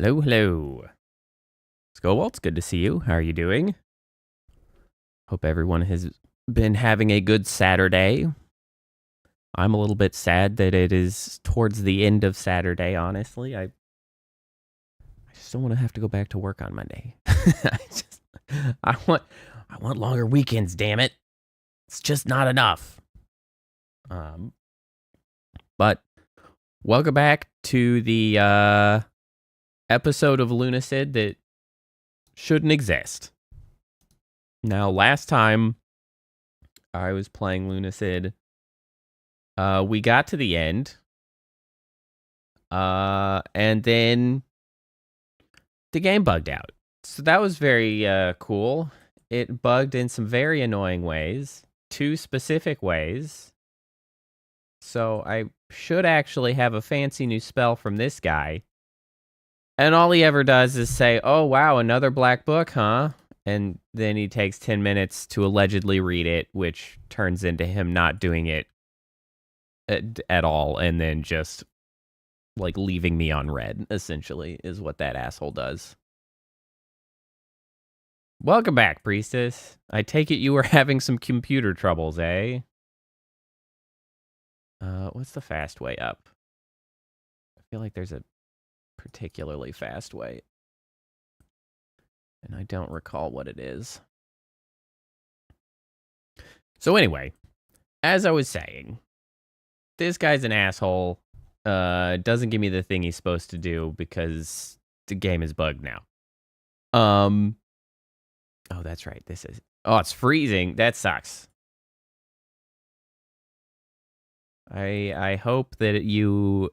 Hello, hello. Scowalt's good to see you. How are you doing? Hope everyone has been having a good Saturday. I'm a little bit sad that it is towards the end of Saturday, honestly. I just don't want to have to go back to work on Monday. I want longer weekends, damn it. It's just not enough. But welcome back to the episode of Lunacid that shouldn't exist. Now, last time I was playing Lunacid, we got to the end, and then the game bugged out. So that was very cool. It bugged in some very annoying ways, 2 specific ways. So I should actually have a fancy new spell from this guy. And all he ever does is say, "Oh, wow, another black book, huh?" And then he takes 10 minutes to allegedly read it, which turns into him not doing it at all, and then just, like, leaving me on red, essentially, is what that asshole does. Welcome back, Priestess. I take it you were having some computer troubles, eh? What's the fast way up? I feel like there's a particularly fast way, and I don't recall what it is. So anyway, as I was saying, this guy's an asshole. Doesn't give me the thing he's supposed to do because the game is bugged now. Oh, that's right. It's freezing. That sucks. I hope that you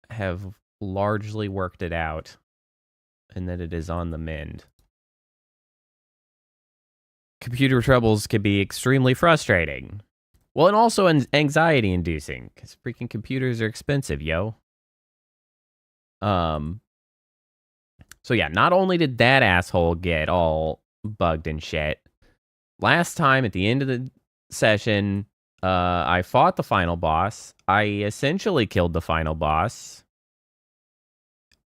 have largely worked it out and that it is on the mend. Computer troubles can be extremely frustrating. Well, and also anxiety-inducing, because freaking computers are expensive, yo. So yeah, not only did that asshole get all bugged and shit, last time at the end of the session, I fought the final boss. I essentially killed the final boss.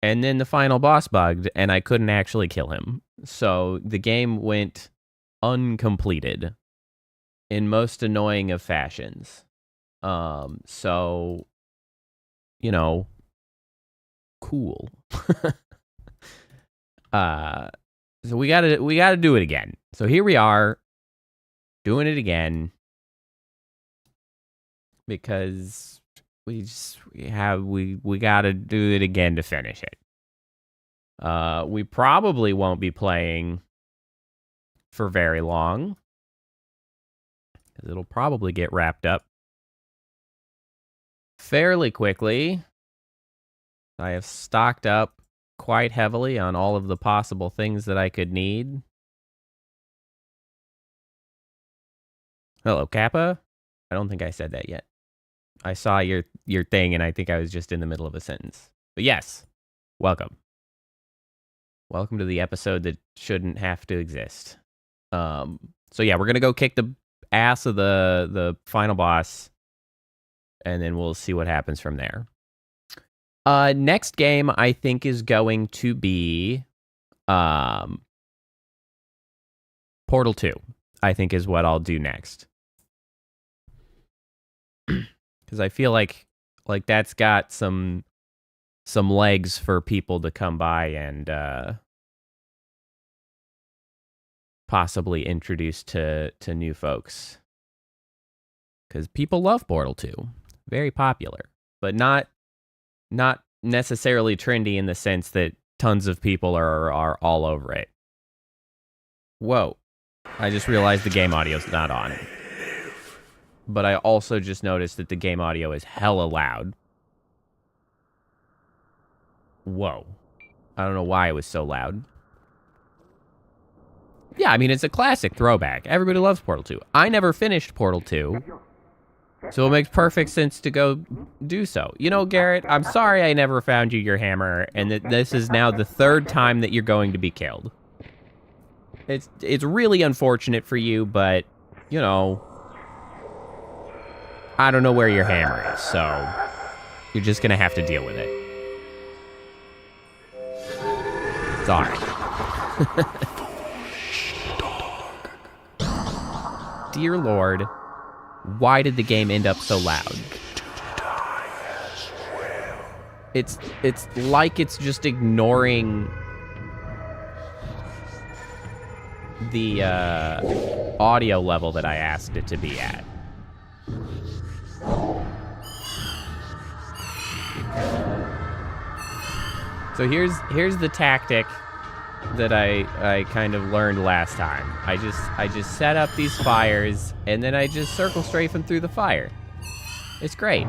And then the final boss bugged, and I couldn't actually kill him. So the game went uncompleted in most annoying of fashions. So, you know, cool. So we gotta do it again. So here we are, doing it again, because we gotta do it again to finish it. We probably won't be playing for very long, because it'll probably get wrapped up fairly quickly. I have stocked up quite heavily on all of the possible things that I could need. Hello, Kappa? I don't think I said that yet. I saw your thing, and I think I was just in the middle of a sentence. But yes, welcome. Welcome to the episode that shouldn't have to exist. So yeah, we're gonna go kick the ass of the final boss, and then we'll see what happens from there. Next game I think is going to be Portal 2. I think is what I'll do next. Because I feel like that's got some legs for people to come by and possibly introduce to new folks. Because people love Portal 2. Very popular. But not necessarily trendy in the sense that tons of people are all over it. Whoa. I just realized the game audio's not on. But I also just noticed that the game audio is hella loud. Whoa. I don't know why it was so loud. Yeah, I mean, it's a classic throwback. Everybody loves Portal 2. I never finished Portal 2, so it makes perfect sense to go do so. You know, Garrett, I'm sorry I never found you your hammer, and that this is now the 3rd time that you're going to be killed. It's really unfortunate for you, but, you know, I don't know where your hammer is, so you're just gonna have to deal with it. Sorry. Dear Lord, why did the game end up so loud? It's like it's just ignoring the audio level that I asked it to be at. So here's the tactic that I kind of learned last time. I just set up these fires and then I just circle strafe them through the fire. It's great.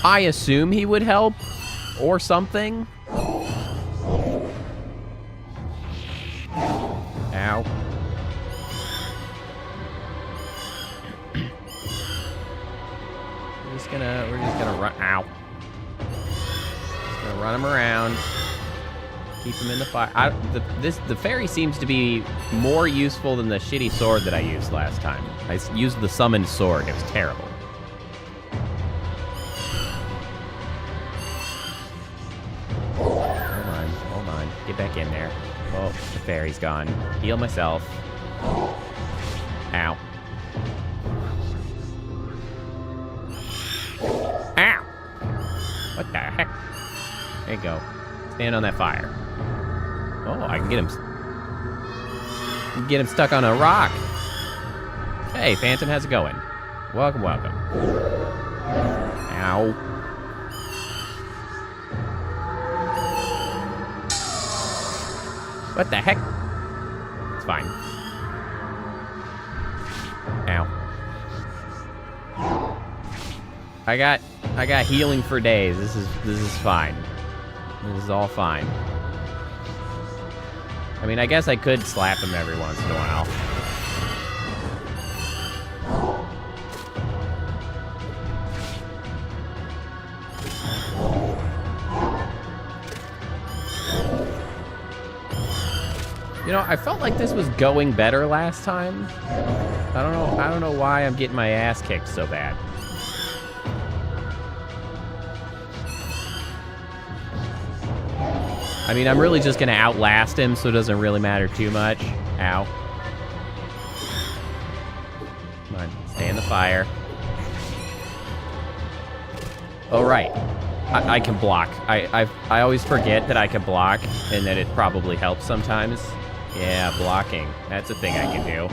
I assume he would help or something. Ow. We're just gonna run. Ow. Just gonna run him around. Keep him in the fire. The fairy seems to be more useful than the shitty sword that I used last time. I used the summoned sword. It was terrible. Hold on. Get back in there. Oh, the fairy's gone. Heal myself. Ow. Ow! What the heck? There you go. Stand on that fire. Oh, I can get him stuck on a rock. Hey, Phantom, how's it going? Welcome. Ow. What the heck? It's fine. Ow. I got healing for days. This is fine. This is all fine. I mean, I guess I could slap him every once in a while. You know, I felt like this was going better last time. I don't know why I'm getting my ass kicked so bad. I mean, I'm really just gonna outlast him, so it doesn't really matter too much. Ow. Come on, stay in the fire. Oh, right. I can block. I always forget that I can block, and that it probably helps sometimes. Yeah, blocking. That's a thing I can do.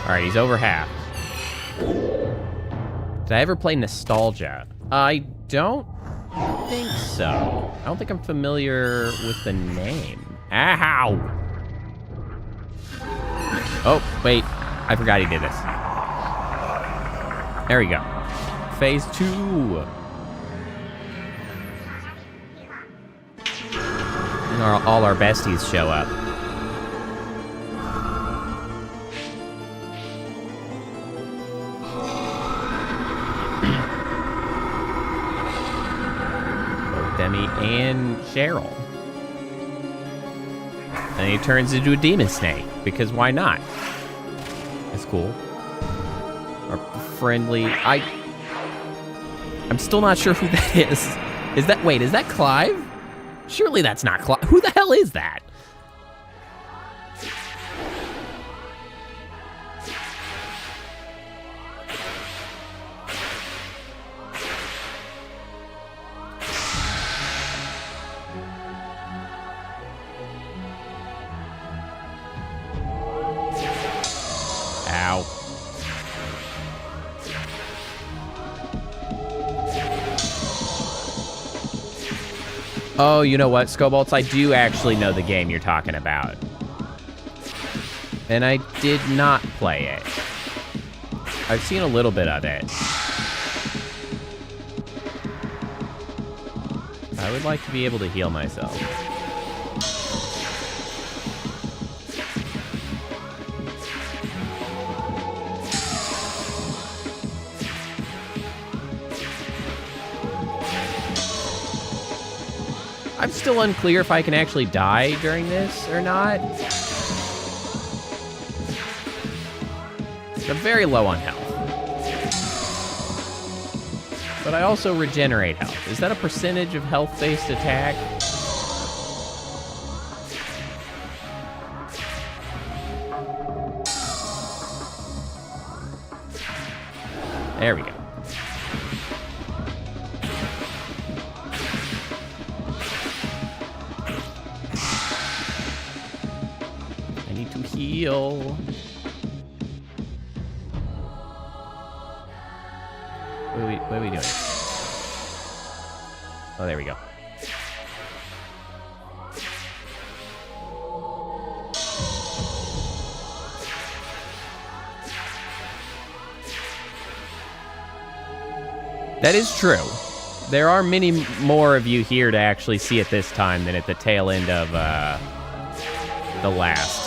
Alright, he's over half. Did I ever play Nostalgia? I don't think so. I don't think I'm familiar with the name. Ow! Oh, wait. I forgot he did this. There we go. Phase 2. And all our besties show up. Both Demi and Cheryl. And he turns into a demon snake, because why not? That's cool. Our friendly... I'm still not sure who that is. Is that Clive? Surely that's not Clive. Who the hell is that? Ow. Oh, you know what, Scobolts? I do actually know the game you're talking about. And I did not play it. I've seen a little bit of it. I would like to be able to heal myself. I'm still unclear if I can actually die during this or not. I'm very low on health. But I also regenerate health. Is that a percentage of health-based attack? There we go. I need to heal. What are we doing? Oh, there we go. That is true. There are many more of you here to actually see it this time than at the tail end of the last.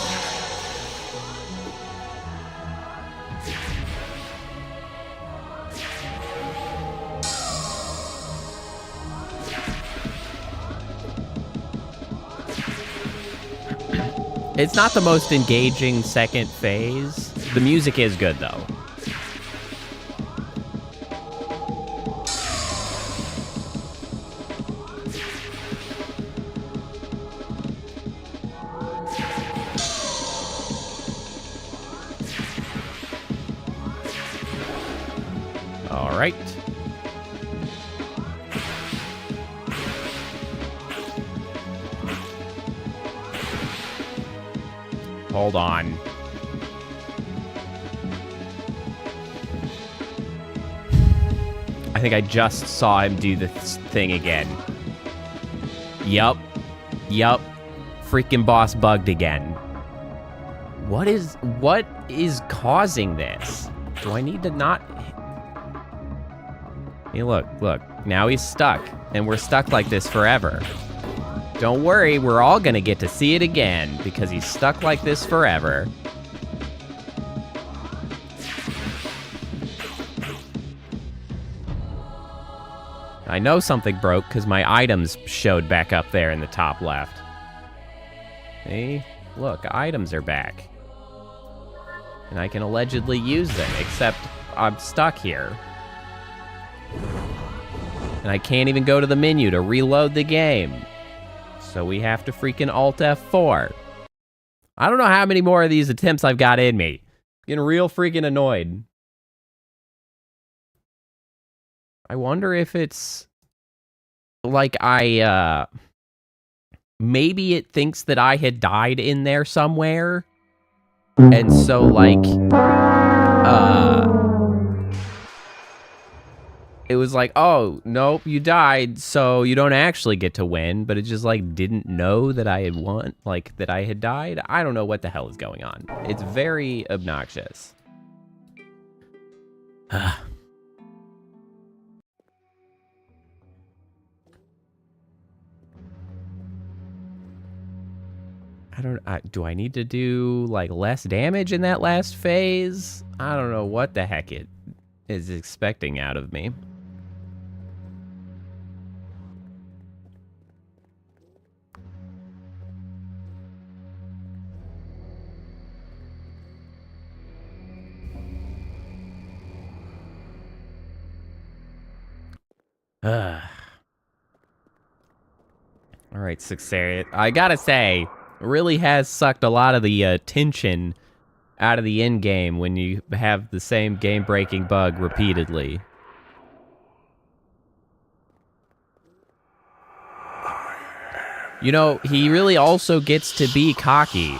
It's not the most engaging second phase. The music is good, though. All right. Hold on. I think I just saw him do this thing again. Yup. Freaking boss bugged again. What is causing this? Do I need to not... Hey, look. Now he's stuck, and we're stuck like this forever. Don't worry, we're all gonna get to see it again, because he's stuck like this forever. I know something broke, because my items showed back up there in the top left. Hey, look, items are back. And I can allegedly use them, except I'm stuck here. And I can't even go to the menu to reload the game. So we have to freaking Alt F4. I don't know how many more of these attempts I've got in me. Getting real freaking annoyed. I wonder if it's like maybe it thinks that I had died in there somewhere. And so like it was like, oh, nope, you died, so you don't actually get to win, but it just, like, didn't know that I had won, like, that I had died. I don't know what the hell is going on. It's very obnoxious. Do I need to do, like, less damage in that last phase? I don't know what the heck it is expecting out of me. All right, Sucsarius. I gotta say, really has sucked a lot of the tension out of the end game when you have the same game-breaking bug repeatedly. You know, he really also gets to be cocky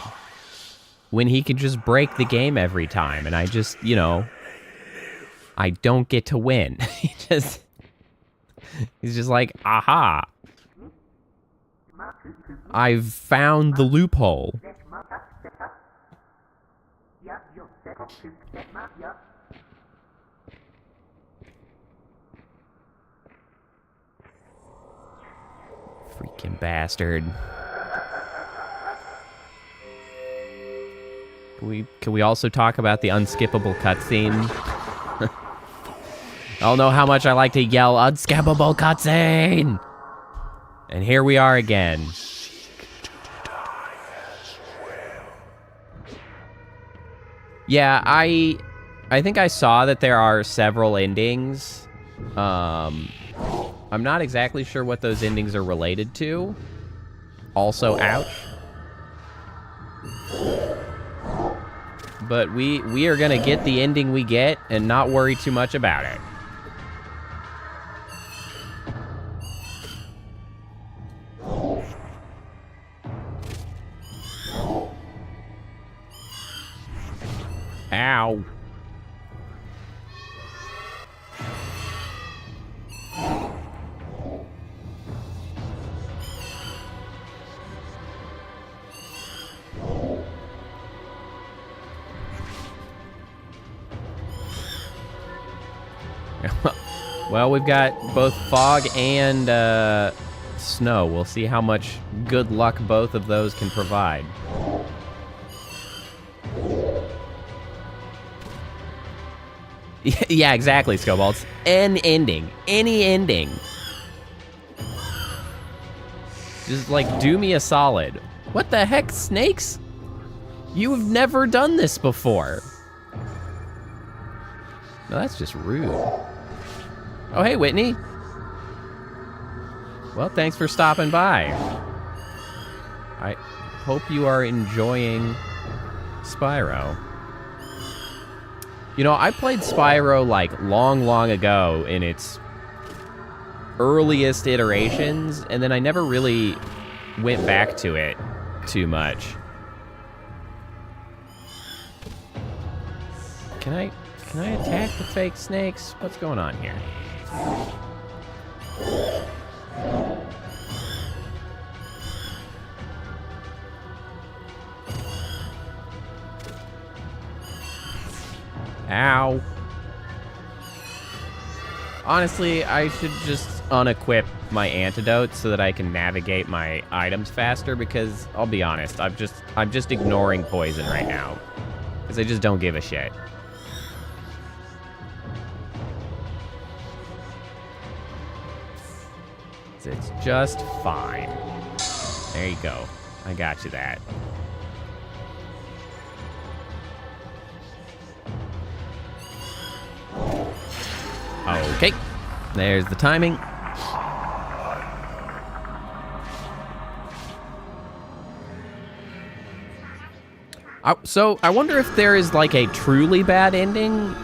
when he can just break the game every time, and I just, you know, I don't get to win. He's just like, aha. I've found the loophole. Freaking bastard. Can we also talk about the unskippable cutscene? I don't know how much I like to yell, unskippable cutscene! And here we are again. Yeah, I think I saw that there are several endings. I'm not exactly sure what those endings are related to. Also, ouch. But we are gonna get the ending we get and not worry too much about it. Ow. Well, we've got both fog and snow. We'll see how much good luck both of those can provide. Yeah, exactly, Scobalts. An ending. Any ending. Just, like, do me a solid. What the heck, snakes? You have never done this before. No, that's just rude. Oh, hey, Whitney. Well, thanks for stopping by. I hope you are enjoying Spyro. You know, I played Spyro, like, long ago in its earliest iterations, and then I never really went back to it too much. Can I attack the fake snakes? What's going on here? Ow. Honestly, I should just unequip my antidote so that I can navigate my items faster, because I'll be honest, I'm just ignoring poison right now. Because I just don't give a shit. It's just fine. There you go. I got you that. Okay. There's the timing. So, I wonder if there is, like, a truly bad ending.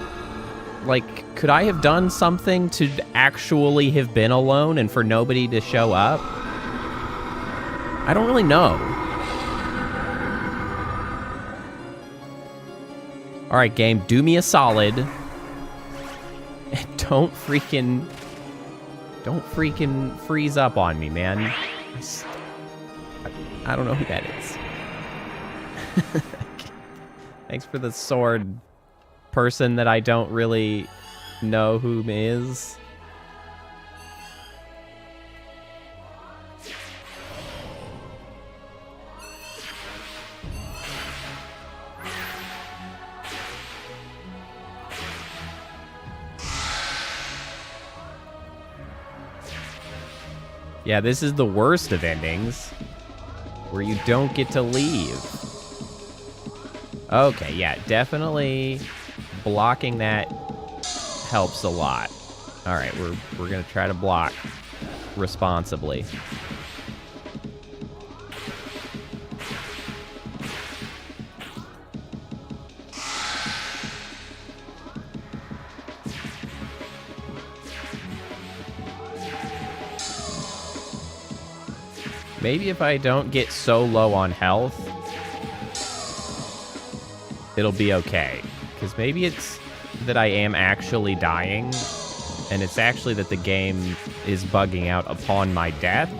Like, could I have done something to actually have been alone and for nobody to show up? I don't really know. Alright, game, do me a solid. And don't freaking freeze up on me, man. I don't know who that is. Thanks for the sword person that I don't really know who is. Yeah, this is the worst of endings, where you don't get to leave. Okay, yeah, definitely blocking that helps a lot. All right, we're gonna try to block responsibly. Maybe if I don't get so low on health, it'll be okay. Because maybe it's that I am actually dying, and it's actually that the game is bugging out upon my death,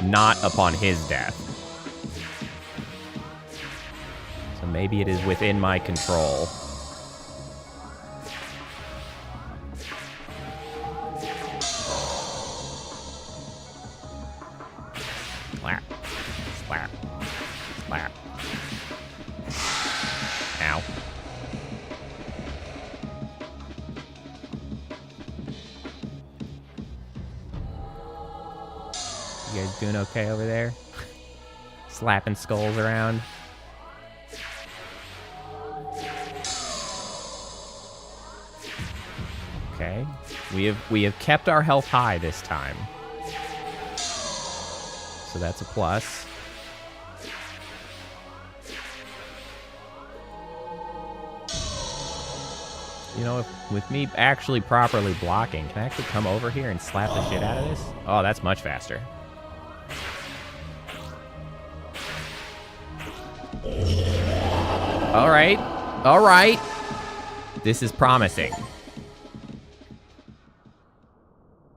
not upon his death. So maybe it is within my control. Slap. Slap. Slap. Ow. You guys doing okay over there? Slapping skulls around. Okay. We have kept our health high this time. So that's a plus. You know, with me actually properly blocking, can I actually come over here and slap the shit out of this? Oh, that's much faster. All right. All right. This is promising.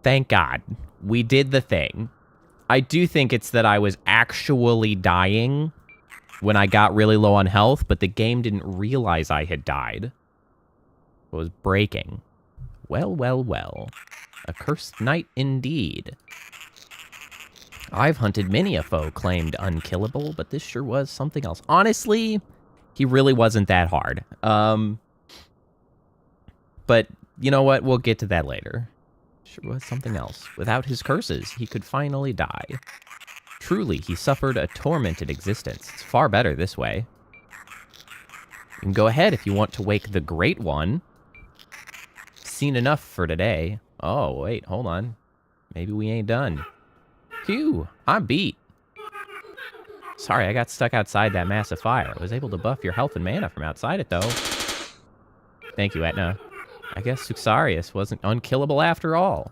Thank God. We did the thing. I do think it's that I was actually dying when I got really low on health, but the game didn't realize I had died. It was breaking. Well, well, well. A cursed night indeed. I've hunted many a foe claimed unkillable, but this sure was something else. Honestly, he really wasn't that hard. But you know what? We'll get to that later. Sure was something else. Without his curses, he could finally die. Truly, he suffered a tormented existence. It's far better this way. You can go ahead if you want to wake the Great One. Seen enough for today. Oh, wait, hold on. Maybe we ain't done. Phew, I'm beat. Sorry, I got stuck outside that massive fire. I was able to buff your health and mana from outside it, though. Thank you, Etna. I guess Sucsarius wasn't unkillable after all.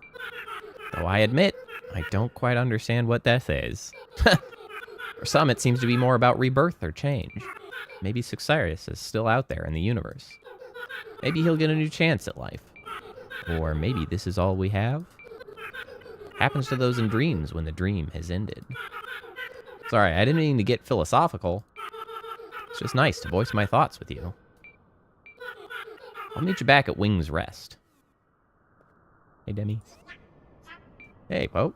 Though I admit, I don't quite understand what death is. For some, it seems to be more about rebirth or change. Maybe Sucsarius is still out there in the universe. Maybe he'll get a new chance at life. Or maybe this is all we have? Happens to those in dreams when the dream has ended. Sorry, I didn't mean to get philosophical. It's just nice to voice my thoughts with you. I'll meet you back at Wing's Rest. Hey, Demi. Hey, Pope.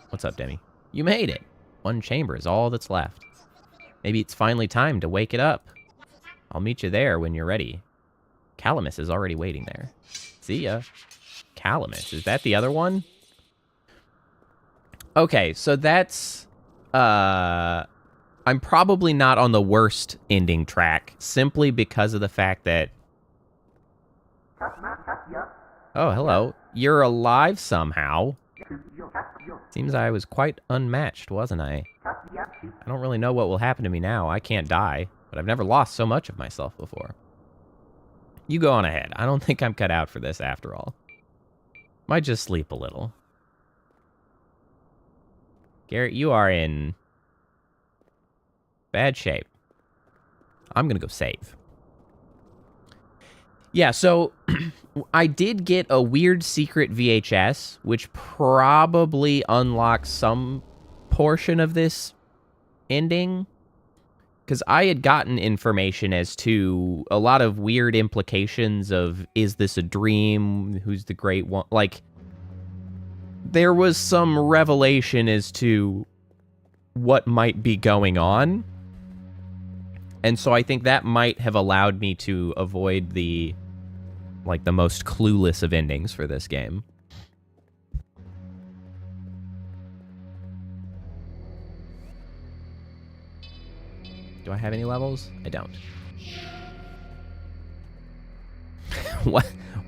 What's up, Demi? You made it. One chamber is all that's left. Maybe it's finally time to wake it up. I'll meet you there when you're ready. Calamus is already waiting there. See ya. Calamus, is that the other one? Okay, so that's... I'm probably not on the worst ending track, simply because of the fact that... Oh, hello. You're alive somehow. Seems I was quite unmatched, wasn't I? I don't really know what will happen to me now. I can't die, but I've never lost so much of myself before. You go on ahead. I don't think I'm cut out for this after all. Might just sleep a little. Garrett, you are in bad shape. I'm gonna go save. Yeah, so I did get a weird secret VHS, which probably unlocks some portion of this ending. Because I had gotten information as to a lot of weird implications of, is this a dream? Who's the Great One? Like, there was some revelation as to what might be going on. And so I think that might have allowed me to avoid the most clueless of endings for this game. Do I have any levels? I don't.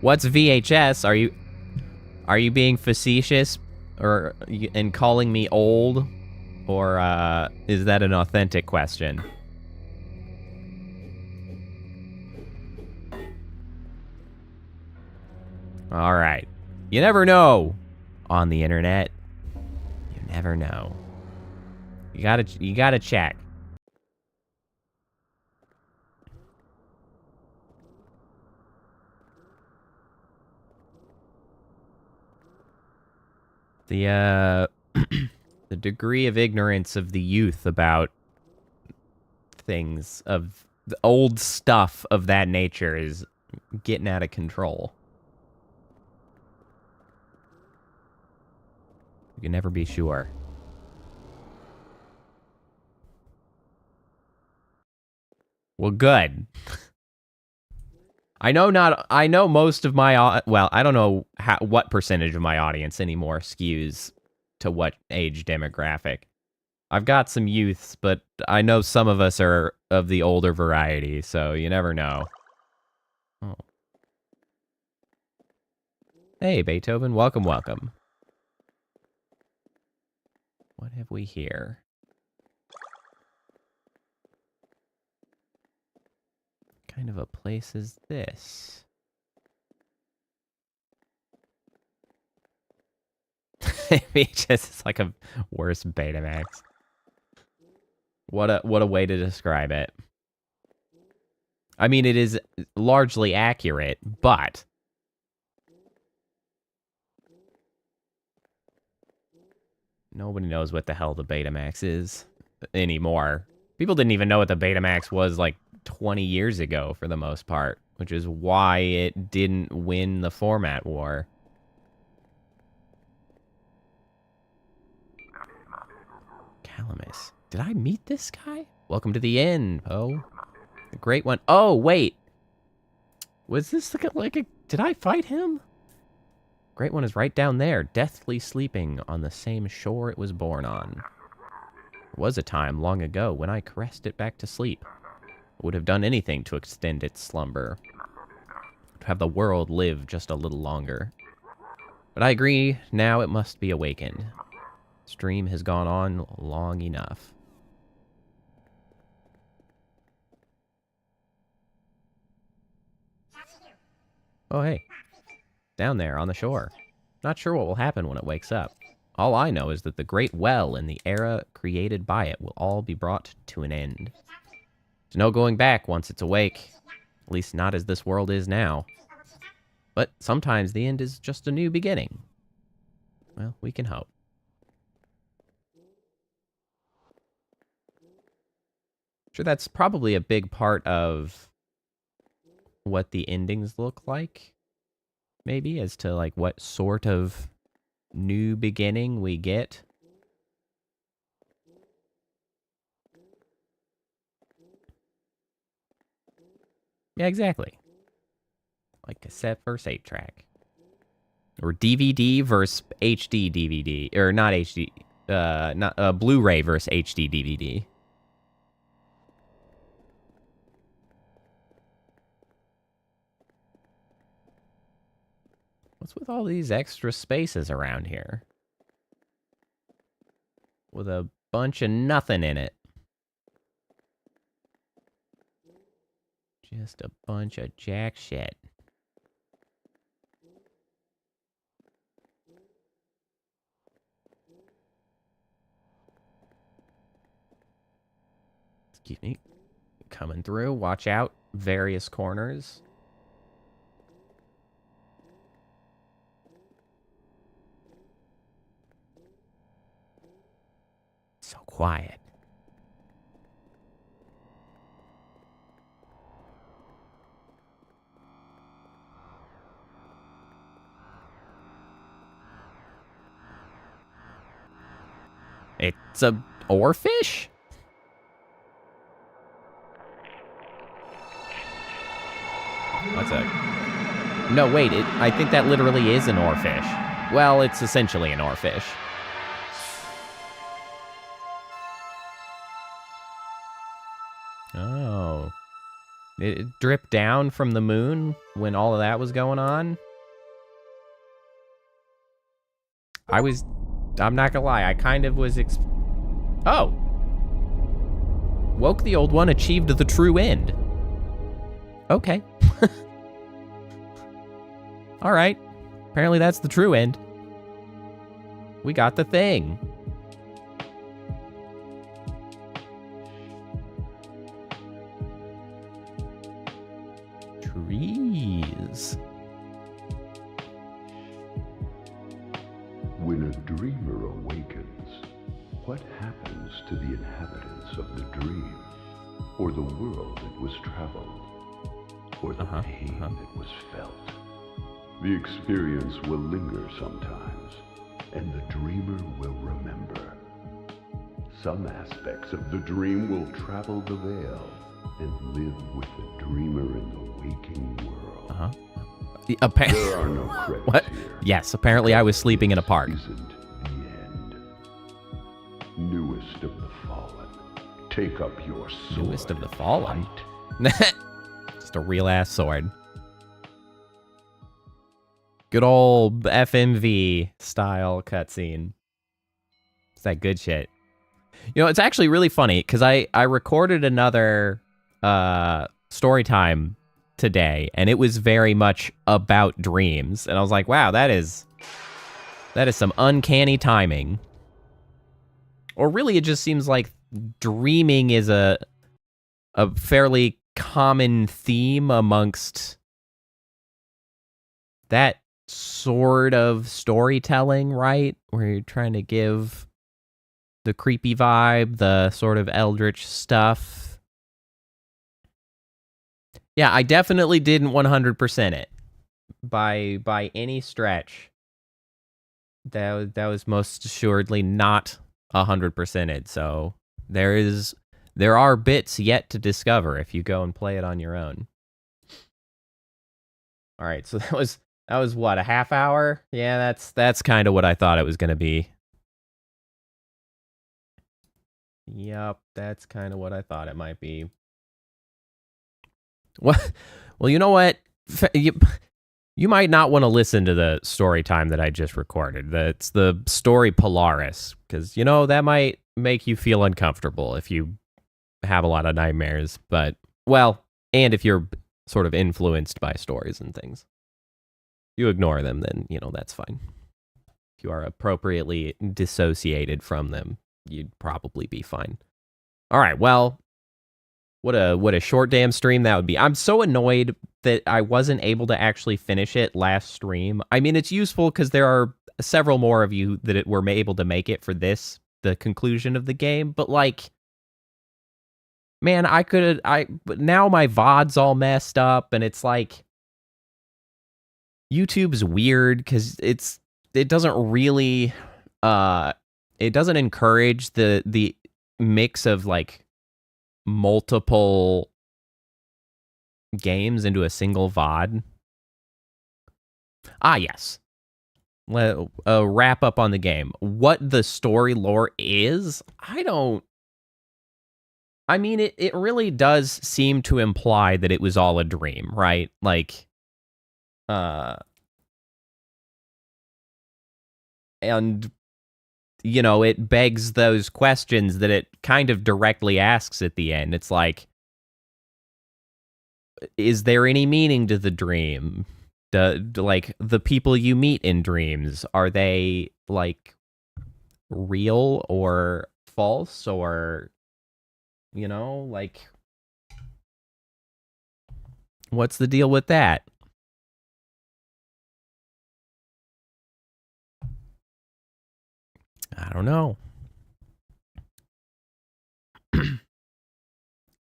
What's VHS? Are you being facetious and calling me old? Or is that an authentic question? All right. You never know on the internet. You never know. You gotta check. The the degree of ignorance of the youth about things of the old stuff of that nature is getting out of control. You can never be sure. Well, good. I know most of my, well, I don't know what percentage of my audience anymore skews to what age demographic. I've got some youths, but I know some of us are of the older variety, so you never know. Oh. Hey, Beethoven. Welcome, welcome. What have we here? What kind of a place is this? VHS is like a worse Betamax. What a way to describe it. I mean, it is largely accurate, but nobody knows what the hell the Betamax is anymore. People didn't even know what the Betamax was like 20 years ago for the most part, which is why it didn't win the format war. Calamus. Did I meet this guy? Welcome to the inn, Poe. The great one. Oh, wait. Was this like a... Did I fight him? Great one is right down there, deathly sleeping on the same shore it was born on. There was a time long ago when I caressed it back to sleep. I would have done anything to extend its slumber. To have the world live just a little longer. But I agree, now it must be awakened. This dream has gone on long enough. Oh, hey. Down there on the shore. Not sure what will happen when it wakes up. All I know is that the great well and the era created by it will all be brought to an end. There's no going back once it's awake. At least not as this world is now. But sometimes the end is just a new beginning. Well, we can hope. Sure, that's probably a big part of what the endings look like. Maybe as to like what sort of new beginning we get. Yeah, exactly. Like cassette versus 8-track. Or DVD versus HD DVD. Or not HD. Not Blu-ray versus HD DVD. What's with all these extra spaces around here? With a bunch of nothing in it. Just a bunch of jack shit. Excuse me. Coming through. Watch out. Various corners. So quiet. It's a oarfish? What's a... No, wait. I think that literally is an oarfish. Well, it's essentially an oarfish. Oh. It dripped down from the moon when all of that was going on? I'm not gonna lie, I kind of was Oh! Woke the old one, achieved the true end. Okay. Alright. Apparently that's the true end. We got the thing. Trees. When a dreamer awakens, what happens to the inhabitants of the dream? Or the world that was traveled? Or the pain that was felt? The experience will linger sometimes, and the dreamer will remember. Some aspects of the dream will travel the veil and live with the dreamer in the waking world. There are no credits what? Here. Yes, apparently I was sleeping in a park. Isn't the end. Newest of the fallen, take up your sword. Newest of the fallen? Fight. Just a real ass sword. Good old FMV style cutscene. It's that good shit. You know, it's actually really funny because I recorded another story time today, and it was very much about dreams. And I was like, wow, that is some uncanny timing. Or really, it just seems like dreaming is a fairly common theme amongst that sort of storytelling, right? Where you're trying to give the creepy vibe, the sort of Eldritch stuff. Yeah, I definitely didn't 100% it by any stretch. That was most assuredly not 100% it. So there are bits yet to discover if you go and play it on your own. All right, so that was what, a half hour? Yeah, that's kind of what I thought it was going to be. Yep, that's kind of what I thought it might be. Well, you know what? You might not want to listen to the story time that I just recorded. That's the story Polaris, because, you know, that might make you feel uncomfortable if you have a lot of nightmares. But, well, and if you're sort of influenced by stories and things. You ignore them, then, you know, that's fine. If you are appropriately dissociated from them, you'd probably be fine. All right, well, what a short damn stream that would be. I'm so annoyed that I wasn't able to actually finish it last stream. I mean, it's useful because there are several more of you that were able to make it for this, the conclusion of the game, but like, man, but now my VOD's all messed up, and it's like, YouTube's weird because it doesn't really, it doesn't encourage the mix of like multiple games into a single VOD. Ah, yes. Wrap up on the game. What the story lore is, I mean, it really does seem to imply that it was all a dream, right? Like, and, you know, it begs those questions that it kind of directly asks at the end. It's like, is there any meaning to the dream? Like, the people you meet in dreams, are they, like, real or false? Or, you know, like, what's the deal with that? I don't know.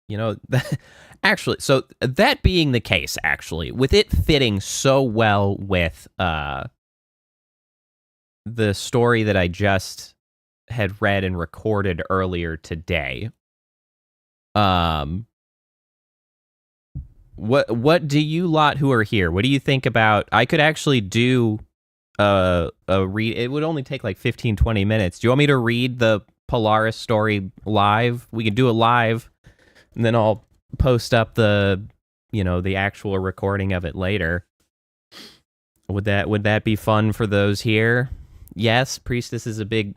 You know, actually, so that being the case, actually, with it fitting so well with the story that I just had read and recorded earlier today, what do you lot who are here, what do you think about, I could actually do a read, it would only take like 15-20 minutes. Do you want me to read the Polaris story live? We can do it live, and then I'll post up the, you know, the actual recording of it later. Would that be fun for those here? Yes, Priestess is a big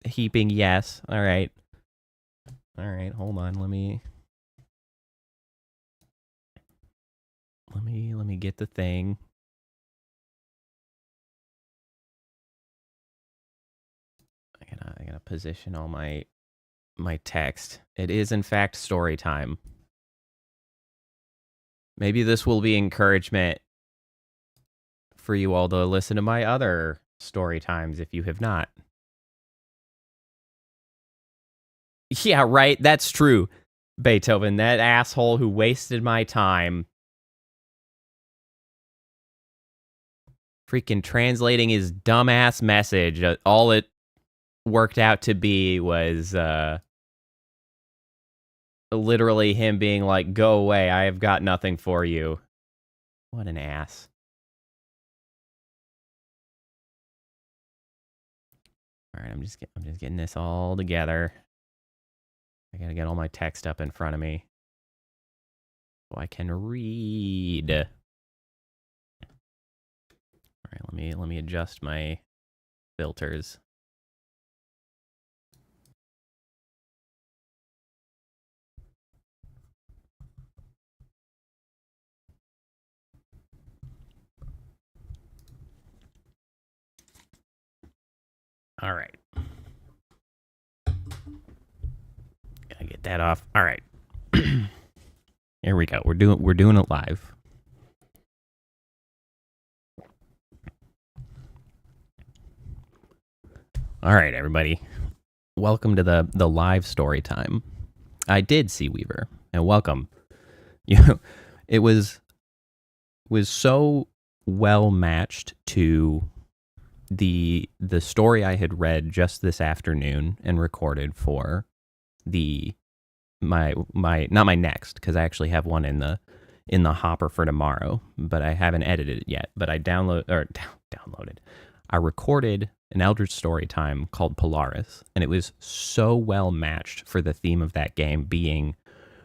heaping yes. All right, hold on, let me get the thing. I gotta position all my text. It is in fact story time. Maybe this will be encouragement for you all to listen to my other story times if you have not. Yeah, right, that's true, Beethoven. That asshole who wasted my time freaking translating his dumbass message. All it worked out to be was literally him being like, go away, I have got nothing for you. What an ass. All right, I'm just getting this all together. I gotta get all my text up in front of me so I can read. let me adjust my filters. All right. Gotta get that off. All right. Here we go. We're doing it live. All right, everybody. Welcome to the live story time. I did see Weaver, and welcome. It was so well matched to the story I had read just this afternoon and recorded for my not my next, because I actually have one in the hopper for tomorrow, but I haven't edited it yet. But I downloaded. I recorded an Eldritch story time called Polaris, and it was so well matched for the theme of that game being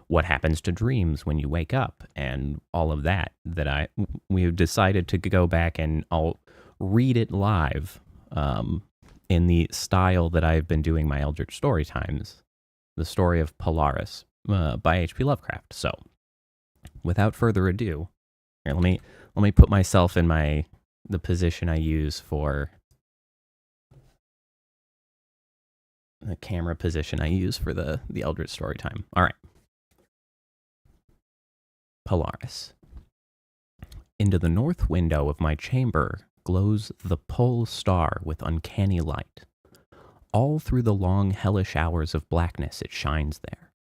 what happens to dreams when you wake up and all of that we decided to go back and I'll read it live in the style that I've been doing my Eldritch story times, the story of Polaris by H.P. Lovecraft. So without further ado, here, let me put myself in the position I use for the camera position I use for the Eldritch story time. All right. Polaris. Into the north window of my chamber glows the pole star with uncanny light. All through the long hellish hours of blackness it shines there.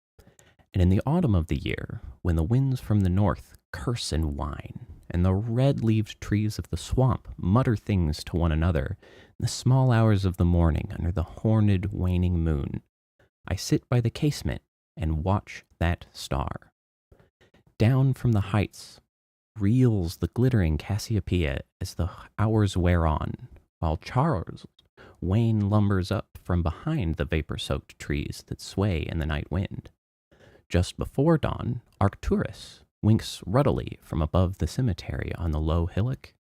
And in the autumn of the year, when the winds from the north curse and whine, and the red-leaved trees of the swamp mutter things to one another in the small hours of the morning under the horned waning moon, I sit by the casement and watch that star. Down from the heights reels the glittering Cassiopeia as the hours wear on, while Charles Wayne lumbers up from behind the vapor-soaked trees that sway in the night wind. Just before dawn, Arcturus winks ruddily from above the cemetery on the low hillock,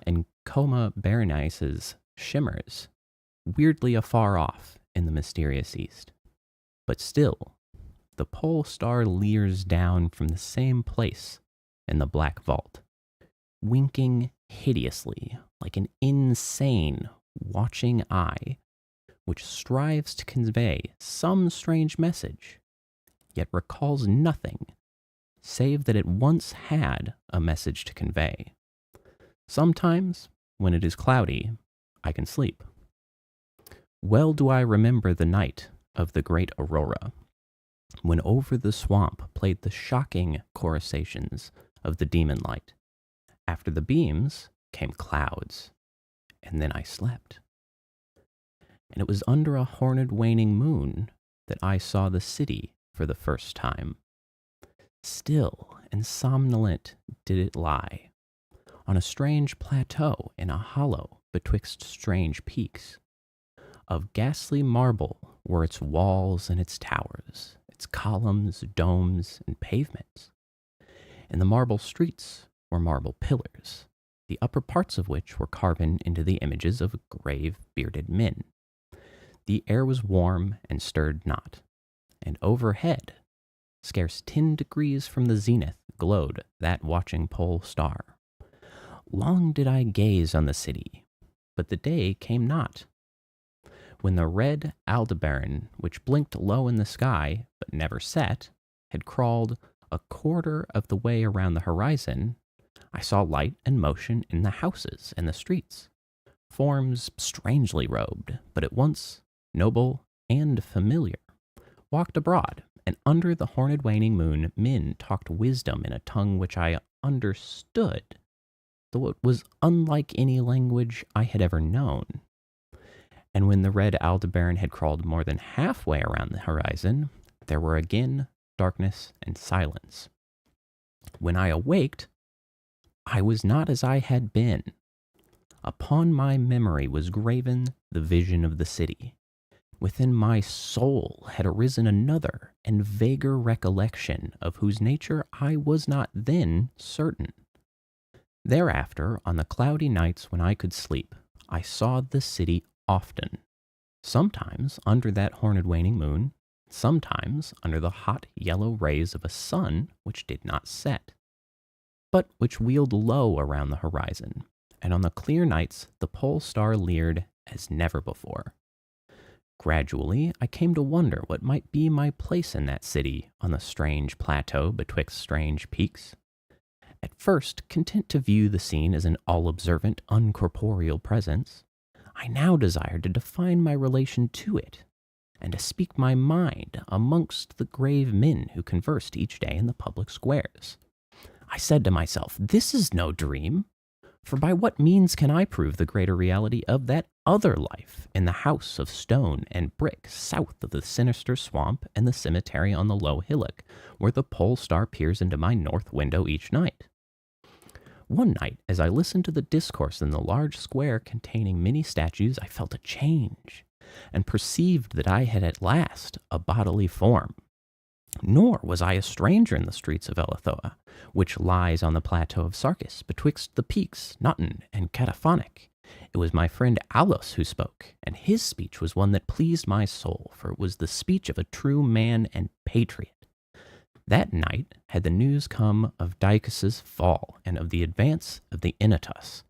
and Coma Berenice's shimmers weirdly afar off in the mysterious east. But still, the pole star leers down from the same place in the black vault, winking hideously like an insane watching eye, which strives to convey some strange message, yet recalls nothing save that it once had a message to convey. Sometimes, when it is cloudy, I can sleep. Well do I remember the night of the great aurora, when over the swamp played the shocking chorisations of the demon light. After the beams came clouds, and then I slept. And it was under a horned waning moon that I saw the city for the first time. Still and somnolent did it lie, on a strange plateau in a hollow betwixt strange peaks. Of ghastly marble were its walls and its towers, its columns, domes, and pavements. And the marble streets were marble pillars, the upper parts of which were carven into the images of grave, bearded men. The air was warm and stirred not, and overhead, scarce 10 degrees from the zenith, glowed that watching pole star. Long did I gaze on the city, but the day came not. When the red Aldebaran, which blinked low in the sky but never set, had crawled a quarter of the way around the horizon, I saw light and motion in the houses and the streets, forms strangely robed, but at once noble and familiar, walked abroad, and under the horned waning moon men talked wisdom in a tongue which I understood, though it was unlike any language I had ever known. And when the red Aldebaran had crawled more than halfway around the horizon, there were again darkness and silence. When I awaked, I was not as I had been. Upon my memory was graven the vision of the city. Within my soul had arisen another and vaguer recollection of whose nature I was not then certain. Thereafter, on the cloudy nights when I could sleep, I saw the city often, sometimes under that horned waning moon, sometimes under the hot yellow rays of a sun which did not set, but which wheeled low around the horizon, and on the clear nights the pole star leered as never before. Gradually, I came to wonder what might be my place in that city on the strange plateau betwixt strange peaks. At first, content to view the scene as an all-observant, uncorporeal presence, I now desired to define my relation to it, and to speak my mind amongst the grave men who conversed each day in the public squares. I said to myself, this is no dream, for by what means can I prove the greater reality of that other life in the house of stone and brick south of the sinister swamp and the cemetery on the low hillock, where the pole star peers into my north window each night? One night, as I listened to the discourse in the large square containing many statues, I felt a change, and perceived that I had at last a bodily form. Nor was I a stranger in the streets of Elethoa, which lies on the plateau of Sarkis, betwixt the peaks Noton and Cataphonic. It was my friend Alos who spoke, and his speech was one that pleased my soul, for it was the speech of a true man and patriot. That night had the news come of Dicus' fall and of the advance of the Inatus,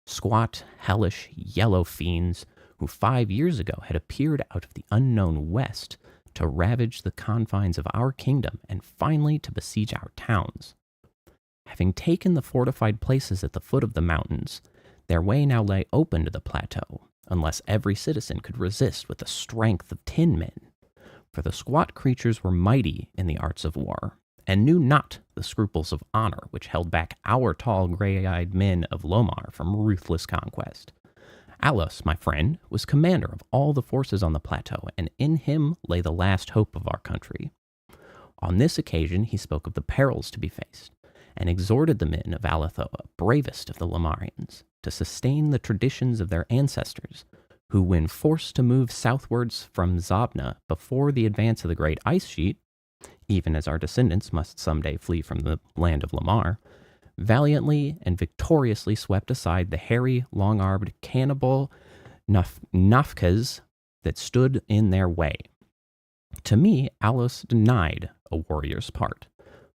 squat, hellish, yellow fiends who 5 years ago had appeared out of the unknown west to ravage the confines of our kingdom and finally to besiege our towns. Having taken the fortified places at the foot of the mountains, their way now lay open to the plateau, unless every citizen could resist with the strength of 10 men. For the squat creatures were mighty in the arts of war, and knew not the scruples of honor which held back our tall gray-eyed men of Lomar from ruthless conquest. Alos, my friend, was commander of all the forces on the plateau, and in him lay the last hope of our country. On this occasion he spoke of the perils to be faced, and exhorted the men of Alethoa, bravest of the Lomarians, to sustain the traditions of their ancestors, who, when forced to move southwards from Zabna before the advance of the great ice sheet, even as our descendants must someday flee from the land of Lamar, valiantly and victoriously swept aside the hairy, long-armed cannibal Nafkas that stood in their way. To me, Alos denied a warrior's part,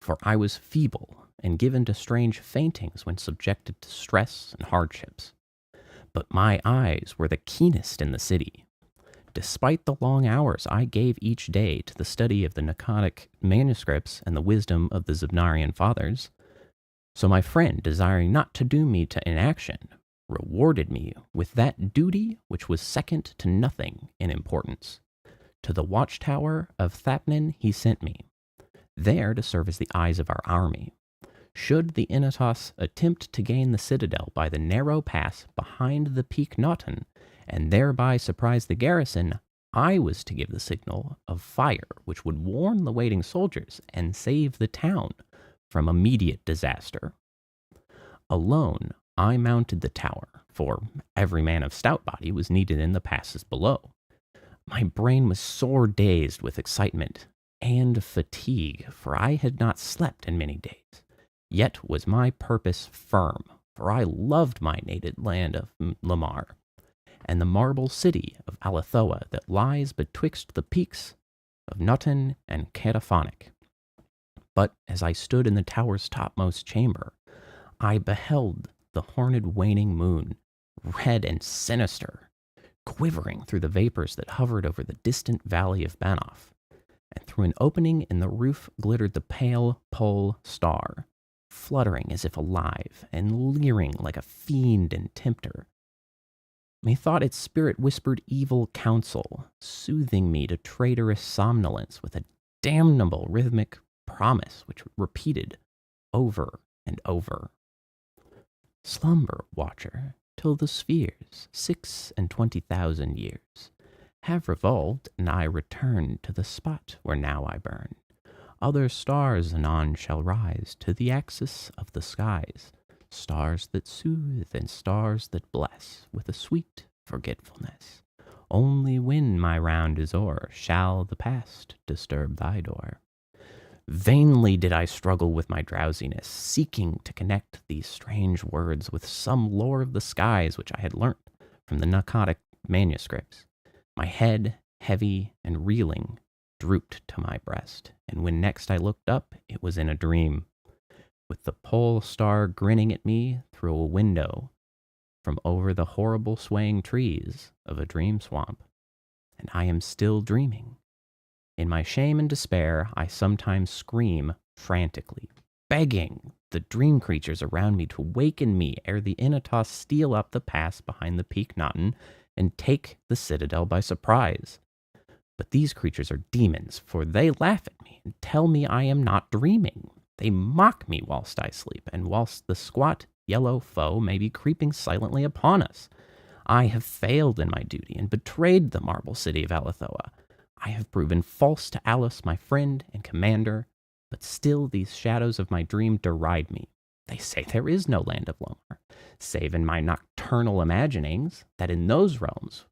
for I was feeble and given to strange faintings when subjected to stress and hardships. But my eyes were the keenest in the city. Despite the long hours I gave each day to the study of the Nakonic manuscripts and the wisdom of the Zibnarian fathers, so my friend, desiring not to doom me to inaction, rewarded me with that duty which was second to nothing in importance. To the watchtower of Thapnin he sent me, there to serve as the eyes of our army. Should the Inatos attempt to gain the citadel by the narrow pass behind the peak Noton, and thereby surprise the garrison, I was to give the signal of fire which would warn the waiting soldiers and save the town from immediate disaster. Alone, I mounted the tower, for every man of stout body was needed in the passes below. My brain was sore dazed with excitement and fatigue, for I had not slept in many days. Yet was my purpose firm, for I loved my native land of Lamar, and the marble city of Alethoa that lies betwixt the peaks of Noton and Cataphonic. But as I stood in the tower's topmost chamber, I beheld the horned waning moon, red and sinister, quivering through the vapors that hovered over the distant valley of Banoff, and through an opening in the roof glittered the pale pole star, fluttering as if alive, and leering like a fiend and tempter. Methought its spirit whispered evil counsel, soothing me to traitorous somnolence with a damnable rhythmic promise which repeated over and over. Slumber, watcher, till the spheres, 26,000 years, have revolved, and I return to the spot where now I burn. Other stars anon shall rise to the axis of the skies, stars that soothe and stars that bless with a sweet forgetfulness. Only when my round is o'er shall the past disturb thy door. Vainly did I struggle with my drowsiness, seeking to connect these strange words with some lore of the skies which I had learnt from the narcotic manuscripts. My head, heavy and reeling, drooped to my breast, and when next I looked up, it was in a dream, with the pole star grinning at me through a window from over the horrible swaying trees of a dream swamp. And I am still dreaming. In my shame and despair, I sometimes scream frantically, begging the dream creatures around me to waken me ere the Inatos steal up the pass behind the Peak Naughton and take the citadel by surprise. But these creatures are demons, for they laugh at me and tell me I am not dreaming. They mock me whilst I sleep, and whilst the squat yellow foe may be creeping silently upon us. I have failed in my duty and betrayed the marble city of Alethoa. I have proven false to Alice, my friend and commander, but still these shadows of my dream deride me. They say there is no land of Lomar, save in my nocturnal imaginings, that in those realms,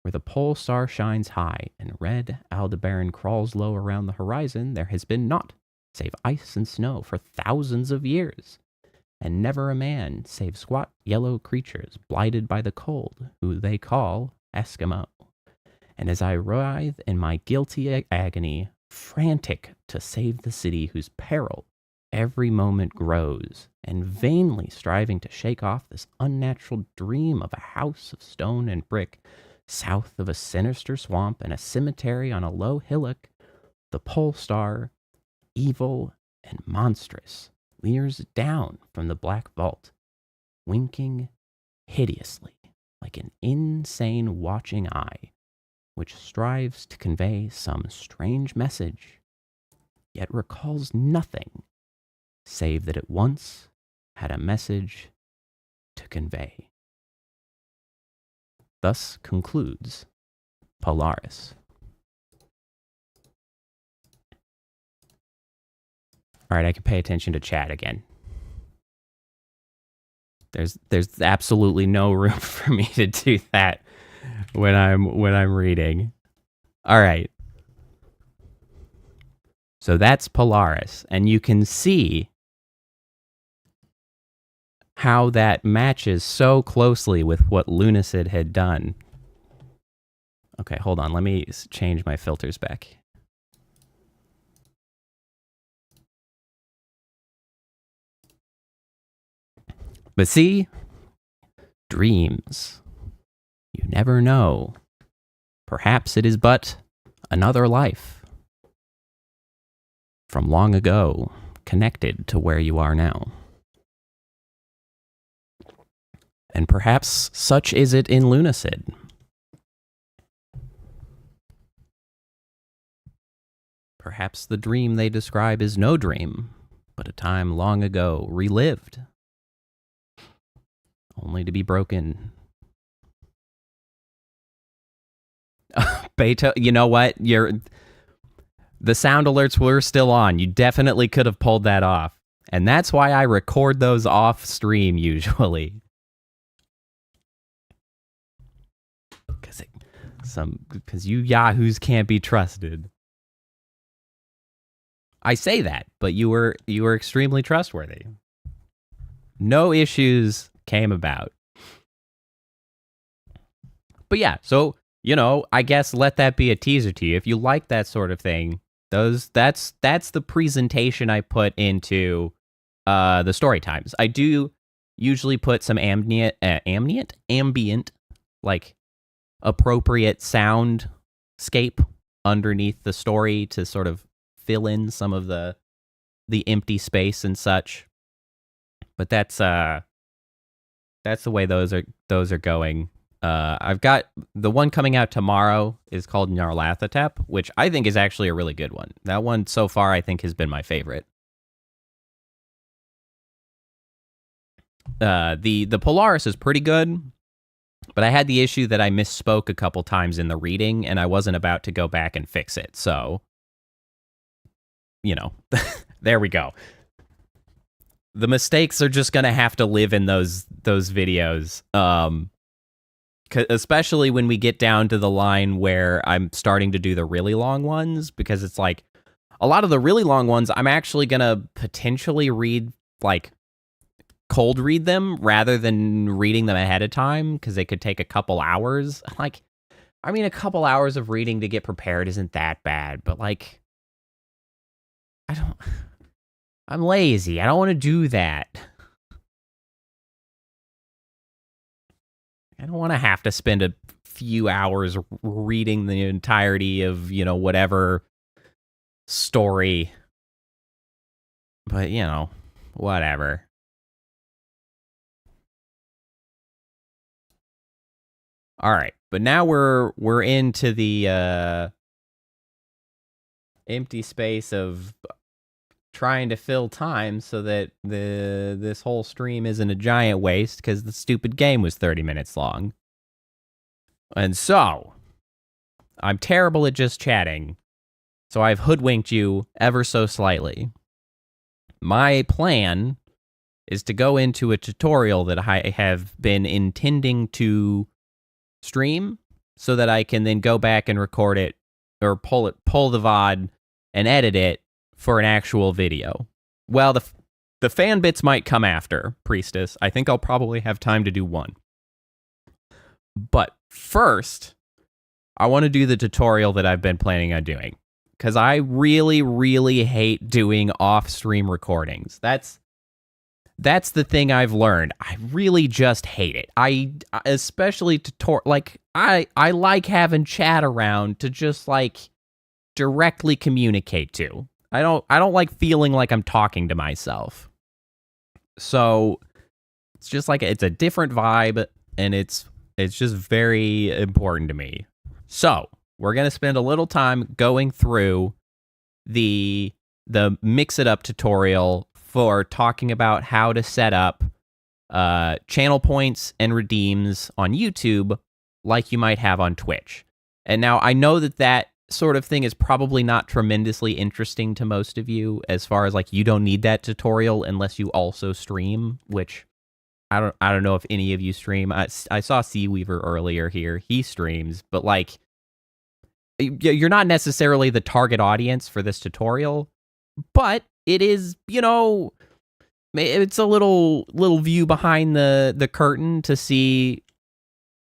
where the pole star shines high and red Aldebaran crawls low around the horizon, there has been naught save ice and snow for thousands of years, and never a man save squat yellow creatures blighted by the cold, who they call Eskimo. And as I writhe in my guilty agony, frantic to save the city whose peril every moment grows, and vainly striving to shake off this unnatural dream of a house of stone and brick, south of a sinister swamp and a cemetery on a low hillock, the pole star, evil and monstrous, leers down from the black vault, winking hideously like an insane watching eye, which strives to convey some strange message, yet recalls nothing save that it once had a message to convey. Thus concludes Polaris. All right, I can pay attention to chat again. There's absolutely no room for me to do that when I'm reading. All right. So that's Polaris, and you can see how that matches so closely with what Lunacid had done. Okay, hold on. Let me change my filters back. But see, dreams. You never know. Perhaps it is but another life from long ago, connected to where you are now. And perhaps such is it in Lunacid. Perhaps the dream they describe is no dream, but a time long ago relived, only to be broken. Beto, you know what? The sound alerts were still on. You definitely could have pulled that off. And that's why I record those off stream usually. Because you yahoos can't be trusted. I say that, but you were extremely trustworthy. No issues came about. But yeah, so, you know, I guess let that be a teaser to you. If you like that sort of thing, that's the presentation I put into the story times. I do usually put some ambient, like appropriate soundscape underneath the story to sort of fill in some of the empty space and such. But that's the way those are going. I've got the one coming out tomorrow is called Nyarlathotep, which I think is actually a really good one. That one so far I think has been my favorite. The Polaris is pretty good, but I had the issue that I misspoke a couple times in the reading, and I wasn't about to go back and fix it. So, you know, there we go. The mistakes are just gonna have to live in those videos. Especially when we get down to the line where I'm starting to do the really long ones, because it's like a lot of the really long ones, I'm actually going to potentially read, like, cold read them rather than reading them ahead of time, because they could take a couple hours. Like, I mean, a couple hours of reading to get prepared isn't that bad, but, like, I'm lazy. I don't want to do that. I don't want to have to spend a few hours reading the entirety of, you know, whatever story. But, you know, whatever. All right, but now we're into the empty space of trying to fill time so that this whole stream isn't a giant waste, because the stupid game was 30 minutes long. And so, I'm terrible at just chatting, so I've hoodwinked you ever so slightly. My plan is to go into a tutorial that I have been intending to stream so that I can then go back and record it, or pull the VOD and edit it for an actual video. Well, the fan bits might come after, Priestess. I think I'll probably have time to do one. But first, I want to do the tutorial that I've been planning on doing, because I really, really hate doing off-stream recordings. That's the thing I've learned. I really just hate it. Especially like, I like having chat around to just, like, directly communicate to. I don't like feeling like I'm talking to myself. So it's just like, it's a different vibe, and it's just very important to me. So we're going to spend a little time going through the Mix It Up tutorial for talking about how to set up channel points and redeems on YouTube like you might have on Twitch. And now I know that sort of thing is probably not tremendously interesting to most of you, as far as, like, you don't need that tutorial unless you also stream, which I don't know if any of you stream. I saw Seaweaver earlier here. He streams, but, like, you're not necessarily the target audience for this tutorial, but it is, you know, it's a little view behind the curtain to see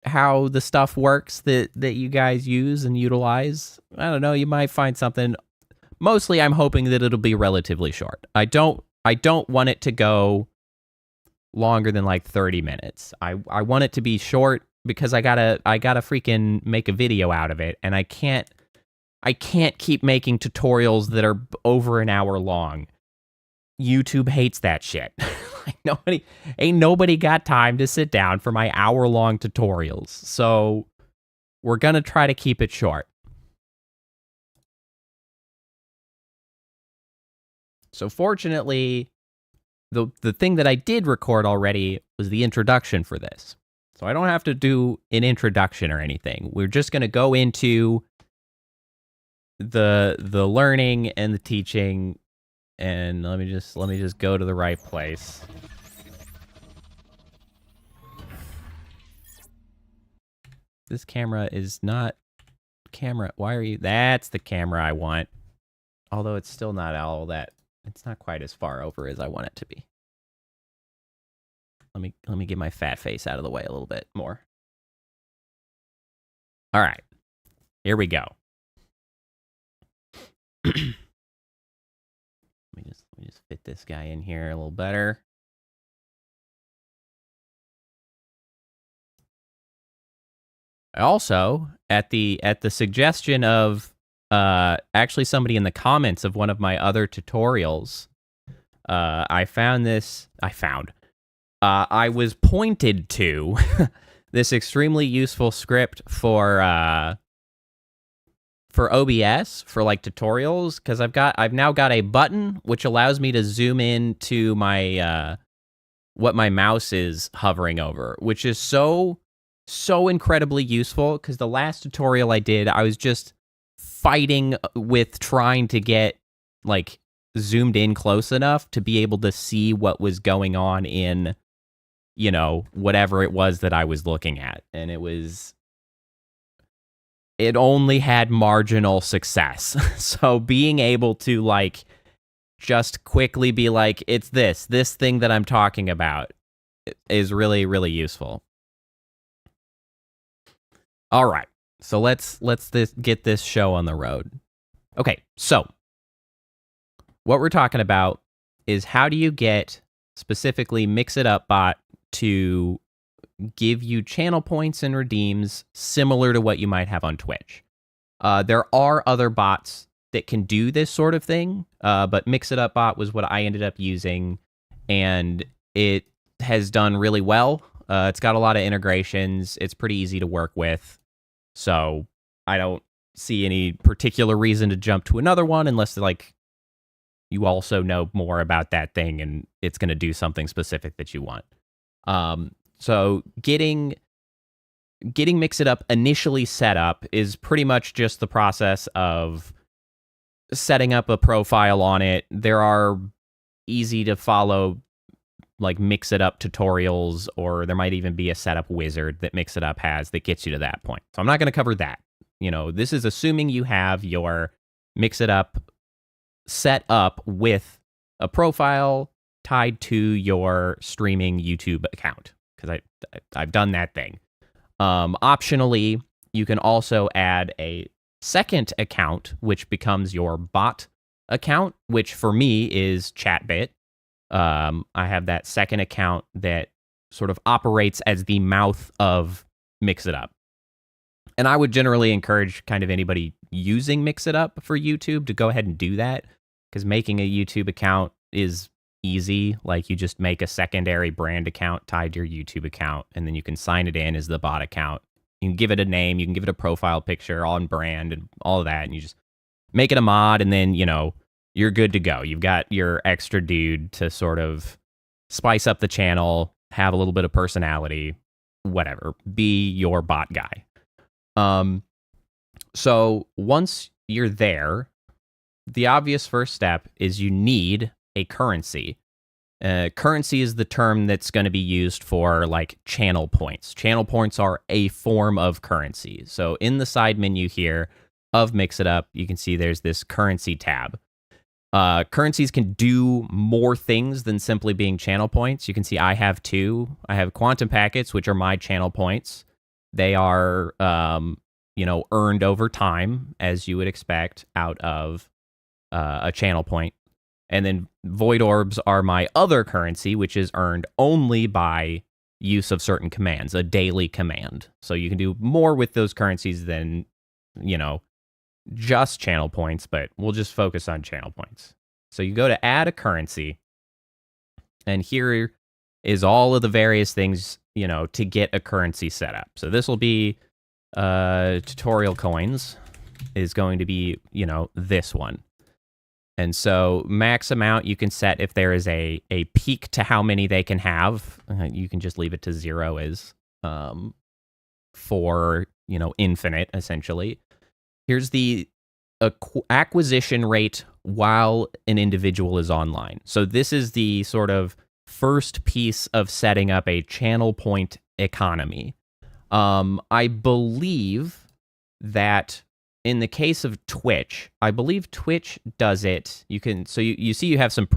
how the stuff works that you guys use and utilize. I don't know, you might find something. Mostly I'm hoping that it'll be relatively short. I don't want it to go longer than, like, 30 minutes. I want it to be short because I gotta freaking make a video out of it, and I can't keep making tutorials that are over an hour long. YouTube hates that shit. Like, ain't nobody got time to sit down for my hour-long tutorials. So we're gonna try to keep it short. So fortunately, the thing that I did record already was the introduction for this. So I don't have to do an introduction or anything. We're just gonna go into the learning and the teaching. And let me just go to the right place. This camera is not camera. Why are you? That's the camera I want. Although it's still not all that. It's not quite as far over as I want it to be. Let me get my fat face out of the way a little bit more. All right. Here we go. Let me just fit this guy in here a little better. Also, at the suggestion of actually somebody in the comments of one of my other tutorials, I was pointed to this extremely useful script for OBS, for, like, tutorials, because I've now got a button which allows me to zoom in to my what my mouse is hovering over, which is so incredibly useful, because the last tutorial I did, I was just fighting with trying to get, like, zoomed in close enough to be able to see what was going on in, you know, whatever it was that I was looking at. And it was it only had marginal success. So being able to like just quickly be like, it's this thing that I'm talking about is really, really useful. All right. So let's get this show on the road. Okay. So what we're talking about is how do you get specifically Mix It Up bot to give you channel points and redeems similar to what you might have on Twitch. There are other bots that can do this sort of thing, but Mix It Up bot was what I ended up using, and it has done really well. It's got a lot of integrations. It's pretty easy to work with, so I don't see any particular reason to jump to another one unless like you also know more about that thing and it's going to do something specific that you want. So getting Mix It Up initially set up is pretty much just the process of setting up a profile on it. There are easy to follow like Mix It Up tutorials, or there might even be a setup wizard that Mix It Up has that gets you to that point. So I'm not going to cover that. You know, this is assuming you have your Mix It Up set up with a profile tied to your streaming YouTube account, because I've done that thing. Optionally, you can also add a second account, which becomes your bot account, which for me is Chatbit. I have that second account that sort of operates as the mouth of Mix It Up. And I would generally encourage kind of anybody using Mix It Up for YouTube to go ahead and do that, because making a YouTube account is easy. Like, you just make a secondary brand account tied to your YouTube account, and then you can sign it in as the bot account. You can give it a name, you can give it a profile picture on brand and all of that, and you just make it a mod, and then, you know, you're good to go. You've got your extra dude to sort of spice up the channel, have a little bit of personality, whatever. Be your bot guy. So once you're there, the obvious first step is you need a currency. Currency is the term that's going to be used for like channel points. Channel points are a form of currency. So in the side menu here of Mix It Up, you can see there's this currency tab. Currencies can do more things than simply being channel points. You can see I have two. I have quantum packets, which are my channel points. They are, earned over time, as you would expect out of a channel point. And then void orbs are my other currency, which is earned only by use of certain commands, a daily command. So you can do more with those currencies than, just channel points, but we'll just focus on channel points. So you go to add a currency, and here is all of the various things, to get a currency set up. So this will be tutorial coins is going to be, this one. And so max amount you can set if there is a peak to how many they can have. You can just leave it to 0 as for, infinite, essentially. Here's the acquisition rate while an individual is online. So this is the sort of first piece of setting up a channel point economy. I believe that in the case of Twitch, I believe Twitch does it. You can, so you see you have some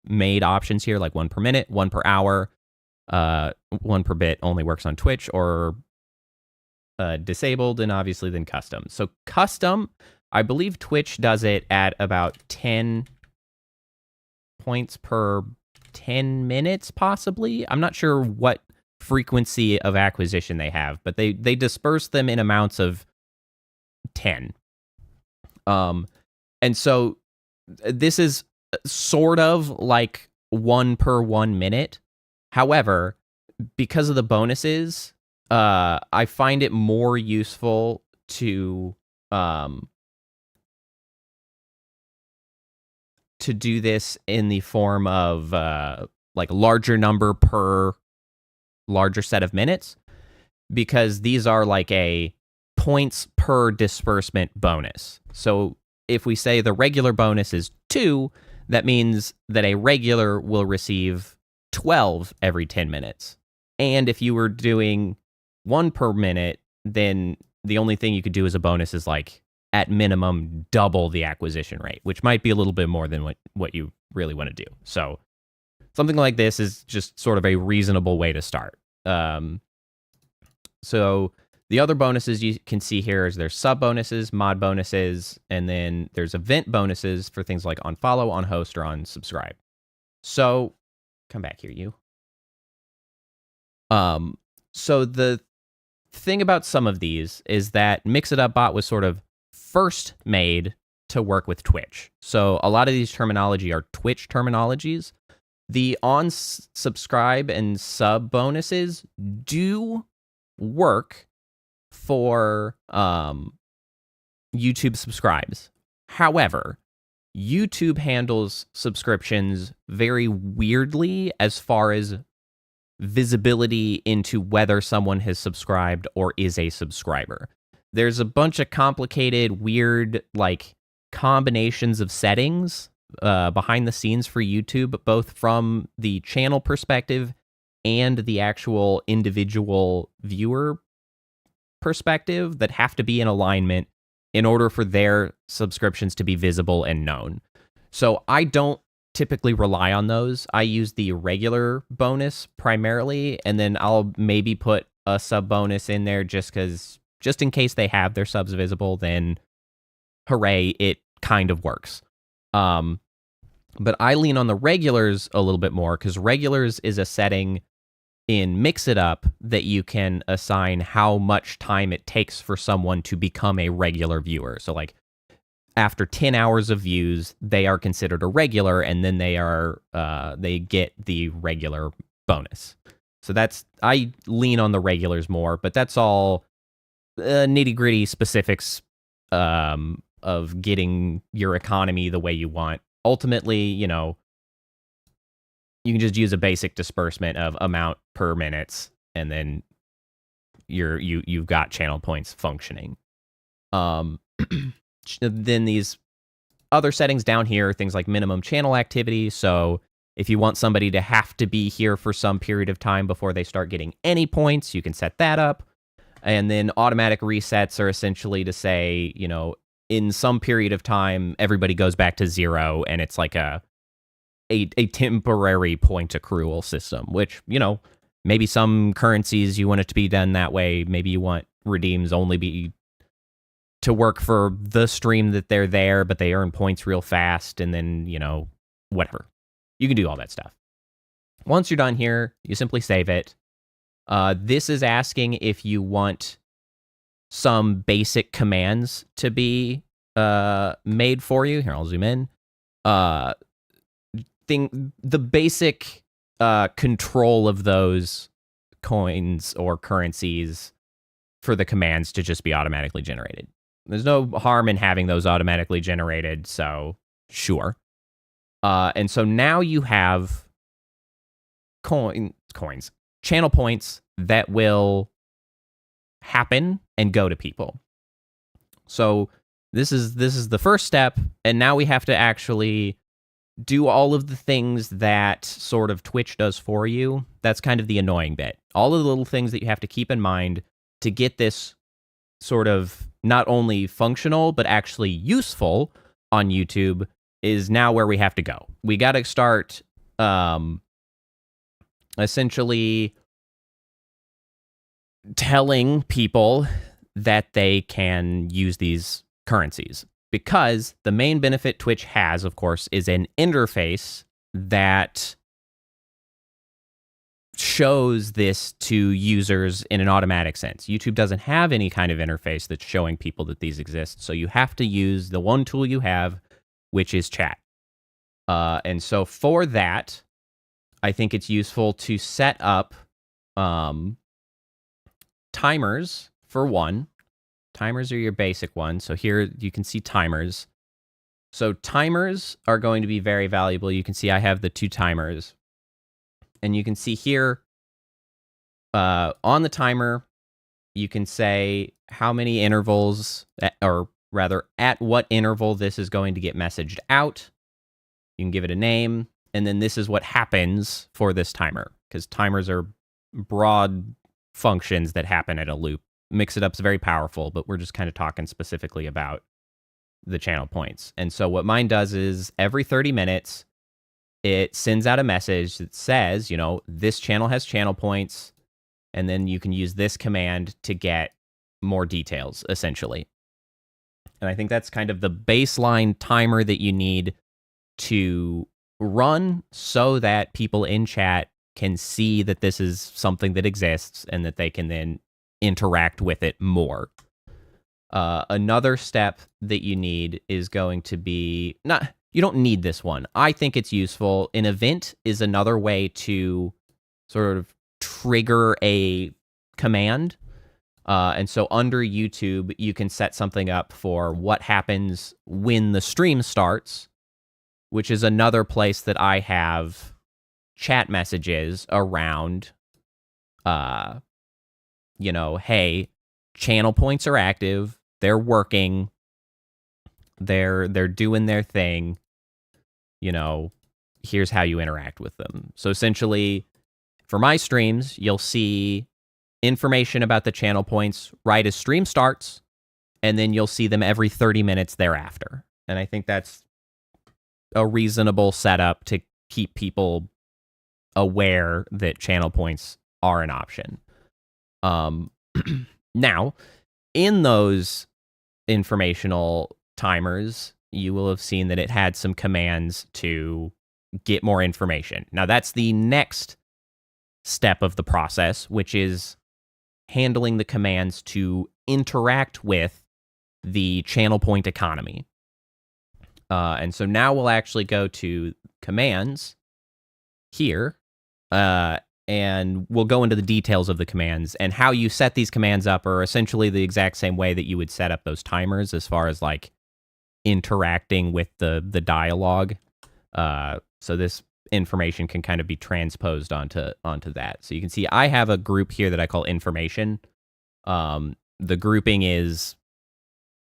made options here, like 1 per minute, 1 per hour, 1 per bit only works on Twitch, or disabled, and obviously then custom. So custom, I believe Twitch does it at about 10 points per 10 minutes, possibly. I'm not sure what frequency of acquisition they have, but they disperse them in amounts of 10. And so this is sort of like 1 per 1 minute. However, because of the bonuses, I find it more useful to do this in the form of like larger number per larger set of minutes, because these are like a points per disbursement bonus. So if we say the regular bonus is 2, that means that a regular will receive 12 every 10 minutes. And if you were doing 1 per minute, then the only thing you could do as a bonus is like at minimum double the acquisition rate, which might be a little bit more than what you really want to do. So something like this is just sort of a reasonable way to start. So the other bonuses you can see here is there's sub bonuses, mod bonuses, and then there's event bonuses for things like on follow, on host, or on subscribe. So come back here, you. So the thing about some of these is that Mix It Up Bot was sort of first made to work with Twitch. So a lot of these terminology are Twitch terminologies. The on subscribe and sub bonuses do work for YouTube subscribes. However, YouTube handles subscriptions very weirdly as far as visibility into whether someone has subscribed or is a subscriber. There's a bunch of complicated, weird, like, combinations of settings behind the scenes for YouTube, both from the channel perspective and the actual individual viewer perspective, that have to be in alignment in order for their subscriptions to be visible and known. So I don't typically rely on those. I use the regular bonus primarily, and then I'll maybe put a sub bonus in there just in case they have their subs visible, then hooray, it kind of works. But I lean on the regulars a little bit more, because regulars is a setting in Mix It Up that you can assign how much time it takes for someone to become a regular viewer. So like after 10 hours of views, they are considered a regular, and then they get the regular bonus. So I lean on the regulars more, but that's all nitty gritty specifics of getting your economy the way you want. Ultimately, you can just use a basic disbursement of amount per minutes, and then you've got channel points functioning. Then these other settings down here, things like minimum channel activity. So if you want somebody to have to be here for some period of time before they start getting any points, you can set that up. And then automatic resets are essentially to say, in some period of time, everybody goes back to 0, and it's like a temporary point accrual system, which, maybe some currencies you want it to be done that way. Maybe you want redeems only be to work for the stream that they're there, but they earn points real fast, and then, whatever. You can do all that stuff. Once you're done here, you simply save it. This is asking if you want some basic commands to be made for you. Here, I'll zoom in. The basic control of those coins or currencies for the commands to just be automatically generated. There's no harm in having those automatically generated, so sure. And so now you have coins, channel points that will happen and go to people. So this is the first step, and now we have to actually do all of the things that sort of Twitch does for you. That's kind of the annoying bit. All of the little things that you have to keep in mind to get this sort of not only functional, but actually useful on YouTube is now where we have to go. We got to start essentially telling people that they can use these currencies, because the main benefit Twitch has, of course, is an interface that shows this to users in an automatic sense. YouTube doesn't have any kind of interface that's showing people that these exist, so you have to use the one tool you have, which is chat. And so for that, I think it's useful to set up timers for one. Timers are your basic one. So here you can see timers. So timers are going to be very valuable. You can see I have the 2 timers. And you can see here on the timer, you can say how many intervals, or rather at what interval this is going to get messaged out. You can give it a name. And then this is what happens for this timer, because timers are broad functions that happen at a loop Mix It Up's very powerful, but we're just kind of talking specifically about the channel points. And so what mine does is every 30 minutes, it sends out a message that says, you know, this channel has channel points, and then you can use this command to get more details, essentially. And I think that's kind of the baseline timer that you need to run so that people in chat can see that this is something that exists and that they can then interact with it more. Another step that you need is going to be you don't need this one. I think it's useful. An event is another way to sort of trigger a command. And so under YouTube, you can set something up for what happens when the stream starts, which is another place that I have chat messages around, you know, hey, channel points are active, they're working, they're doing their thing, you know, here's how you interact with them. So essentially, for my streams, you'll see information about the channel points right as stream starts, and then you'll see them every 30 minutes thereafter. And I think that's a reasonable setup to keep people aware that channel points are an option. Now, in those informational timers, you will have seen that it had some commands to get more information. Now, that's the next step of the process, which is handling the commands to interact with the channel point economy. And so now we'll actually go to commands here, and we'll go into the details of the commands, and how you set these commands up are essentially the exact same way that you would set up those timers as far as like interacting with the dialogue. So this information can kind of be transposed onto that. So you can see I have a group here that I call information. The grouping is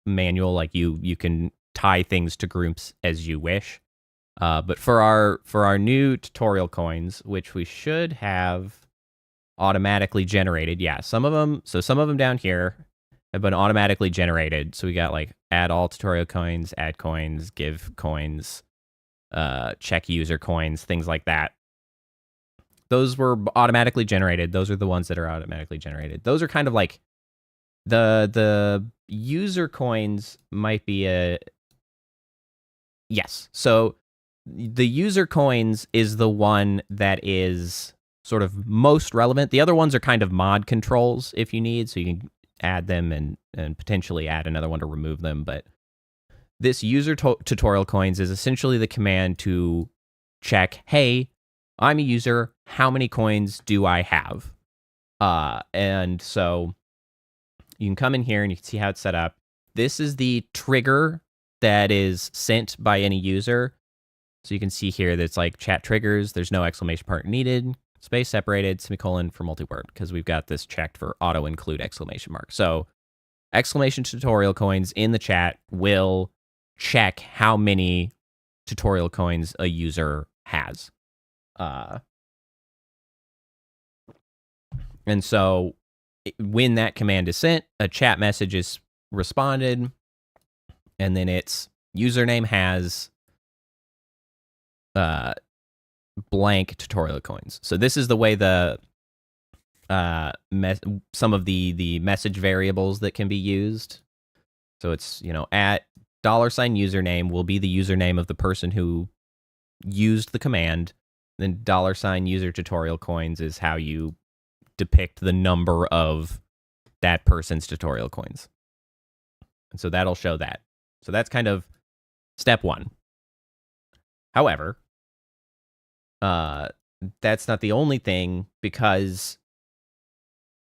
manual, like you can tie things to groups as you wish. But for our new tutorial coins, which we should have automatically generated, yeah, some of them down here have been automatically generated. So we got like add all tutorial coins, add coins, give coins, check user coins, things like that. Those were automatically generated. Those are the ones that are automatically generated. Those are kind of like the user coins might be a yes. So the user coins is the one that is sort of most relevant. The other ones are kind of mod controls if you need, so you can add them and potentially add another one to remove them. But this user tutorial coins is essentially the command to check, hey, I'm a user, how many coins do I have? And so you can come in here and you can see how it's set up. This is the trigger that is sent by any user. So you can see here that it's like chat triggers. There's no exclamation mark needed, space separated, semicolon for multi-word, because we've got this checked for auto include exclamation mark. So exclamation tutorial coins in the chat will check how many tutorial coins a user has. And so when that command is sent, a chat message is responded, and then its username has blank tutorial coins. So this is the way the some of the message variables that can be used. So it's, you know, at $ username will be the username of the person who used the command. Then $ user tutorial coins is how you depict the number of that person's tutorial coins. And so that'll show that. So that's kind of step one. However, that's not the only thing, because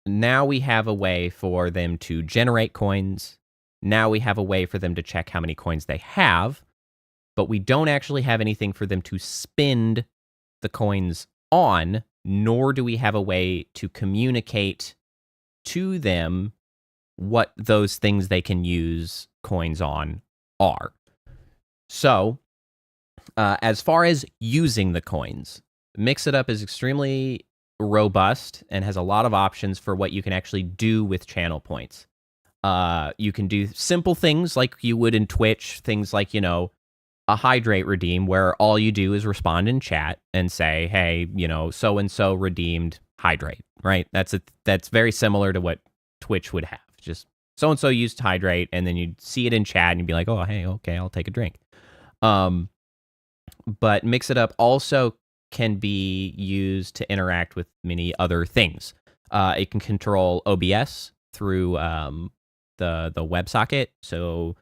now we have a way for them to generate coins. Now we have a way for them to check how many coins they have, but we don't actually have anything for them to spend the coins on, nor do we have a way to communicate to them what those things they can use coins on are. So, as far as using the coins, Mix It Up is extremely robust and has a lot of options for what you can actually do with channel points. You can do simple things like you would in Twitch, things like, a hydrate redeem where all you do is respond in chat and say, hey, so-and-so redeemed hydrate, right? That's very similar to what Twitch would have. Just so-and-so used hydrate, and then you'd see it in chat and you'd be like, oh, hey, okay, I'll take a drink. But Mix It Up also can be used to interact with many other things. It can control OBS through the WebSocket, so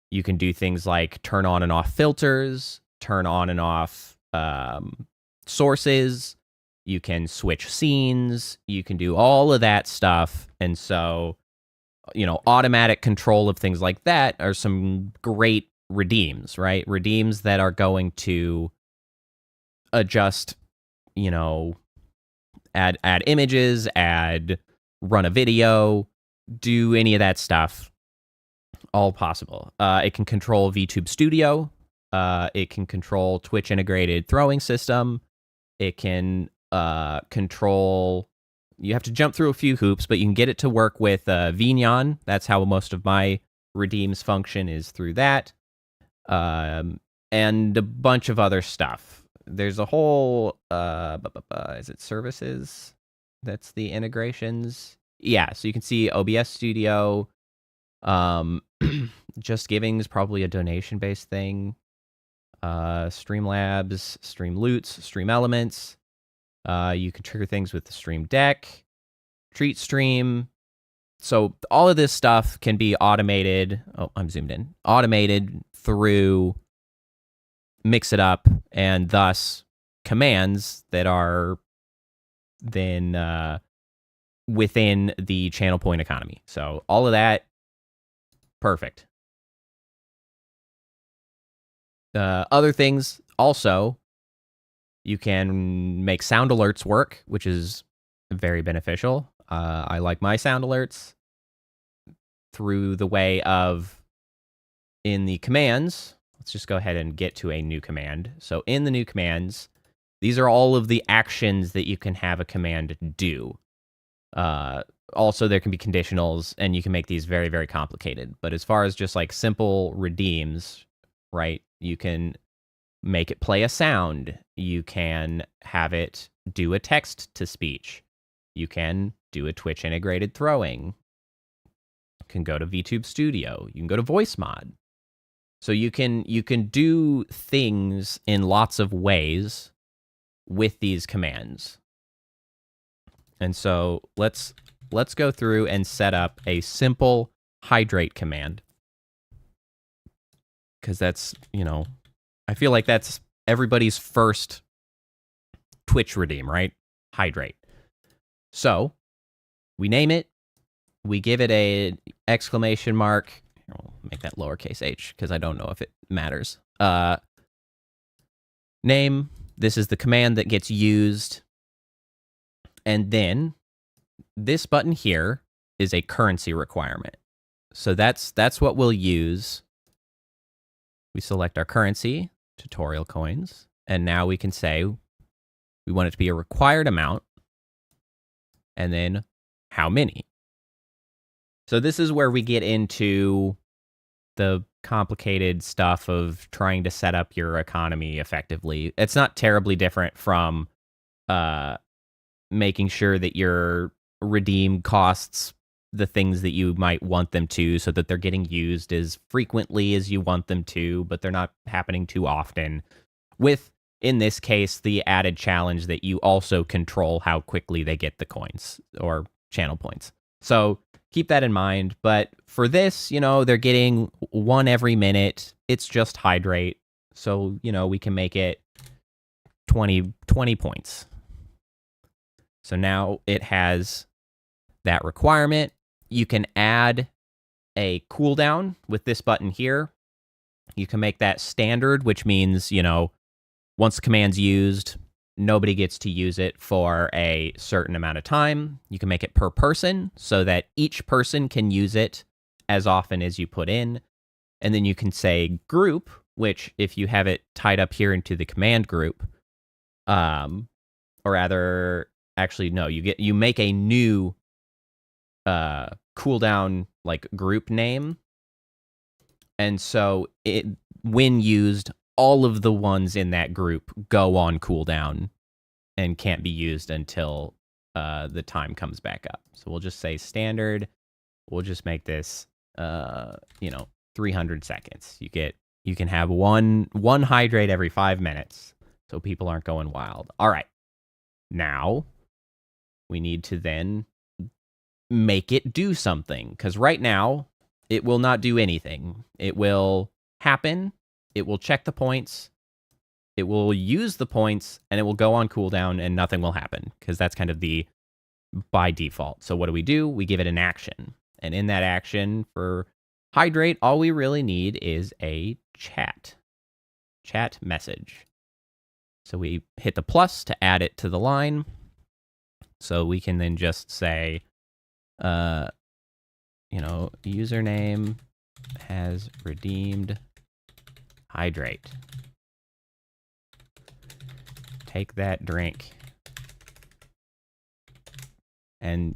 you can do things like turn on and off filters, turn on and off sources. You can switch scenes. You can do all of that stuff. And so, automatic control of things like that are some great redeems, right? Redeems that are going to adjust, add images, run a video, do any of that stuff. All possible. It can control VTube Studio. It can control Twitch integrated throwing system. It can control. You have to jump through a few hoops, but you can get it to work with Vignon. That's how most of my redeems function is through that, and a bunch of other stuff. There's a whole. Is it services? That's the integrations. Yeah, so you can see OBS Studio. Just Giving is probably a donation-based thing. Streamlabs, Stream Loots, Stream Elements. You can trigger things with the Stream Deck, Treat Stream. So all of this stuff can be automated. Oh, I'm zoomed in. Automated through Mix It Up, and thus commands that are then within the channel point economy. So all of that, perfect. Other things also, you can make sound alerts work, which is very beneficial. I like my sound alerts through the way of in the commands. Let's just go ahead and get to a new command. So in the new commands, these are all of the actions that you can have a command do. Also, there can be conditionals, and you can make these very, very complicated. But as far as just like simple redeems, right, you can make it play a sound. You can have it do a text to speech. You can do a Twitch integrated throwing. You can go to VTube Studio. You can go to voice mod. So you can do things in lots of ways with these commands. And so let's go through and set up a simple hydrate command. Because that's, I feel like that's everybody's first Twitch redeem, right? Hydrate. So we name it. We give it a exclamation mark. I'll make that lowercase h because I don't know if it matters. Name. This is the command that gets used. And then this button here is a currency requirement. So that's what we'll use. We select our currency, tutorial coins, and now we can say we want it to be a required amount, and then how many. So this is where we get into the complicated stuff of trying to set up your economy effectively. It's not terribly different from making sure that your redeem costs the things that you might want them to, so that they're getting used as frequently as you want them to, but they're not happening too often. With, in this case, the added challenge that you also control how quickly they get the coins or channel points. So keep that in mind. But for this, they're getting one every minute. It's just hydrate. So, we can make it 20 points. So now it has that requirement. You can add a cooldown with this button here. You can make that standard, which means, once the command's used, nobody gets to use it for a certain amount of time. You can make it per person so that each person can use it as often as you put in. And then you can say group, which if you have it tied up here into the command group, or rather, actually, no, you make a new cooldown like group name. And so when used, all of the ones in that group go on cooldown and can't be used until the time comes back up. So we'll just say standard. We'll just make this 300 seconds. You can have one hydrate every 5 minutes, so people aren't going wild. All right. Now we need to then make it do something, because right now it will not do anything. It will happen, it will check the points, it will use the points, and it will go on cooldown, and nothing will happen, because that's kind of the by default. So what do? We give it an action. And in that action for hydrate, all we really need is a chat message. So we hit the plus to add it to the line. So we can then just say, username has redeemed hydrate. Take that drink. And,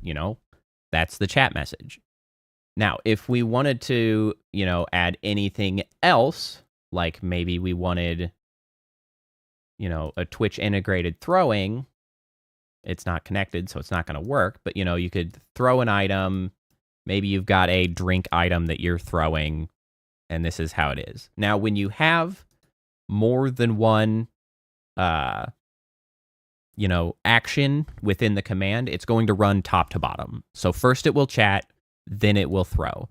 that's the chat message. Now, if we wanted to, add anything else, like maybe we wanted, a Twitch integrated throwing, it's not connected, so it's not going to work. But, you could throw an item. Maybe you've got a drink item that you're throwing, and this is how it is. Now, when you have more than one, action within the command, it's going to run top to bottom. So first it will chat, then it will throw.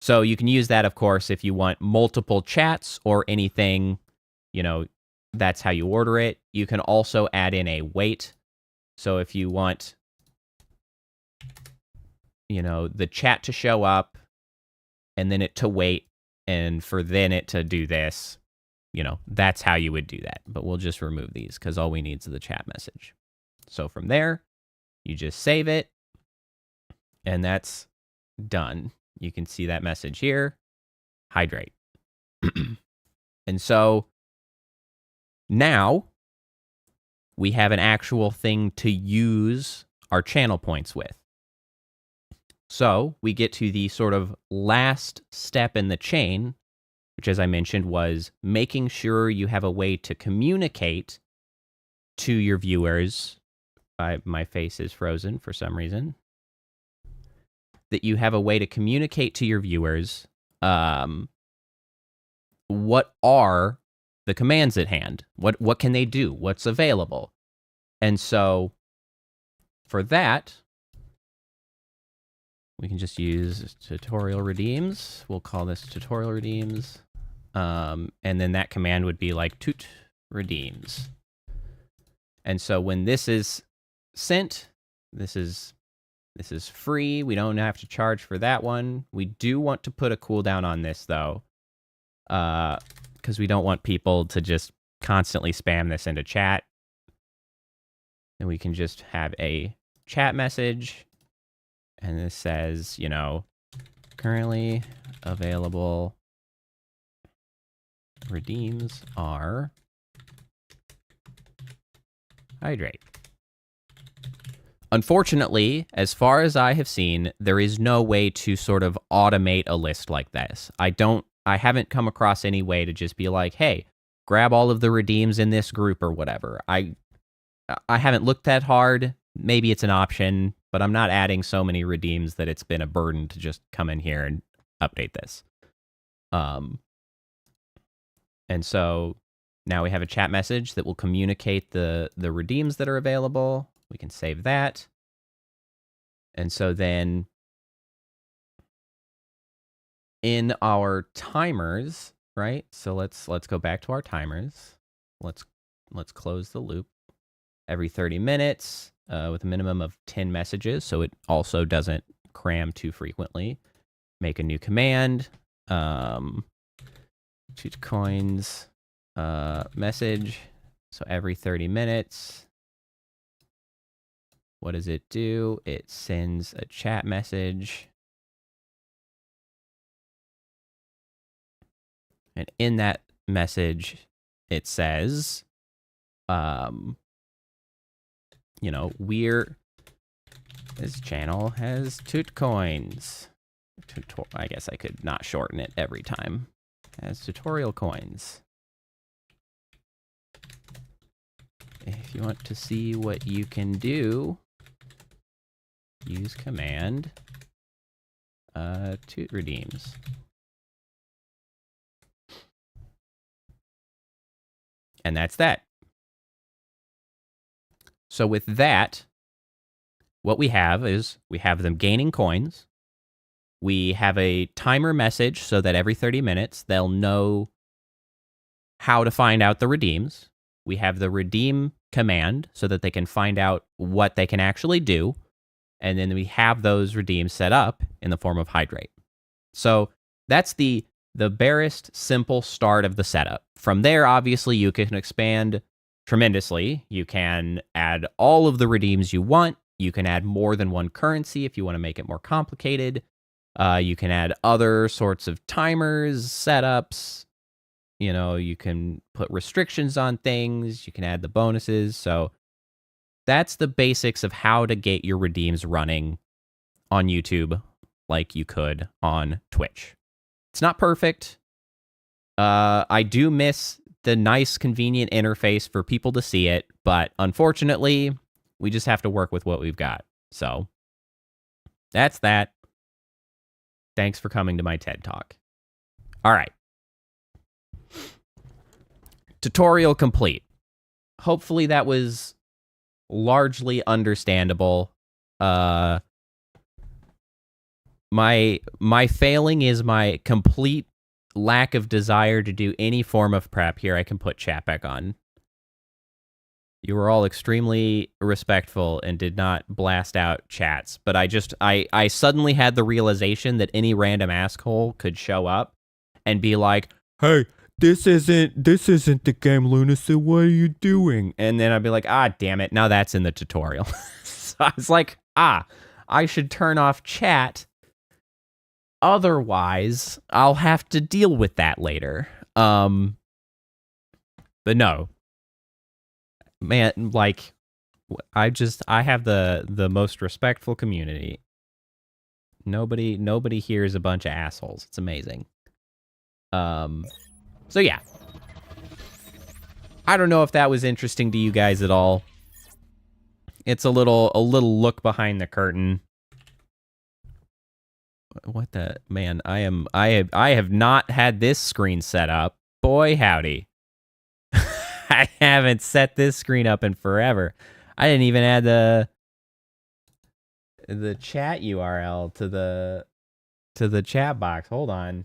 So you can use that, of course, if you want multiple chats or anything, that's how you order it. You can also add in a wait. So if you want, the chat to show up and then it to wait and for then it to do this, that's how you would do that. But we'll just remove these because all we need is the chat message. So from there, you just save it and that's done. You can see that message here, hydrate. And so now we have an actual thing to use our channel points with. So we get to the sort of last step in the chain, which, as I mentioned, was making sure you have a way to communicate to your viewers. My face is frozen for some reason. That you have a way to communicate to your viewers what are the commands at hand? What can they do? What's available? And so for that, we can just use tutorial redeems. We'll call this tutorial redeems. And then that command would be like tut redeems. And so when this is sent, this is free. We don't have to charge for that one. We do want to put a cooldown on this though, because we don't want people to just constantly spam this into chat. And we can just have a chat message. And this says, currently available redeems are hydrate. Unfortunately, as far as I have seen, there is no way to sort of automate a list like this. I haven't come across any way to just be like, hey, grab all of the redeems in this group or whatever. I haven't looked that hard. Maybe it's an option, but I'm not adding so many redeems that it's been a burden to just come in here and update this. And so now we have a chat message that will communicate the redeems that are available. We can save that. And so then in our timers, right? So let's go back to our timers. Let's close the loop. Every 30 minutes with a minimum of 10 messages, so it also doesn't cram too frequently. Make a new command. Shoot coins message. So every 30 minutes. What does it do? It sends a chat message. And in that message, it says, you know, this channel has toot coins. I guess I could not shorten it every time. Has tutorial coins. If you want to see what you can do, use command toot redeems. And that's that. So with that, what we have is we have them gaining coins. We have a timer message so that every 30 minutes they'll know how to find out the redeems. We have the redeem command so that they can find out what they can actually do. And then we have those redeems set up in the form of hydrate. So that's the barest, simple start of the setup. From there, obviously, you can expand tremendously. You can add all of the redeems you want. You can add more than one currency if you want to make it more complicated. You can add other sorts of timers, setups. You know, you can put restrictions on things. You can add the bonuses. So that's the basics of how to get your redeems running on YouTube like you could on Twitch. It's not perfect. I do miss the nice, convenient interface for people to see it, but unfortunately, we just have to work with what we've got. So that's that. Thanks for coming to my TED Talk. All right. Tutorial complete. Hopefully that was largely understandable. My failing is my complete lack of desire to do any form of prep. Here, I can put chat back on. You were all extremely respectful and did not blast out chats, but I suddenly had the realization that any random asshole could show up and be like, "Hey, this isn't the game, Lunacid. What are you doing?" And then I'd be like, "Ah, damn it! Now that's in the tutorial." So I was like, I should turn off chat. Otherwise, I'll have to deal with that later. But no. Man, like, I have the most respectful community. Nobody here is a bunch of assholes. It's amazing. So yeah. I don't know if that was interesting to you guys at all. It's a little look behind the curtain. What the man? I have not had this screen set up. Boy howdy. I haven't set this screen up in forever. I didn't even add the chat URL to the chat box. Hold on.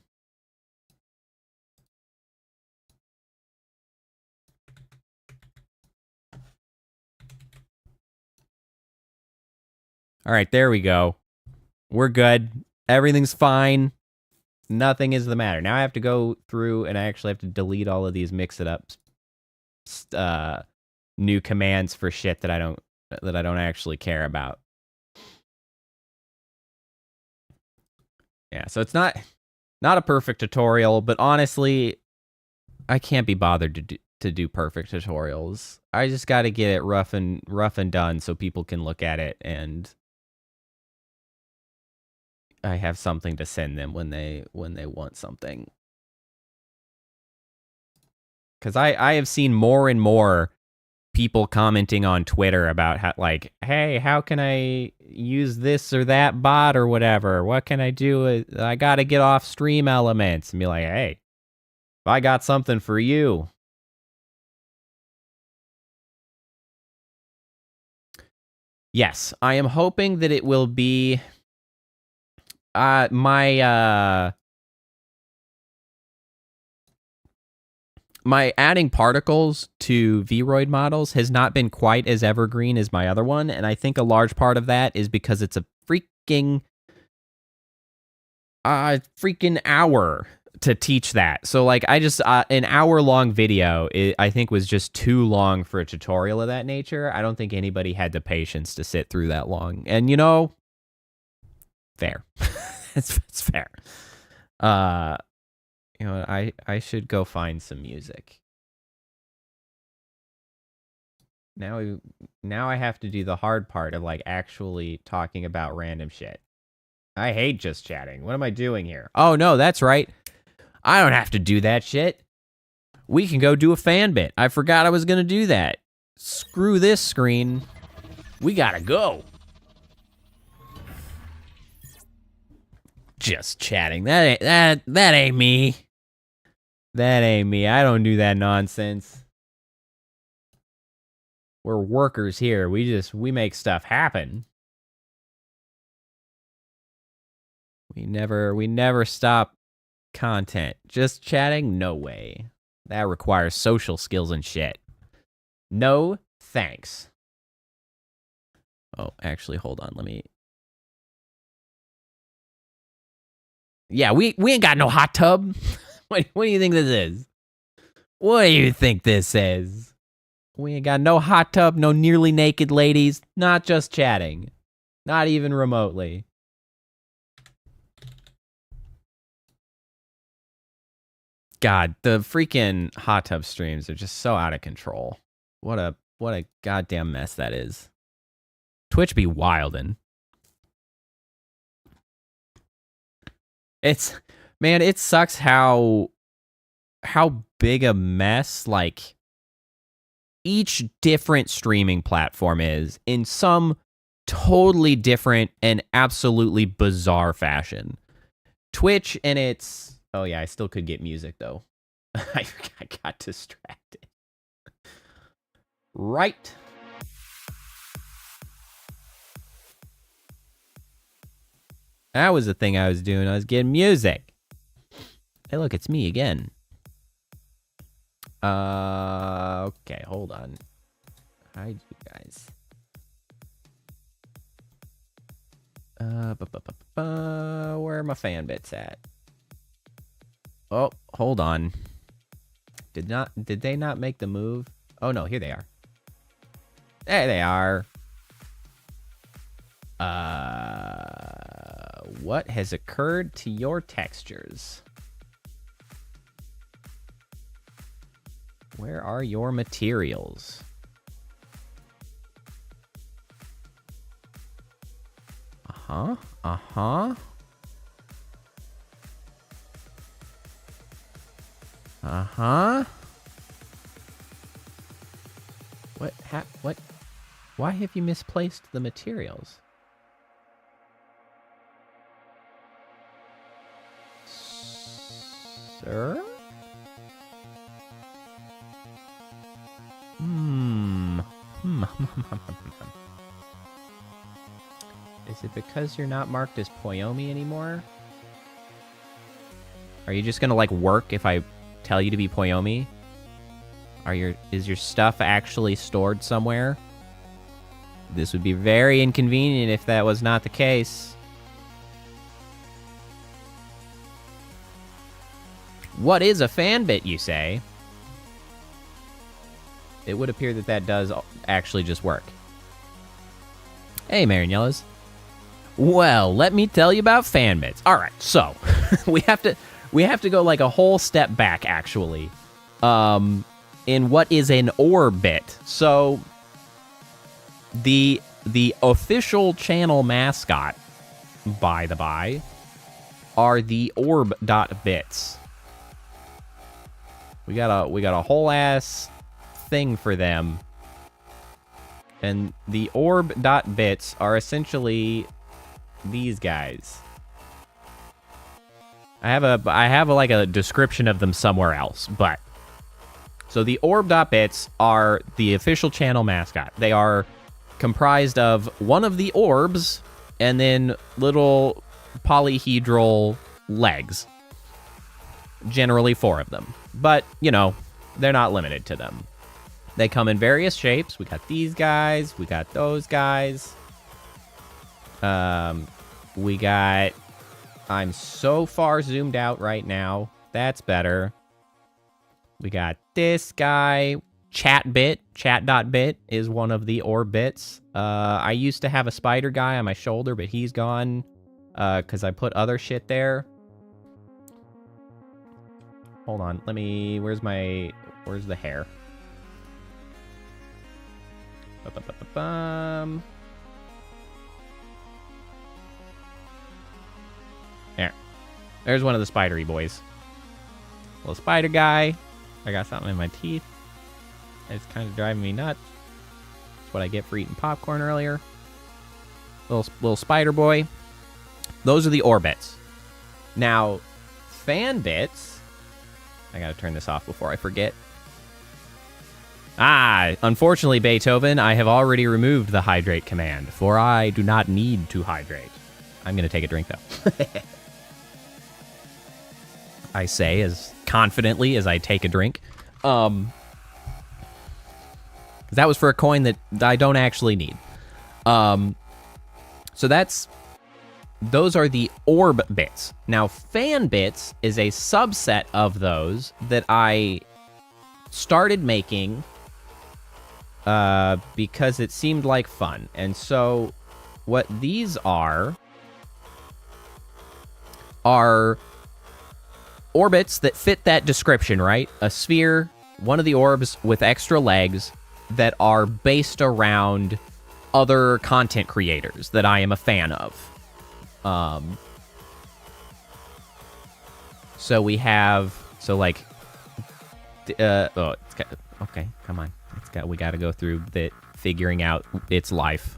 All right, there we go. We're good. Everything's fine. Nothing is the matter. Now I have to go through and I actually have to delete all of these mix-it-ups. New commands for shit that I don't actually care about. Yeah, so it's not a perfect tutorial, but honestly, I can't be bothered to do perfect tutorials. I just got to get it rough and done so people can look at it and I have something to send them when they want something. Because I have seen more and more people commenting on Twitter about how, like, hey, how can I use this or that bot or whatever? What can I do? I got to get off stream elements and be like, hey, if I got something for you. Yes, I am hoping that it will be my adding particles to Vroid models has not been quite as evergreen as my other one, and I think a large part of that is because it's a freaking hour to teach that. So like I just an hour-long video I think was just too long for a tutorial of that nature. I don't think anybody had the patience to sit through that long. And you know, fair. it's fair. You know, I should go find some music. Now I have to do the hard part of like actually talking about random shit. I hate just chatting. What am I doing here? Oh no, that's right. I don't have to do that shit. We can go do a fan bit. I forgot I was gonna do that. Screw this screen. We gotta go. Just chatting. That ain't me. That ain't me. I don't do that nonsense. We're workers here. We make stuff happen. We never stop content. Just chatting? No way. That requires social skills and shit. No, thanks. Oh, actually, hold on. Let me... Yeah, we ain't got no hot tub. What do you think this is? What do you think this is? We ain't got no hot tub, no nearly naked ladies. Not just chatting. Not even remotely. God, the freaking hot tub streams are just so out of control. What a goddamn mess that is. Twitch be wildin'. Man, it sucks how big a mess like each different streaming platform is in some totally different and absolutely bizarre fashion. Twitch and its... Oh yeah, I still could get music though. I got distracted. Right. That was the thing I was doing. I was getting music. Hey, look, it's me again. Okay, hold on. Hide you guys. Where are my fan bits at? Oh, hold on. Did they not make the move? Oh no, here they are. There they are. What has occurred to your textures? Where are your materials? Uh-huh. Uh-huh. Uh-huh. What? Why have you misplaced the materials? Sir? Is it because you're not marked as Poyomi anymore? Are you just gonna like work if I tell you to be Poyomi? Is your stuff actually stored somewhere? This would be very inconvenient if that was not the case. What is a fan bit, you say? It would appear that does actually just work. Hey, Marion Yellows. Well, let me tell you about fan bits. All right, so we have to go like a whole step back, actually, in what is an orb bit. So the official channel mascot, by the by, are the orb.bits. We got a whole ass thing for them. And the orb.bits are essentially these guys. I have like a description of them somewhere else, but so the orb.bits are the official channel mascot. They are comprised of one of the orbs and then little polyhedral legs. Generally 4 of them. But, you know, they're not limited to them. They come in various shapes. We got these guys. We got those guys. We got... I'm so far zoomed out right now. That's better. We got this guy. Chat.bit. Chat.bit is one of the orb bits. I used to have a spider guy on my shoulder, but he's gone. Because I put other shit there. Hold on. Let me... Where's the hair? Ba-ba-ba-ba-bum. There's one of the spidery boys. Little spider guy. I got something in my teeth. It's kind of driving me nuts. That's what I get for eating popcorn earlier. Little spider boy. Those are the orbits. Now, fan bits. I gotta turn this off before I forget. Unfortunately, Beethoven, I have already removed the hydrate command, for I do not need to hydrate. I'm gonna take a drink, though. I say as confidently as I take a drink. That was for a coin that I don't actually need. So those are the orb bits. Now, fan bits is a subset of those that I started making because it seemed like fun. And so what these are orbits that fit that description, right? A sphere, one of the orbs with extra legs that are based around other content creators that I am a fan of. So we have, okay, come on. We got to go through figuring out its life.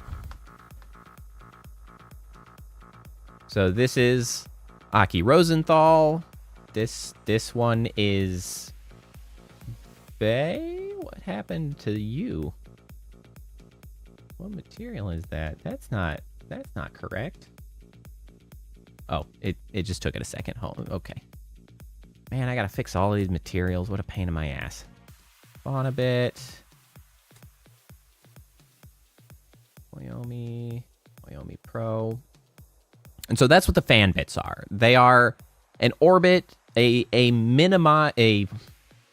So this is Aki Rosenthal. This one is Bay. What happened to you? What material is that? That's not correct. Oh, it just took it a second. Hold, okay. Man, I gotta fix all of these materials. What a pain in my ass. On a bit. Wyoming Pro. And so that's what the fan bits are. They are an orbit, a minified,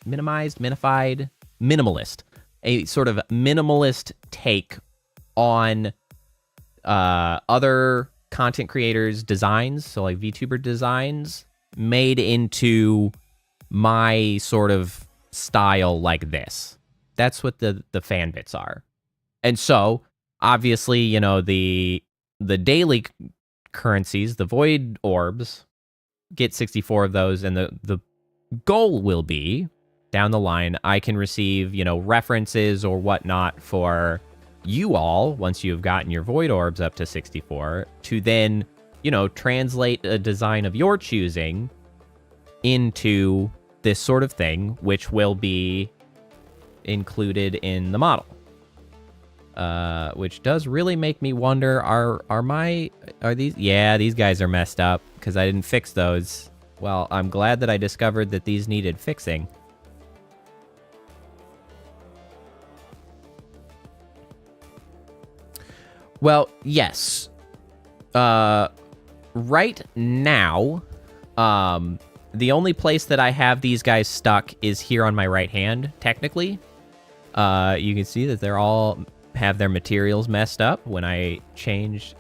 minimalist, a sort of minimalist take on other content creators' designs, so like VTuber designs, made into my sort of style like this. That's what the fan bits are. And so, obviously, you know, the daily currencies, the void orbs, get 64 of those, and the goal will be, down the line, I can receive, you know, references or whatnot for you all, once you've gotten your void orbs up to 64, to then, you know, translate a design of your choosing into this sort of thing, which will be included in the model. Which does really make me wonder, are these, yeah, these guys are messed up, because I didn't fix those. Well, I'm glad that I discovered that these needed fixing. Well, yes. Right now, the only place that I have these guys stuck is here on my right hand, technically. You can see that they're all have their materials messed up when I changed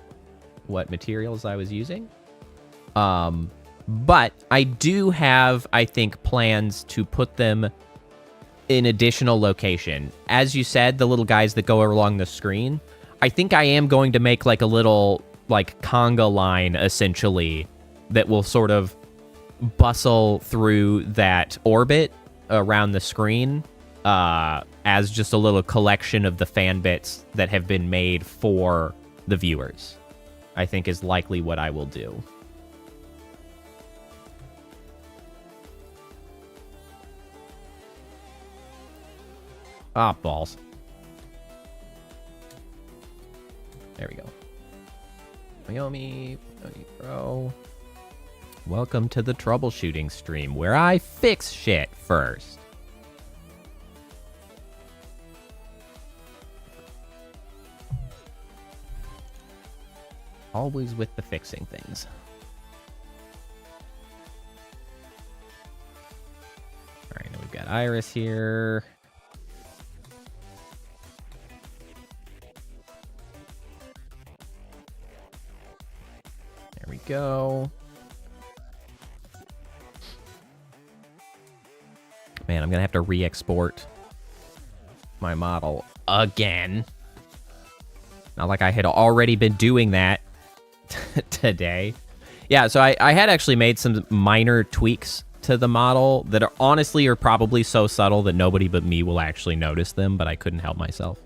what materials I was using. But I do have, I think, plans to put them in additional location. As you said, the little guys that go along the screen, I think I am going to make like a little like conga line, essentially, that will sort of bustle through that orbit around the screen, as just a little collection of the fan bits that have been made for the viewers, I think is likely what I will do. Ah, balls. There we go. Wyoming Pro. Welcome to the troubleshooting stream, where I fix shit first. Always with the fixing things. Alright, now we've got Iris here. There we go. Man, I'm gonna have to re-export my model again. Not like I had already been doing that today. Yeah, so I had actually made some minor tweaks to the model that are honestly are probably so subtle that nobody but me will actually notice them, but I couldn't help myself.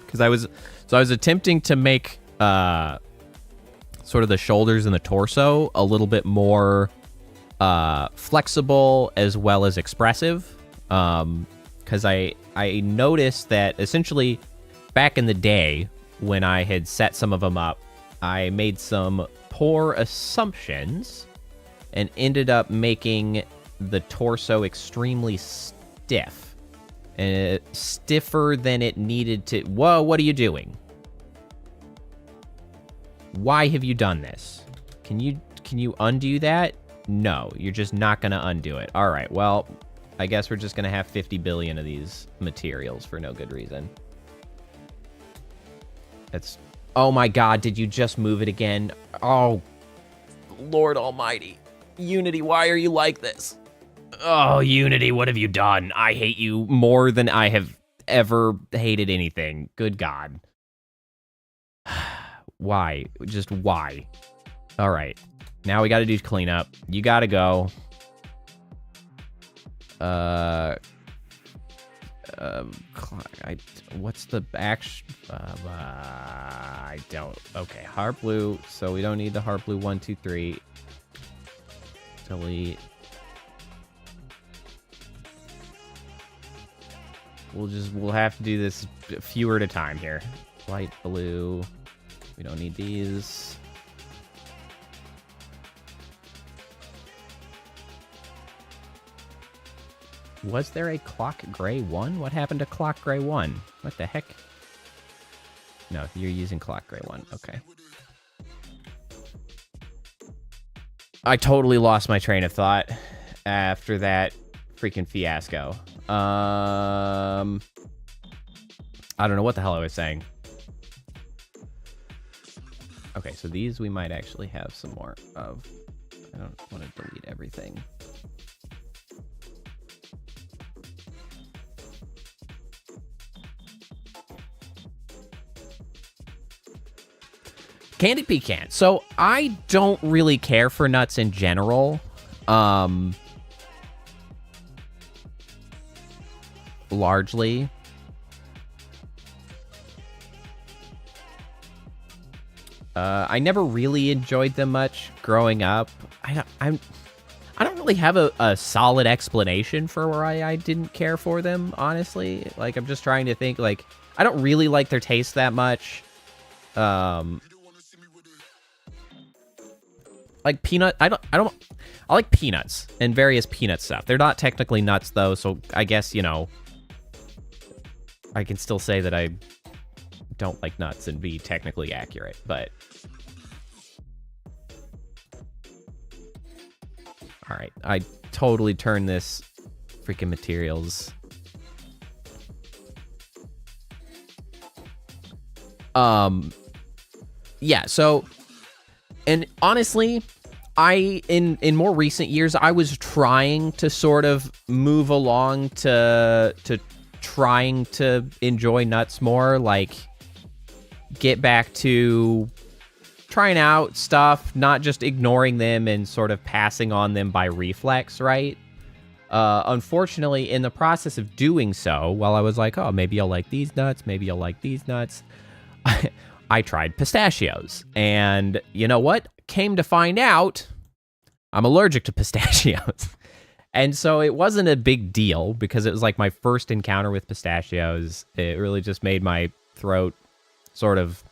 Because I was attempting to make sort of the shoulders and the torso a little bit more flexible as well as expressive. Because I noticed that essentially back in the day when I had set some of them up, I made some poor assumptions and ended up making the torso extremely stiff. And stiffer than it needed to. Whoa, what are you doing? Why have you done this? Can you undo that? No, you're just not going to undo it. All right, well, I guess we're just going to have 50 billion of these materials for no good reason. That's... Oh my god, did you just move it again? Oh, Lord Almighty. Unity, why are you like this? Oh, Unity, what have you done? I hate you more than I have ever hated anything. Good God. Why? Just why? All right. Now we got to do cleanup. You got to go. What's the action? I don't. Okay, heart blue. So we don't need the heart blue 1, 2, 3. Delete. We'll have to do this fewer at a time here. Light blue. We don't need these. Was there a clock gray 1? What happened to clock gray 1? What the heck? No, you're using clock gray 1. Okay. I totally lost my train of thought after that freaking fiasco. I don't know what the hell I was saying. Okay, so these we might actually have some more of. I don't want to delete everything. Candied pecan. So I don't really care for nuts in general. Largely. I never really enjoyed them much growing up. I don't really have a solid explanation for why I didn't care for them, honestly. Like, I'm just trying to think, like, I don't really like their taste that much. Like peanut, I like peanuts and various peanut stuff. They're not technically nuts though, so I guess, you know, I can still say that I don't like nuts and be technically accurate, but all right, I totally turned this freaking materials. Yeah, so, and honestly, in more recent years, I was trying to sort of move along to trying to enjoy nuts more, like get back to trying out stuff, not just ignoring them and sort of passing on them by reflex, right? Unfortunately, in the process of doing so, while I was like, oh, maybe I'll like these nuts, maybe I'll like these nuts, I tried pistachios. And you know what? Came to find out, I'm allergic to pistachios. And so it wasn't a big deal because it was like my first encounter with pistachios. It really just made my throat sort of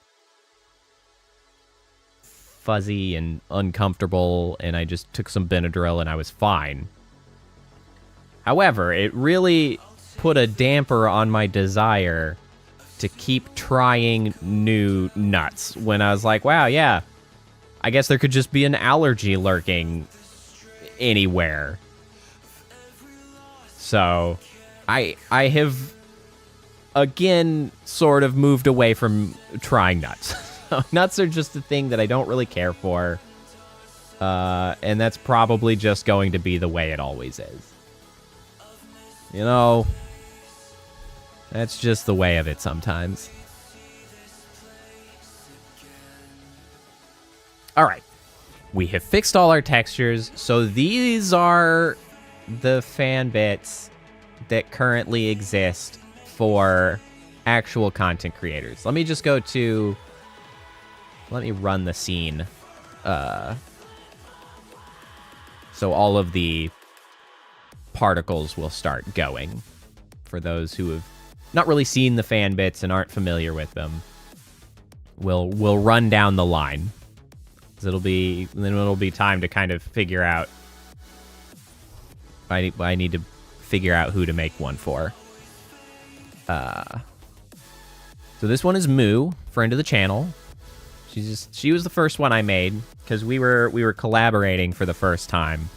fuzzy and uncomfortable, and I just took some Benadryl and I was fine. However, it really put a damper on my desire to keep trying new nuts when I was like, wow, yeah, I guess there could just be an allergy lurking anywhere. So I have again sort of moved away from trying nuts. Nuts are just a thing that I don't really care for. And that's probably just going to be the way it always is. You know, that's just the way of it sometimes. All right. We have fixed all our textures. So these are the fan bits that currently exist for actual content creators. Let me just go to... Let me run the scene. So all of the particles will start going. For those who have not really seen the fan bits and aren't familiar with them, we'll run down the line. It'll be time to kind of figure out. I need to figure out who to make one for. So this one is Moo, friend of the channel. She was the first one I made because we were collaborating for the first time,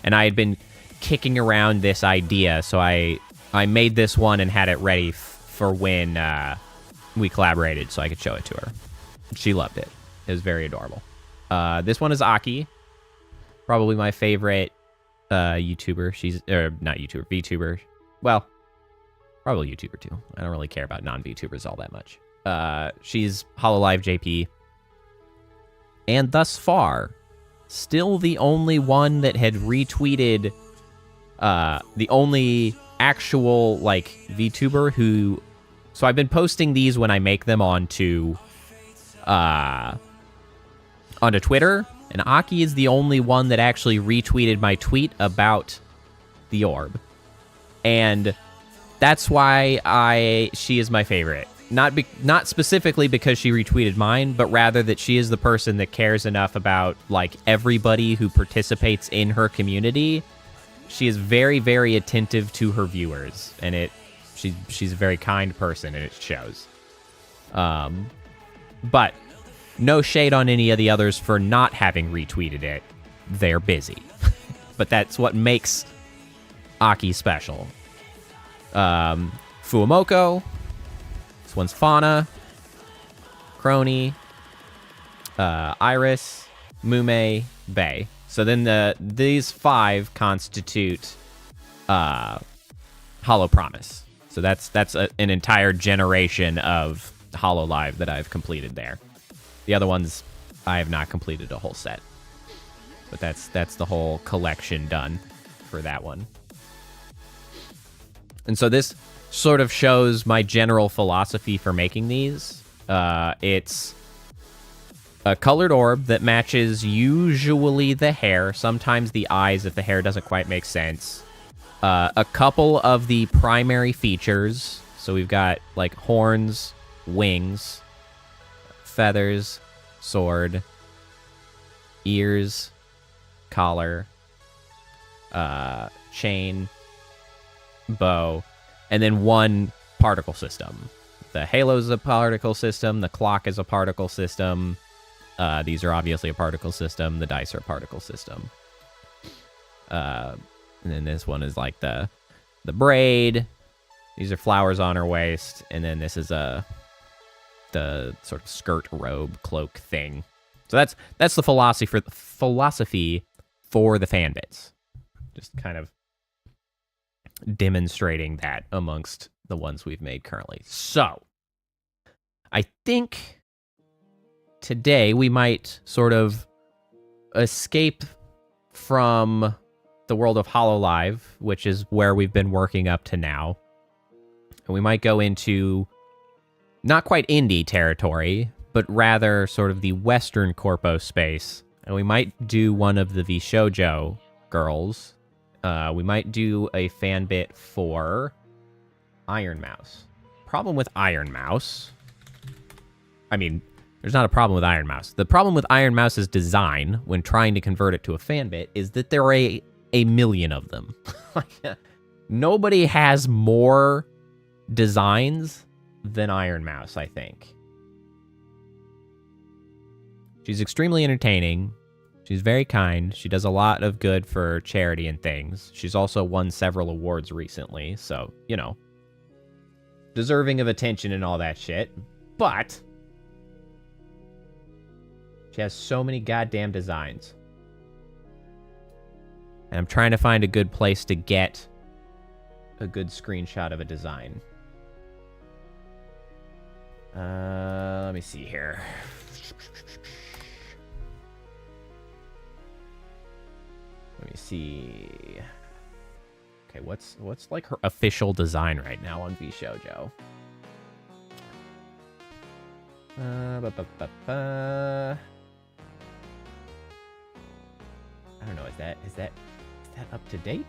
and I had been kicking around this idea, so I made this one and had it ready for when we collaborated, so I could show it to her. She loved it. It was very adorable. This one is Aki, probably my favorite YouTuber. She's not YouTuber, VTuber. Well, probably YouTuber too. I don't really care about non-VTubers all that much. She's HoloLive JP. And thus far, still the only one that had retweeted, the only actual, like, VTuber who... So I've been posting these when I make them onto Twitter, and Aki is the only one that actually retweeted my tweet about the orb. And that's why she is my favorite. Not specifically because she retweeted mine, but rather that she is the person that cares enough about, like, everybody who participates in her community. She is very, very attentive to her viewers, and she's a very kind person, and it shows. But no shade on any of the others for not having retweeted it. They're busy. But that's what makes Aki special. Fuamoko. This one's Fauna, Crony, Iris, Mume, Bay. So then these 5 constitute Hollow Promise. So that's an entire generation of HoloLive that I've completed there. The other ones, I have not completed a whole set. But that's the whole collection done for that one. And so this sort of shows my general philosophy for making these. It's a colored orb that matches usually the hair, sometimes the eyes if the hair doesn't quite make sense. A couple of the primary features. So we've got, like, horns, wings, feathers, sword, ears, collar, chain, bow, and then one particle system. The halo is a particle system. The clock is a particle system. These are obviously a particle system. The dice are a particle system. And then this one is like the braid. These are flowers on her waist. And then this is the sort of skirt, robe, cloak thing. So that's the philosophy for the fan bits. Just kind of demonstrating that amongst the ones we've made currently. So, I think today we might sort of escape from the world of HoloLive, which is where we've been working up to now. And we might go into not quite indie territory, but rather sort of the Western corpo space. And we might do one of the VShojo girls. We might do a fan bit for Iron Mouse. Problem with Iron Mouse... I mean, there's not a problem with Iron Mouse. The problem with Iron Mouse's design, when trying to convert it to a fan bit, is that there are a million of them. Nobody has more designs than Iron Mouse, I think. She's extremely entertaining. She's very kind. She does a lot of good for charity and things. She's also won several awards recently, so, you know, deserving of attention and all that shit. But she has so many goddamn designs. And I'm trying to find a good place to get a good screenshot of a design. Let me see here. see. Okay, what's like her official design right now on VShojo? I don't know. Is that up to date?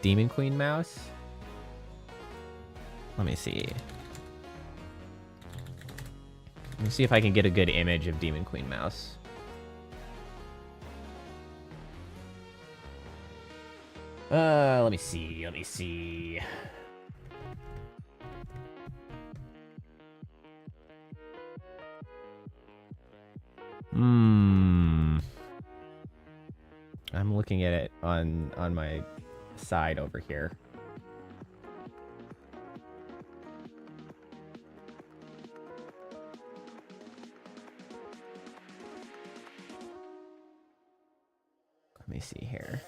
Demon Queen mouse? Let me see. Let me see if I can get a good image of Demon Queen mouse. Let me see. I'm looking at it on my side over here. Let me see here.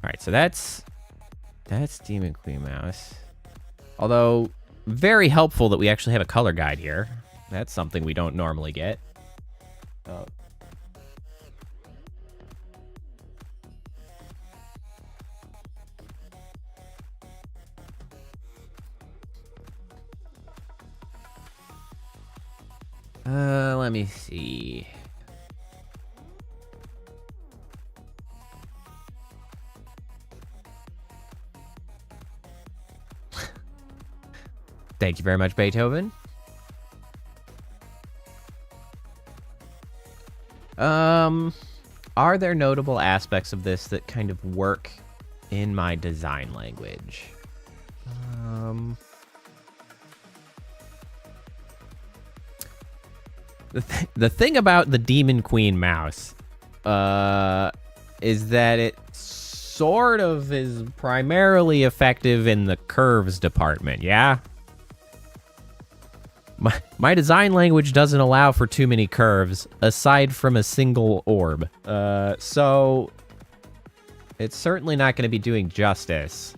All right, so that's Demon Queen mouse. Although very helpful that we actually have a color guide here. That's something we don't normally get. Oh. Let me see. Thank you very much, Beethoven. Are there notable aspects of this that kind of work in my design language? The thing about the Demon Queen mouse is that it sort of is primarily effective in the curves department, yeah? My design language doesn't allow for too many curves, aside from a single orb. So it's certainly not going to be doing justice.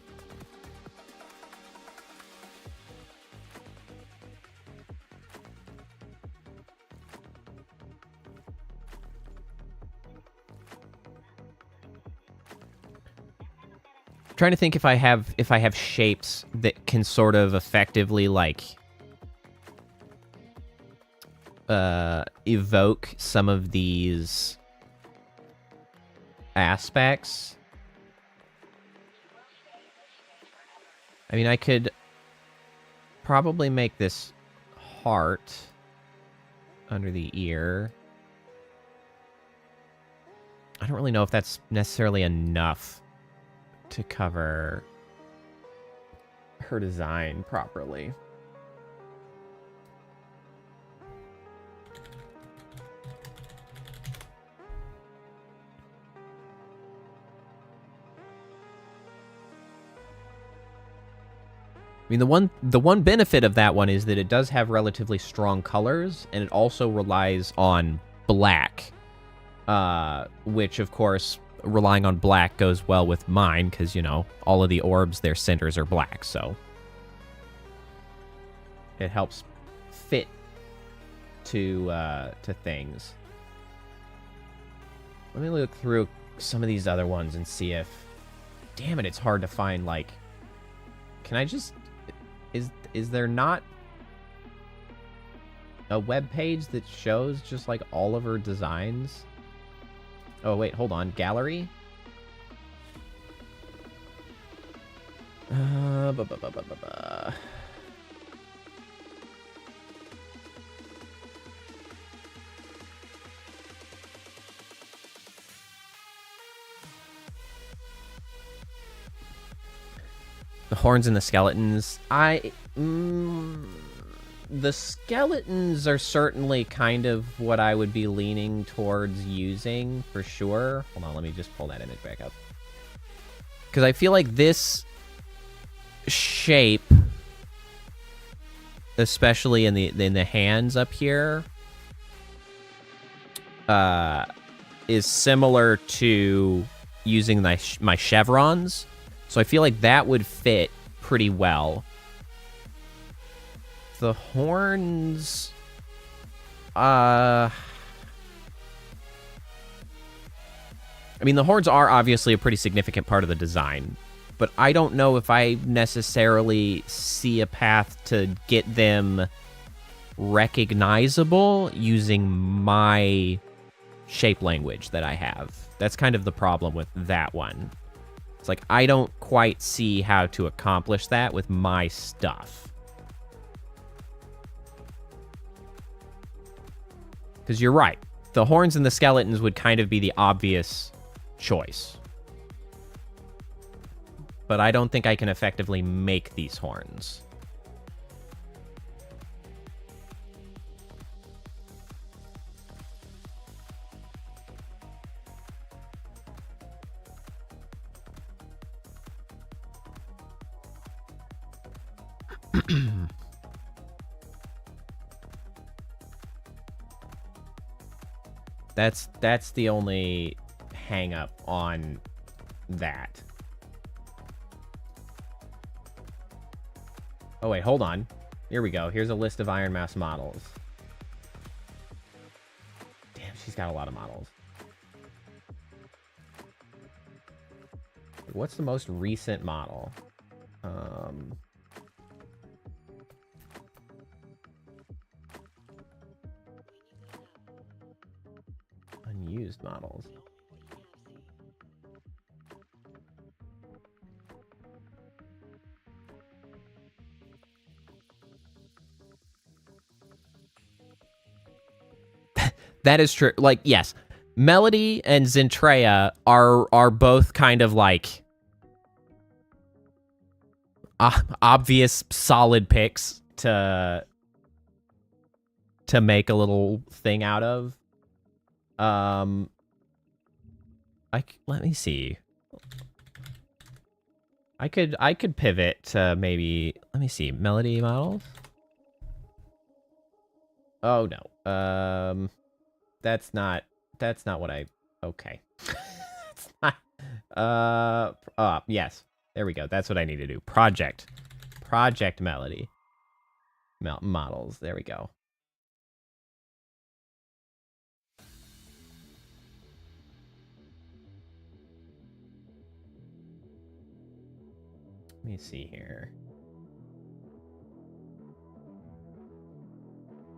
I'm trying to think if I have shapes that can sort of effectively like evoke some of these aspects. I mean, I could probably make this heart under the ear. I don't really know if that's necessarily enough to cover her design properly. I mean, the one benefit of that one is that it does have relatively strong colors, and it also relies on black, which, of course, relying on black goes well with mine, because, you know, all of the orbs, their centers are black, so it helps fit to things. Let me look through some of these other ones and see if... Damn it, it's hard to find, like... Can I just... Is there not a web page that shows just like all of her designs? Oh wait, hold on. Gallery? The horns and the skeletons. The skeletons are certainly kind of what I would be leaning towards using, for sure. Hold on, let me just pull that image back up. Because I feel like this shape, especially in the hands up here, is similar to using my chevrons. So I feel like that would fit pretty well. The horns... I mean, the horns are obviously a pretty significant part of the design, but I don't know if I necessarily see a path to get them recognizable using my shape language that I have. That's kind of the problem with that one. It's like, I don't quite see how to accomplish that with my stuff. Because you're right. The horns and the skeletons would kind of be the obvious choice. But I don't think I can effectively make these horns. That's the only hang up on that. Oh wait, hold on. Here we go. Here's a list of Iron Mouse models. Damn, she's got a lot of models. What's the most recent model? Unused models. That is true. Like, yes, Melody and Zentreya are both kind of like obvious solid picks to make a little thing out of. Let me see. I could pivot to maybe, let me see, Melody models. Oh no. That's not what I, okay. It's not, yes. There we go. That's what I need to do. Project Melody. Models. There we go. Let me see here.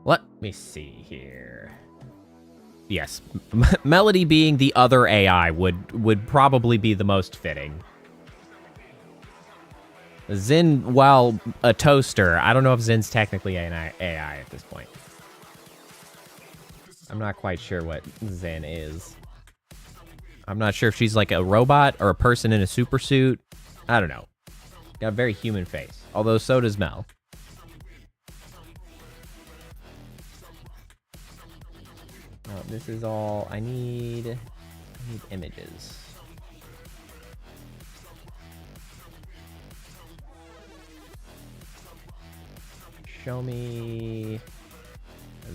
Let me see here. Yes, Melody being the other AI would probably be the most fitting. Zen, while a toaster, I don't know if Zen's technically an AI at this point. I'm not quite sure what Zen is. I'm not sure if she's like a robot or a person in a super suit. I don't know. Got a very human face, although so does Mel. Oh, this is all I need images. Show me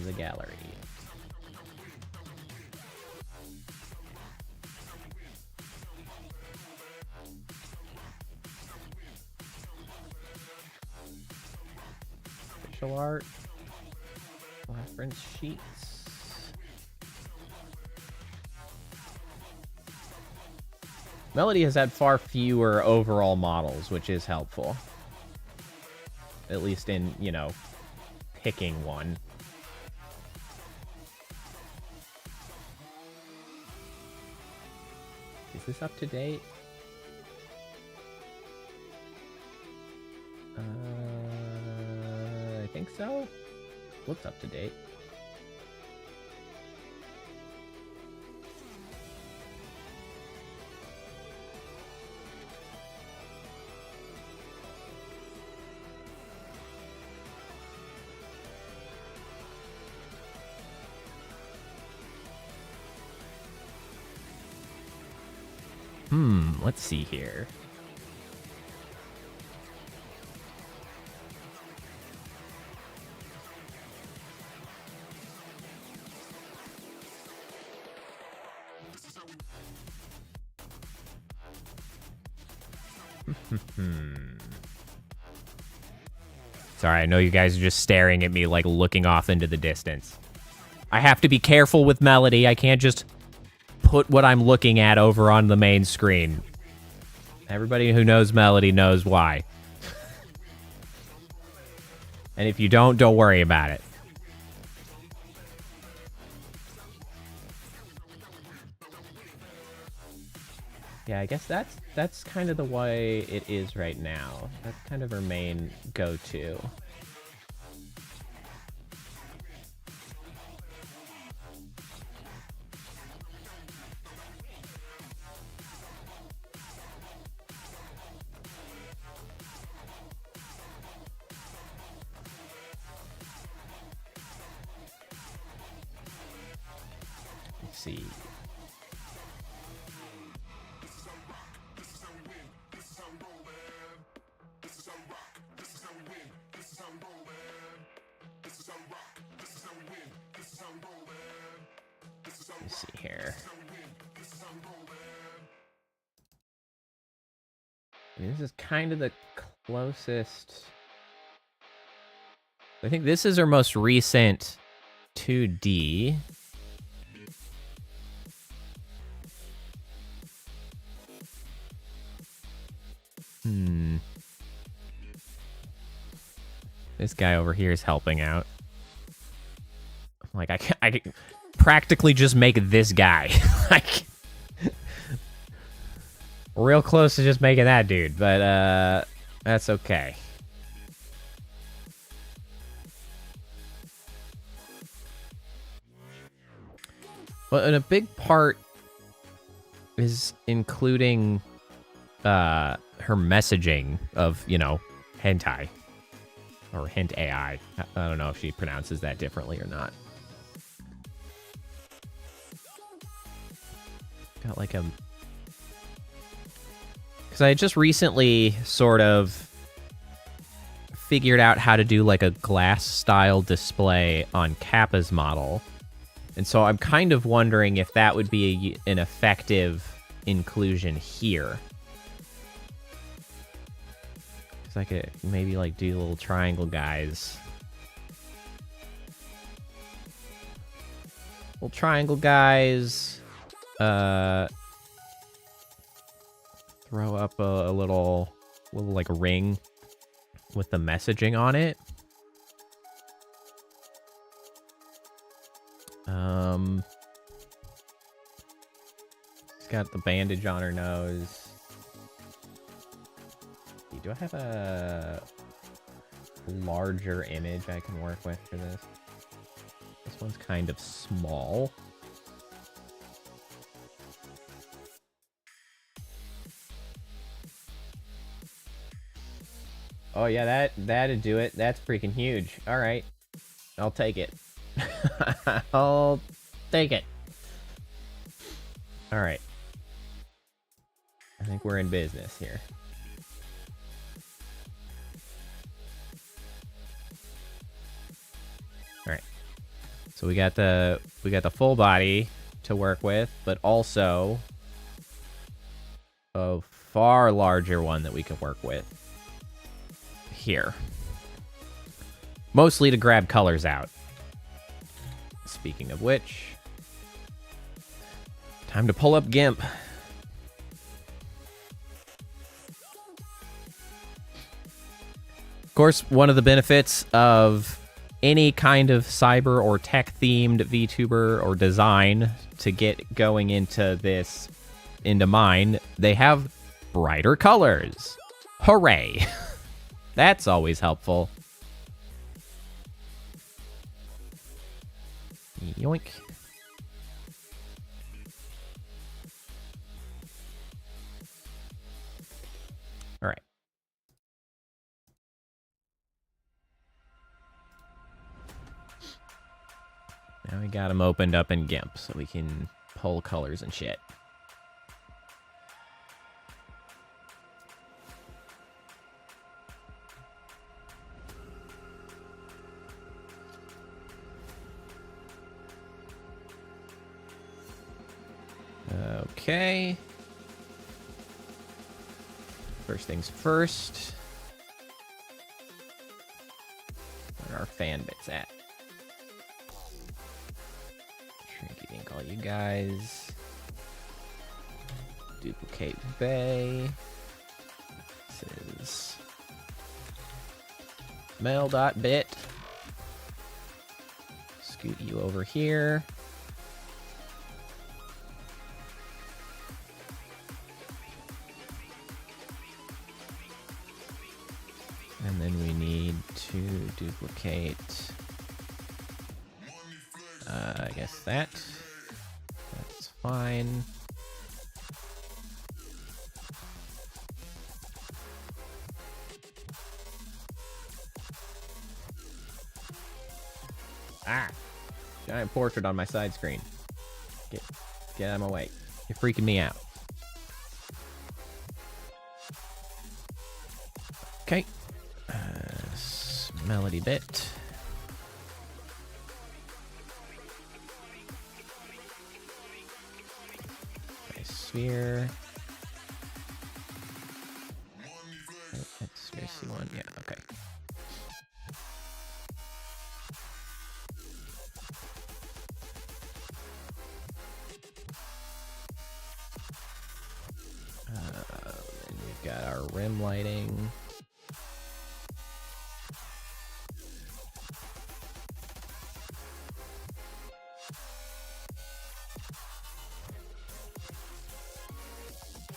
the gallery. Official art. Reference sheets. Melody has had far fewer overall models, which is helpful. At least in, you know, picking one. Is this up to date? I think so. Looks up to date. Let's see here. Sorry, I know you guys are just staring at me like looking off into the distance. I have to be careful with Melody. I can't just put what I'm looking at over on the main screen. Everybody who knows Melody knows why. And if you don't worry about it. Yeah, I guess that's kind of the way it is right now. That's kind of her main go-to. Let's see. Let's see here. I mean, this is kind of the closest. I think this is our most recent 2D. This guy over here is helping out. Like, I can practically just make this guy. Like, real close to just making that dude, but that's okay. But and a big part is including her messaging of, you know, hentai. Or hint AI. I don't know if she pronounces that differently or not. Got like a... Because I just recently sort of figured out how to do like a glass-style display on Kappa's model. And so I'm kind of wondering if that would be an effective inclusion here. Because I could maybe like do little triangle guys. Little triangle guys. Throw up a little like ring with the messaging on it. She's got the bandage on her nose. Do I have a larger image I can work with for this? This one's kind of small. Oh yeah, that'd do it. That's freaking huge. All right, I'll take it. I'll take it. All right. I think we're in business here. All right. So we got the full body to work with, but also a far larger one that we can work with here. Mostly to grab colors out. Speaking of which, time to pull up GIMP. Of course, one of the benefits of any kind of cyber or tech-themed VTuber or design to get going into mine, they have brighter colors. Hooray! That's always helpful. Yoink. All right. Now we got them opened up in GIMP so we can pull colors and shit. Okay. First things first. our fan bits at? Shrinky Dink, all you guys. Duplicate Bay. This is mail.bit. Scoot you over here. And then we need to duplicate, I guess that's fine. Ah, giant portrait on my side screen. Get out of my way. You're freaking me out. Okay. Melody bit. Nice sphere. That's sphere C1. Yeah, okay. Then we've got our rim lighting.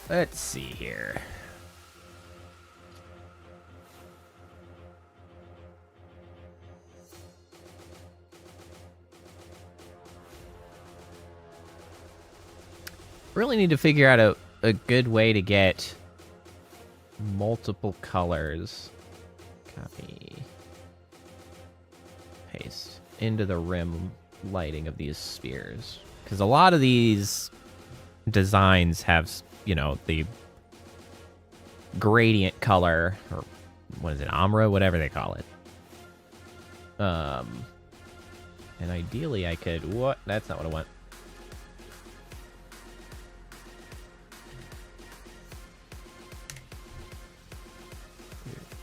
Let's see here. Really need to figure out a good way to get multiple colors. Copy. Paste into the rim lighting of these spheres. Because a lot of these designs have, you know, the gradient color, or what is it, Omra, whatever they call it. And ideally I could, what? That's not what I want.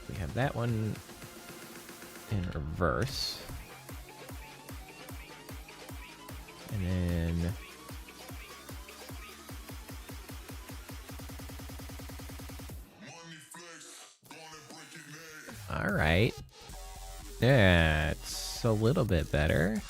We have that one in reverse. And then all right. That's a little bit better.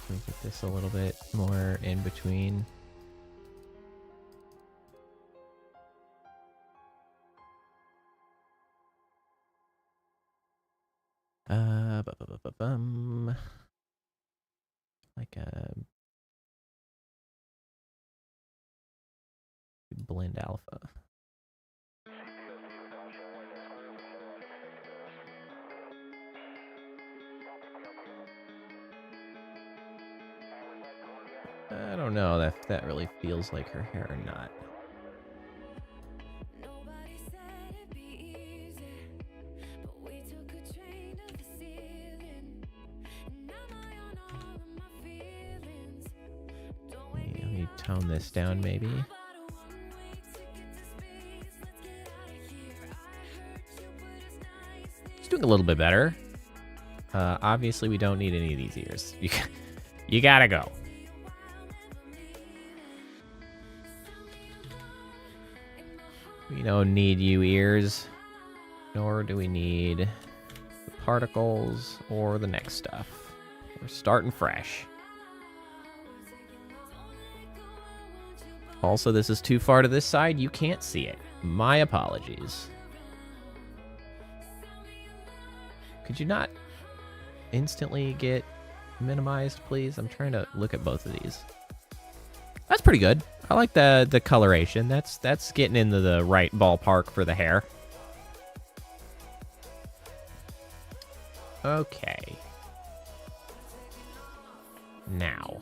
Can we get this a little bit more in between? Like a blend alpha. I don't know if that really feels like her hair or not. Let me tone this down maybe. It's doing a little bit better. Obviously we don't need any of these ears. You gotta go. We don't need you ears, nor do we need the particles or the next stuff. We're starting fresh. Also, this is too far to this side. You can't see it. My apologies. Could you not instantly get minimized, please? I'm trying to look at both of these. That's pretty good. I like the coloration. That's getting into the right ballpark for the hair. Okay. Now.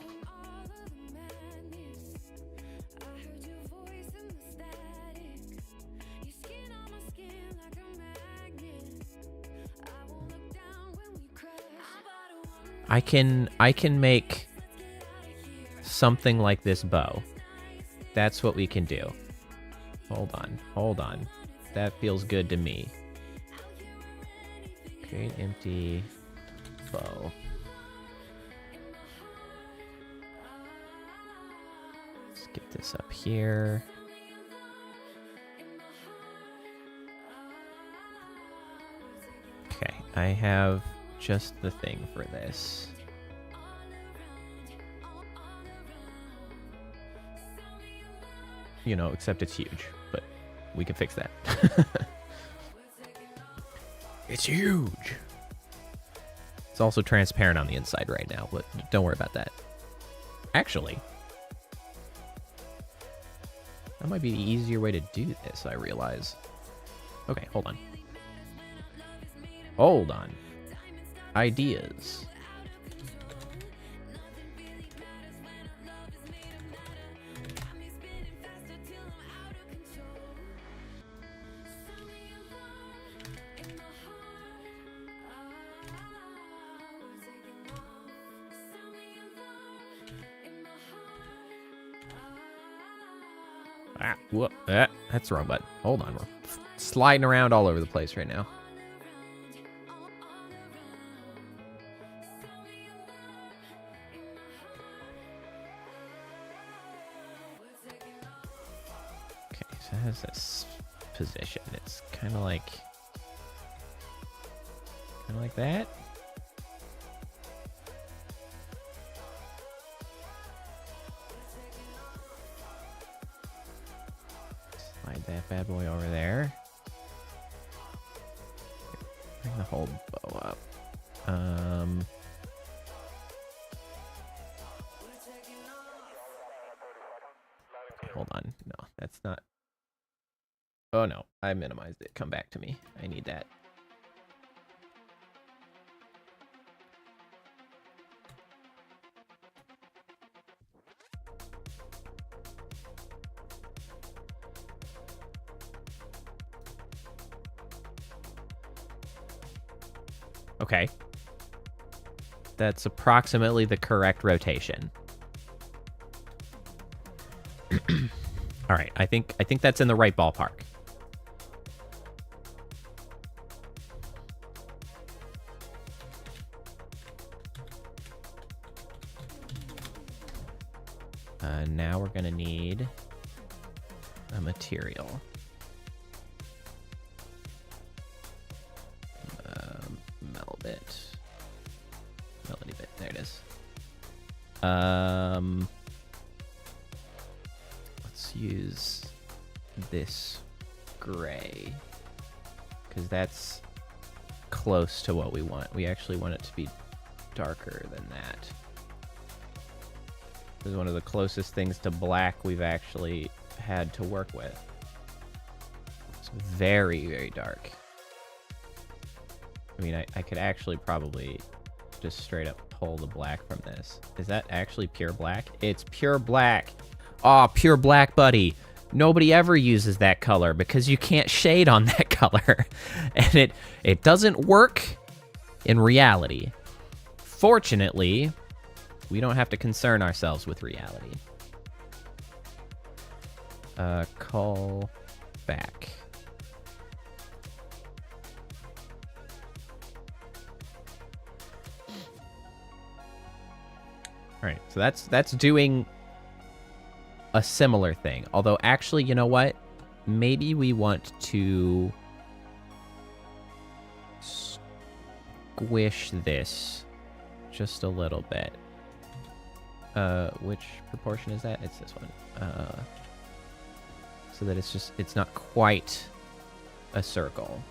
I can make something like this bow. That's what we can do. Hold on. That feels good to me. Create empty bow. Let's get this up here. Okay, I have just the thing for this. You know, except it's huge, but we can fix that. It's huge. It's also transparent on the inside right now, but don't worry about that. Actually, that might be the easier way to do this, I realize. Okay, hold on. Hold on. Ideas. Whoop, that's the wrong button. Hold on, we're sliding around all over the place right now. Okay, so it has this position. It's kind of like that. Slide that bad boy over there. Bring the whole bow up. Hold on. No, that's not. Oh no, I minimized it. Come back to me. I need that. Okay. That's approximately the correct rotation. All right, I think that's in the right ballpark. Now we're gonna need a material. Melody bit. There it is. Let's use this gray because that's close to what we want. We actually want it to be darker than that. This is one of the closest things to black we've actually had to work with. It's very, very dark. I mean, I could actually probably just straight up pull the black from this. Is that actually pure black? It's pure black. Oh, pure black, buddy. Nobody ever uses that color because you can't shade on that color. And it doesn't work in reality. Fortunately, we don't have to concern ourselves with reality. Call back. All right, so that's doing a similar thing. Although, actually, you know what? Maybe we want to squish this just a little bit. Which proportion is that? It's this one. So that it's not quite a circle.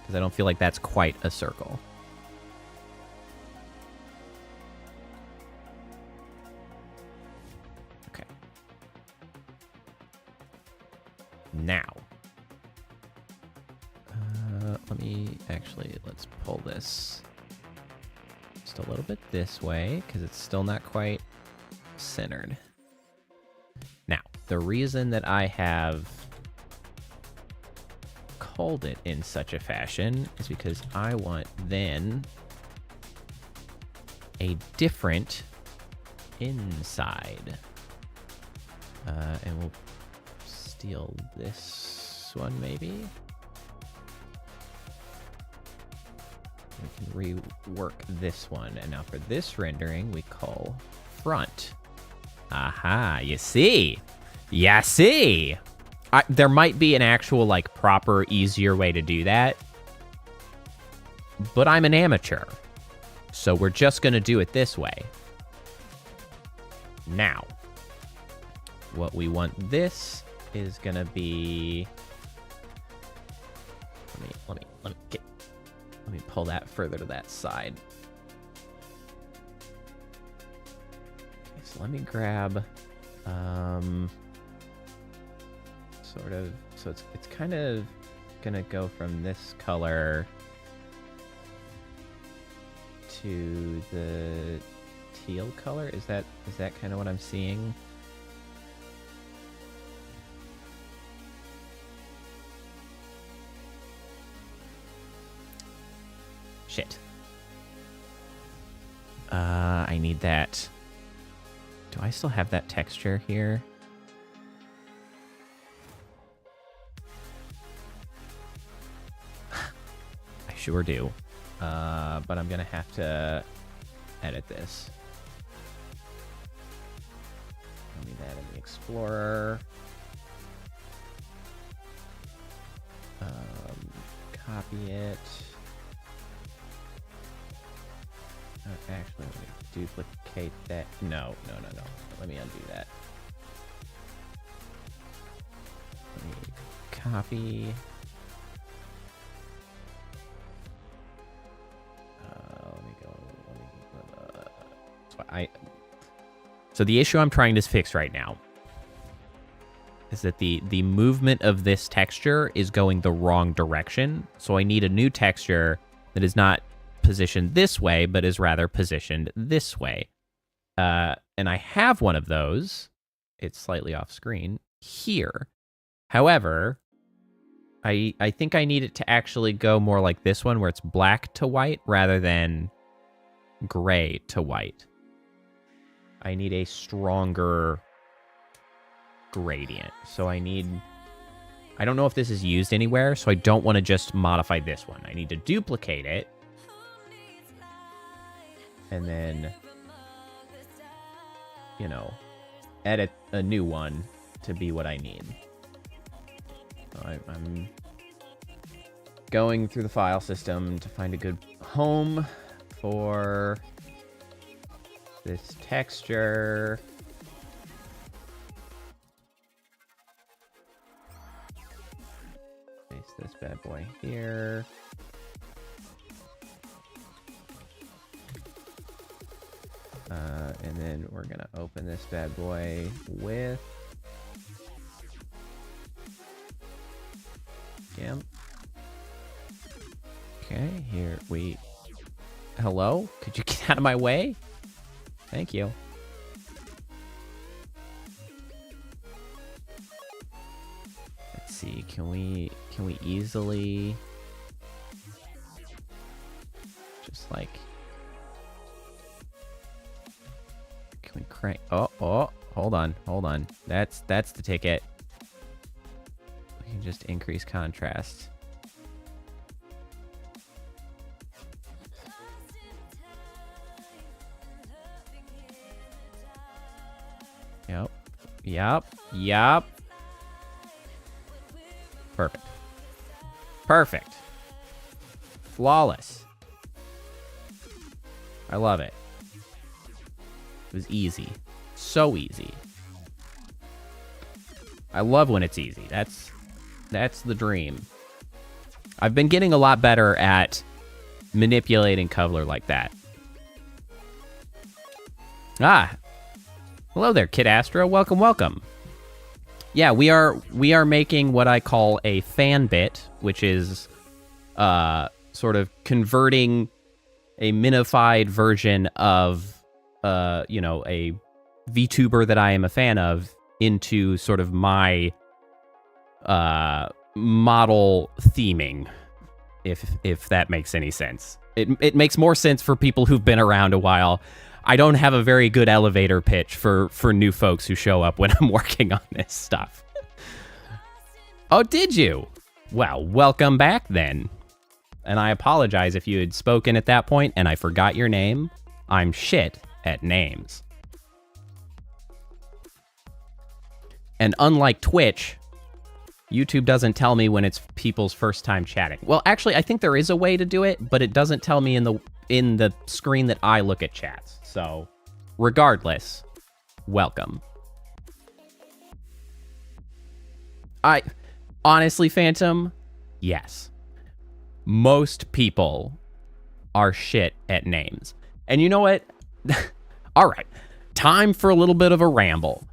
Because I don't feel like that's quite a circle. Okay. Now. Let's pull this just a little bit this way, because it's still not quite centered. Now, the reason that I have called it in such a fashion is because I want then a different inside. And we'll steal this one, maybe. We can rework this one. And now for this rendering, we call front. Aha, you see? Yeah, see? There might be an actual, like, proper, easier way to do that. But I'm an amateur. So we're just going to do it this way. Now, what we want this is going to be... Let me pull that further to that side. Okay, so let me grab... sort of, so it's kind of gonna go from this color to the teal color. Is that kind of what I'm seeing? Shit. I need that. Do I still have that texture here? I sure do. But I'm gonna have to edit this. Let me that in the Explorer. Copy it. Actually, let me duplicate that. No. Let me undo that. Let me copy. So the issue I'm trying to fix right now is that the movement of this texture is going the wrong direction. So I need a new texture that is not positioned this way, but is rather positioned this way. And I have one of those. It's slightly off screen here. However, I think I need it to actually go more like this one, where it's black to white rather than gray to white. I need a stronger gradient. So I don't know if this is used anywhere, so I don't want to just modify this one. I need to duplicate it. And then, edit a new one to be what I need. So I'm going through the file system to find a good home for this texture. Paste this bad boy here. And then we're gonna open this bad boy with GIMP. Okay, here we... Hello? Could you get out of my way? Thank you. Let's see, can we easily just like... Can we crank... Oh, hold on. That's the ticket. We can just increase contrast. Yep. Perfect. Flawless. I love it. It was easy. So easy. I love when it's easy. That's the dream. I've been getting a lot better at manipulating color like that. Hello there, Kid Astro. Welcome. Yeah, we are making what I call a fan bit, which is sort of converting a minified version of a VTuber that I am a fan of into sort of my model theming. if that makes any sense. It makes more sense for people who've been around a while. I don't have a very good elevator pitch for new folks who show up when I'm working on this stuff. Oh, did you? Well, welcome back then. And I apologize if you had spoken at that point and I forgot your name. I'm shit at names. And unlike Twitch, YouTube doesn't tell me when it's people's first time chatting. Well, actually, I think there is a way to do it, but it doesn't tell me in the screen that I look at chats. So, regardless, welcome. Honestly, Phantom, yes. Most people are shit at names. And you know what? All right, time for a little bit of a ramble.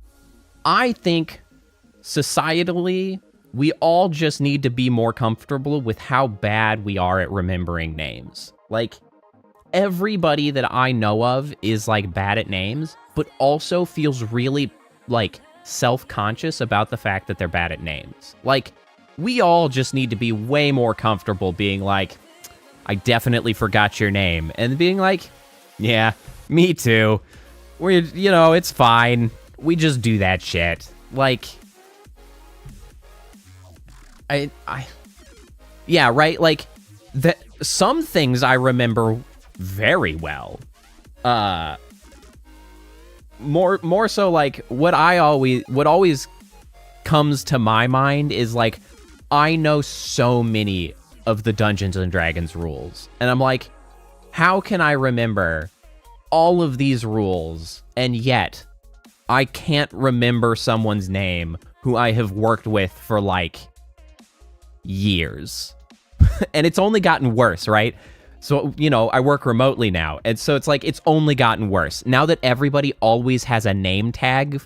I think societally, we all just need to be more comfortable with how bad we are at remembering names. Like, everybody that I know of is, like, bad at names, but also feels really, like, self-conscious about the fact that they're bad at names. Like, we all just need to be way more comfortable being like, I definitely forgot your name. And being like, yeah, me too. It's fine. We just do that shit. Like, yeah, right? Like, some things I remember very well. More so, like, what always comes to my mind is, like, I know so many of the Dungeons and Dragons rules. And I'm like, how can I remember all of these rules, and yet I can't remember someone's name who I have worked with for, like, years? And it's only gotten worse, right? So, I work remotely now, and so it's like, it's only gotten worse. Now that everybody always has a name tag,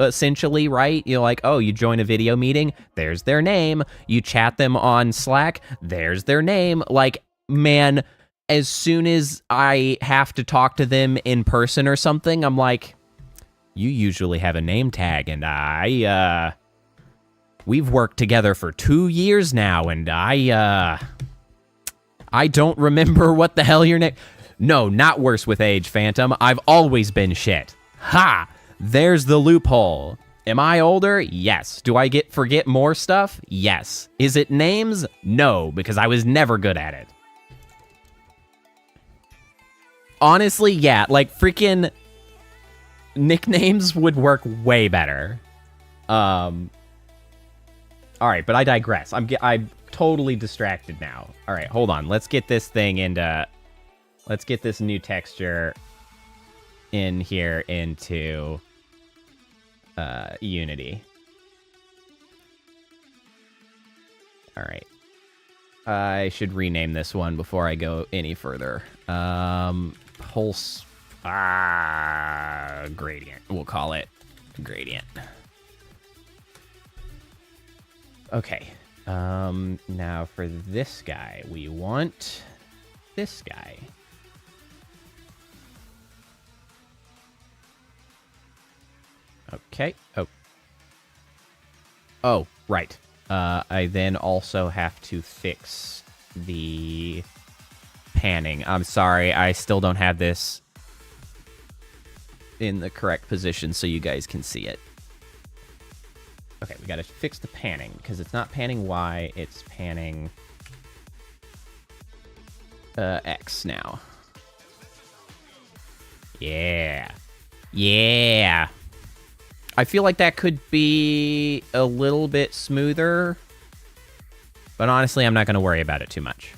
essentially, right? You're like, oh, you join a video meeting, there's their name. You chat them on Slack, there's their name. Like, man, as soon as I have to talk to them in person or something, I'm like, you usually have a name tag, and we've worked together for 2 years now, and I don't remember what the hell your name... No, not worse with age, Phantom. I've always been shit. Ha! There's the loophole. Am I older? Yes. Do I forget more stuff? Yes. Is it names? No, because I was never good at it. Honestly, yeah, like, freaking nicknames would work way better. All right, but I digress. I'm totally distracted now. All right, hold on. Let's get this thing into... Let's get this new texture in here into Unity. All right. I should rename this one before I go any further. Pulse... gradient. We'll call it gradient. Okay. Now for this guy, we want this guy. Okay. Oh, right. I then also have to fix the panning. I'm sorry, I still don't have this in the correct position so you guys can see it. Okay, we gotta fix the panning, because it's not panning Y, it's panning X now. Yeah. Yeah. I feel like that could be a little bit smoother, but honestly, I'm not going to worry about it too much.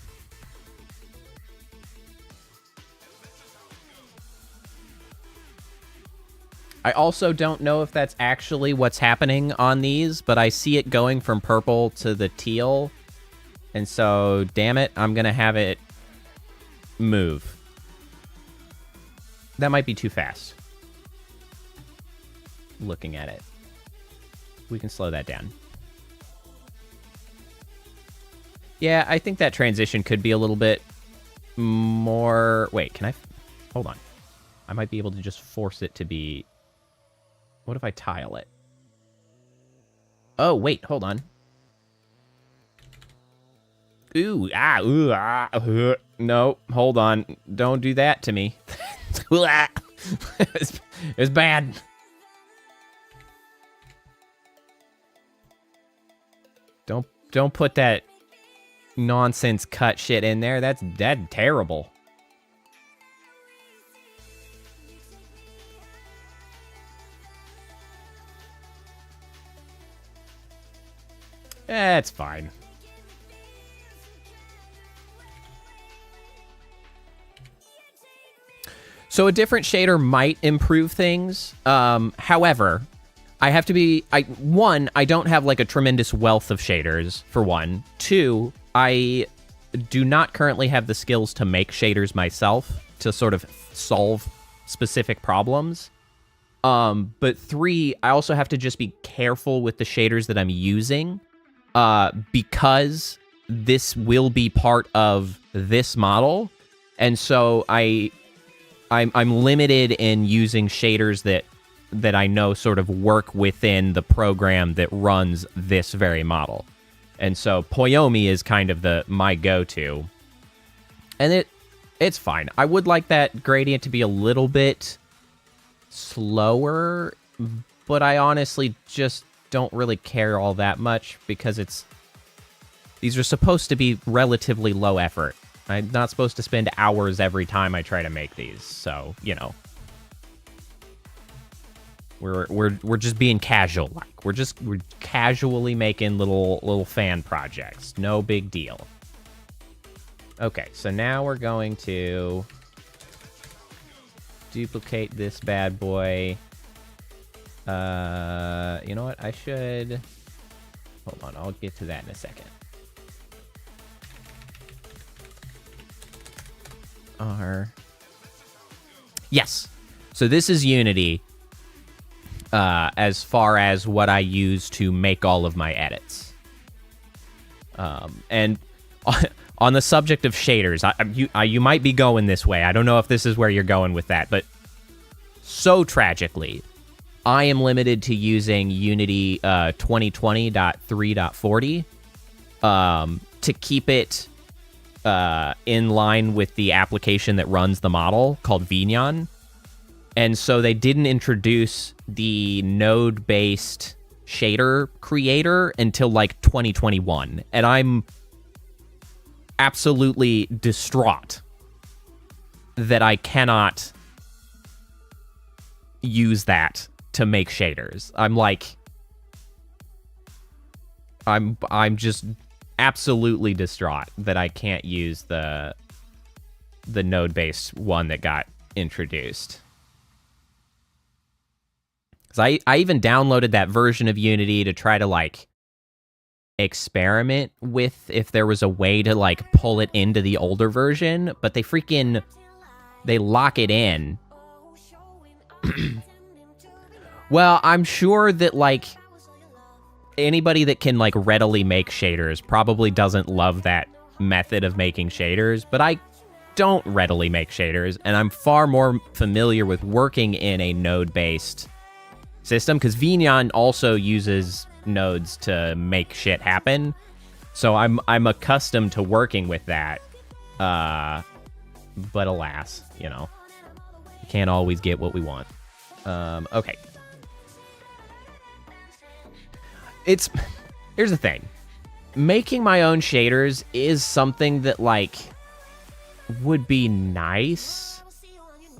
I also don't know if that's actually what's happening on these, but I see it going from purple to the teal, and so, damn it, I'm going to have it move. That might be too fast. Looking at it. We can slow that down. Yeah, I think that transition could be a little bit more... Wait, can I... Hold on. I might be able to just force it to be... What if I tile it? Oh, wait, hold on. No, hold on. Don't do that to me. It's bad. Don't put that nonsense cut shit in there. That's terrible. It's fine. So a different shader might improve things. However, I have to be... One, I don't have like a tremendous wealth of shaders, for one. Two, I do not currently have the skills to make shaders myself to sort of solve specific problems. But three, I also have to just be careful with the shaders that I'm using. Because this will be part of this model, and so I'm limited in using shaders that I know sort of work within the program that runs this very model, and so Poyomi is kind of my go-to, and it's fine. I would like that gradient to be a little bit slower, but I honestly just don't really care all that much because these are supposed to be relatively low effort. I'm not supposed to spend hours every time I try to make these, so you know, we're just being casual. Like we're casually making little fan projects. No big deal. Okay, so now we're going to duplicate this bad boy. You know what? I should... Hold on, I'll get to that in a second. Yes. So this is Unity, as far as what I use to make all of my edits. And on the subject of shaders, you might be going this way. I don't know if this is where you're going with that, but so tragically, I am limited to using Unity 2020.3.40 to keep it in line with the application that runs the model called Vignon. And so they didn't introduce the node-based shader creator until like 2021. And I'm absolutely distraught that I cannot use that to make shaders. I'm just absolutely distraught that I can't use the node-based one that got introduced. Because I even downloaded that version of Unity to try to like experiment with if there was a way to like pull it into the older version, but they lock it in. Well, I'm sure that, like, anybody that can, like, readily make shaders probably doesn't love that method of making shaders, but I don't readily make shaders, and I'm far more familiar with working in a node-based system, because Vignon also uses nodes to make shit happen, so I'm accustomed to working with that, but alas, you know, we can't always get what we want. Okay. Here's the thing. Making my own shaders is something that, like, would be nice.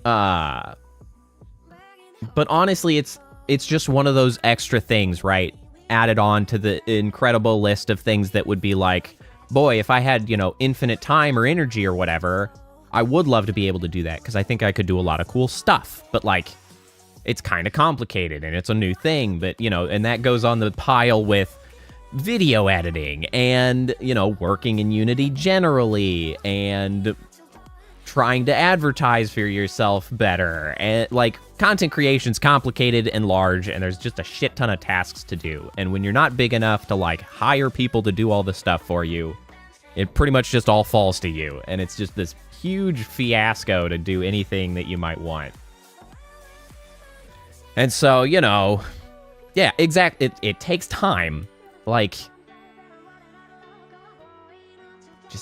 But honestly, it's just one of those extra things, right? Added on to the incredible list of things that would be like, boy, if I had, you know, infinite time or energy or whatever, I would love to be able to do that, because I think I could do a lot of cool stuff. But, like, it's kind of complicated, and it's a new thing, but, you know, and that goes on the pile with video editing and, you know, working in Unity generally and trying to advertise for yourself better. And, like, content creation's complicated and large, and there's just a shit ton of tasks to do. And when you're not big enough to, like, hire people to do all the stuff for you, it pretty much just all falls to you. And it's just this huge fiasco to do anything that you might want. And so, you know, yeah, exactly. It takes time. Like,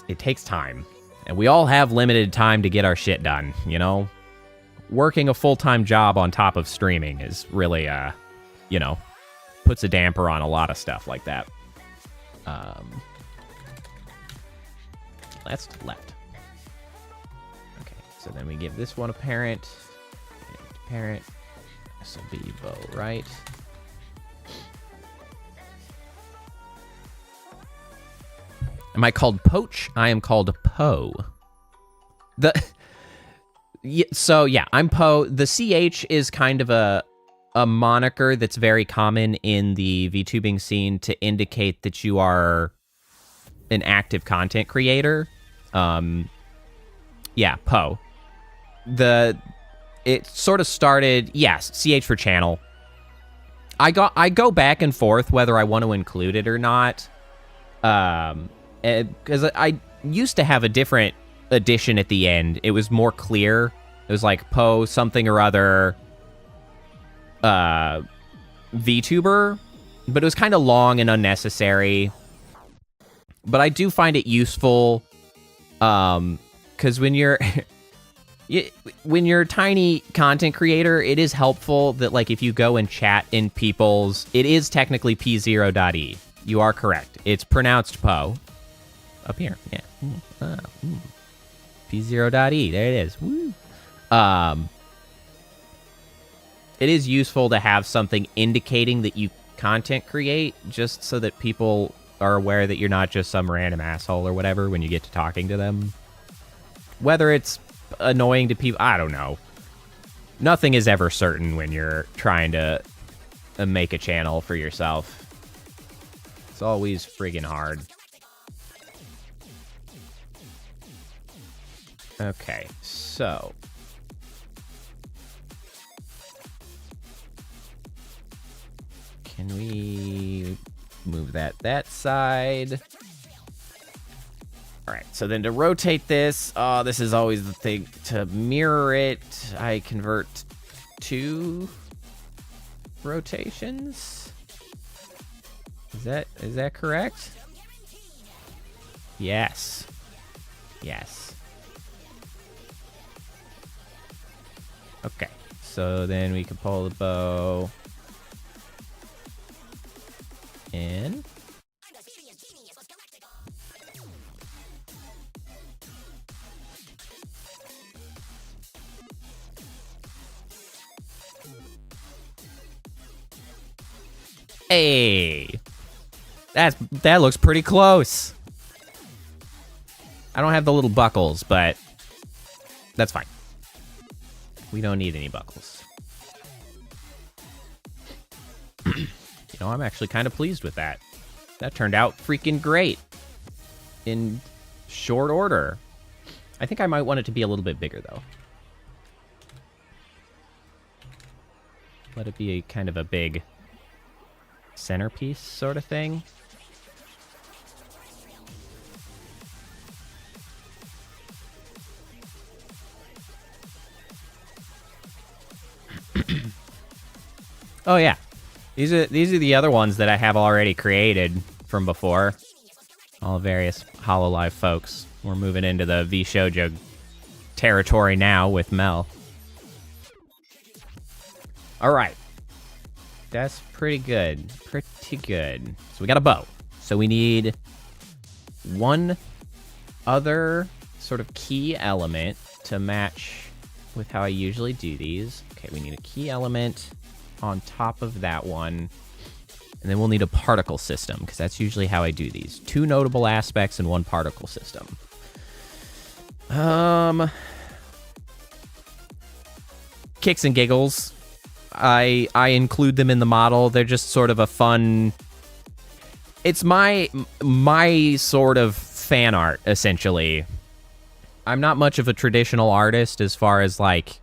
it takes time. And we all have limited time to get our shit done, you know? Working a full-time job on top of streaming is really, you know, puts a damper on a lot of stuff like that. That's left. Okay, so then we give this one a parent. Parent. This will be bow, right? Am I called Poach? I am called Poe. So yeah, I'm Poe. The CH is kind of a moniker that's very common in the VTubing scene to indicate that you are an active content creator. Yeah, Poe. It sort of started, yes, CH for channel. I go back and forth whether I want to include it or not. Because I used to have a different addition at the end. It was more clear. It was like Poe something or other VTuber, but it was kind of long and unnecessary. But I do find it useful because when you're when you're a tiny content creator, it is helpful that like if you go and chat in people's, it is technically p0.e. You are correct. It's pronounced Poe. Up here, yeah. P0.e, there it is. Woo. It is useful to have something indicating that you content create, just so that people are aware that you're not just some random asshole or whatever when you get to talking to them. Whether it's annoying to people, I don't know. Nothing is ever certain when you're trying to make a channel for yourself. It's always friggin' hard. Okay, so can we move that side? All right, so then to rotate this, this is always the thing. To mirror it, I convert 2 rotations. Is that correct? Yes. Yes. Okay, so then we can pull the bow in. Hey, that looks pretty close. I don't have the little buckles, but that's fine. We don't need any buckles. You know, I'm actually kind of pleased with that. That turned out freaking great. In short order. I think I might want it to be a little bit bigger, though. Let it be a kind of a big centerpiece sort of thing. Oh yeah, these are the other ones that I have already created from before. All various HoloLive folks. We're moving into the VShoujo territory now with Mel. All right, that's pretty good. Pretty good. So we got a bow. So we need one other sort of key element to match with how I usually do these. Okay, we need a key element on top of that one, and then we'll need a particle system, because that's usually how I do these. 2 notable aspects and 1 particle system. Kicks and giggles. I include them in the model. They're just sort of a fun... It's my sort of fan art, essentially. I'm not much of a traditional artist as far as, like,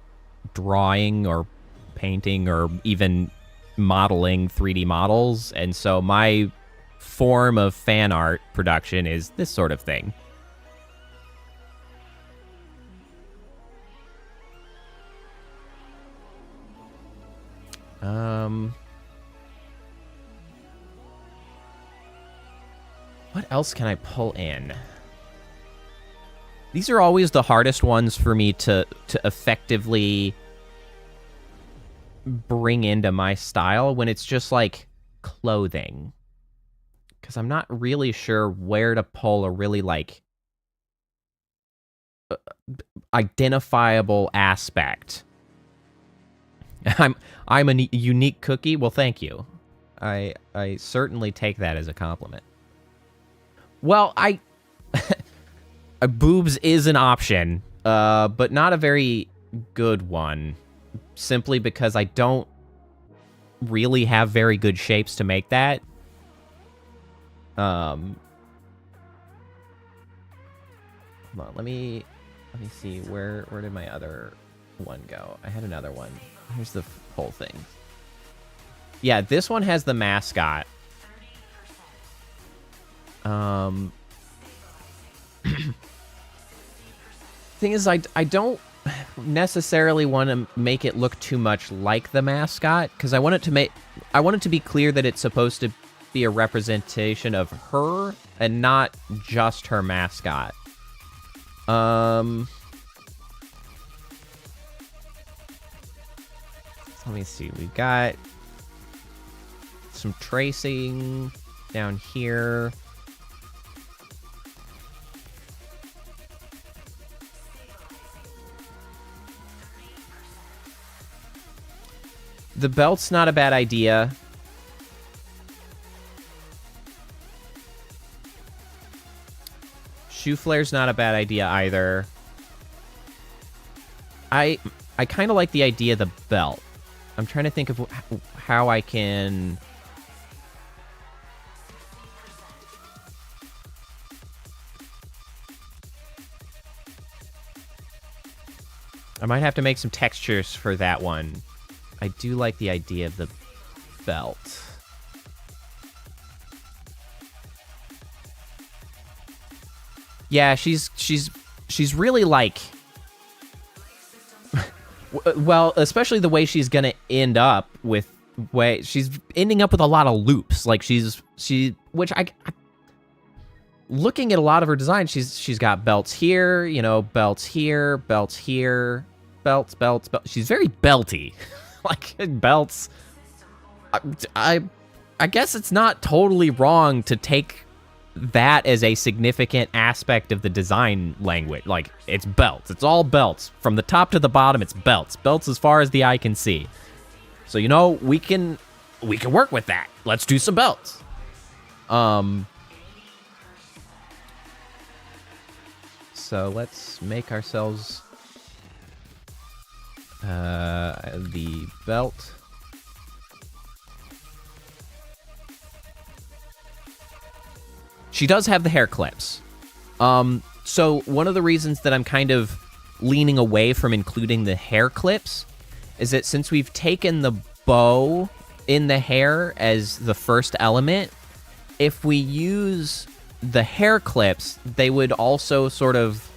drawing or painting or even modeling 3D models, and so my form of fan art production is this sort of thing. What else can I pull in? These are always the hardest ones for me to effectively bring into my style when it's just like clothing. Because I'm not really sure where to pull a really like identifiable aspect. I'm a unique cookie. Well, thank you. I certainly take that as a compliment. Well, boobs is an option, but not a very good one. Simply because I don't really have very good shapes to make that. Hold on, let me see where did my other one go? I had another one. Here's the whole thing. Yeah, this one has the mascot. Thing is, I don't necessarily want to make it look too much like the mascot because I want it to be clear that it's supposed to be a representation of her and not just her mascot. Let me see. We've got some tracing down here. The belt's not a bad idea. Shoe flare's not a bad idea either. I kind of like the idea of the belt. I'm trying to think of how I can... I might have to make some textures for that one. I do like the idea of the belt. Yeah, she's really like... well, especially the way she's gonna end up with... she's ending up with a lot of loops. Like, which looking at a lot of her designs, she's got belts here, you know, belts here, belts here, belts. She's very belty. Like, belts. I guess it's not totally wrong to take that as a significant aspect of the design language. Like, it's belts. It's all belts. From the top to the bottom, it's belts. Belts as far as the eye can see. So, you know, we can work with that. Let's do some belts. So let's make ourselves the belt. She does have the hair clips. So one of the reasons that I'm kind of leaning away from including the hair clips is that since we've taken the bow in the hair as the first element, if we use the hair clips, they would also sort of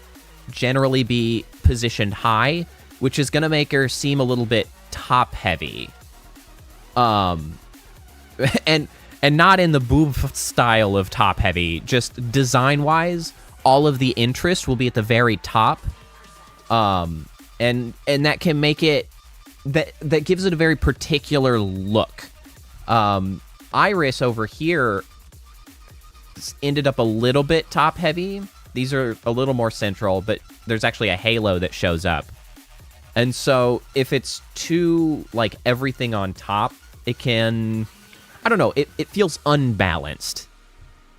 generally be positioned high, which is going to make her seem a little bit top heavy. And not in the boob style of top heavy, just design wise, all of the interest will be at the very top. And that can make it, that gives it a very particular look. Iris over here ended up a little bit top heavy. These are a little more central, but there's actually a halo that shows up. And so if it's too, like, everything on top, it can, I don't know, it feels unbalanced,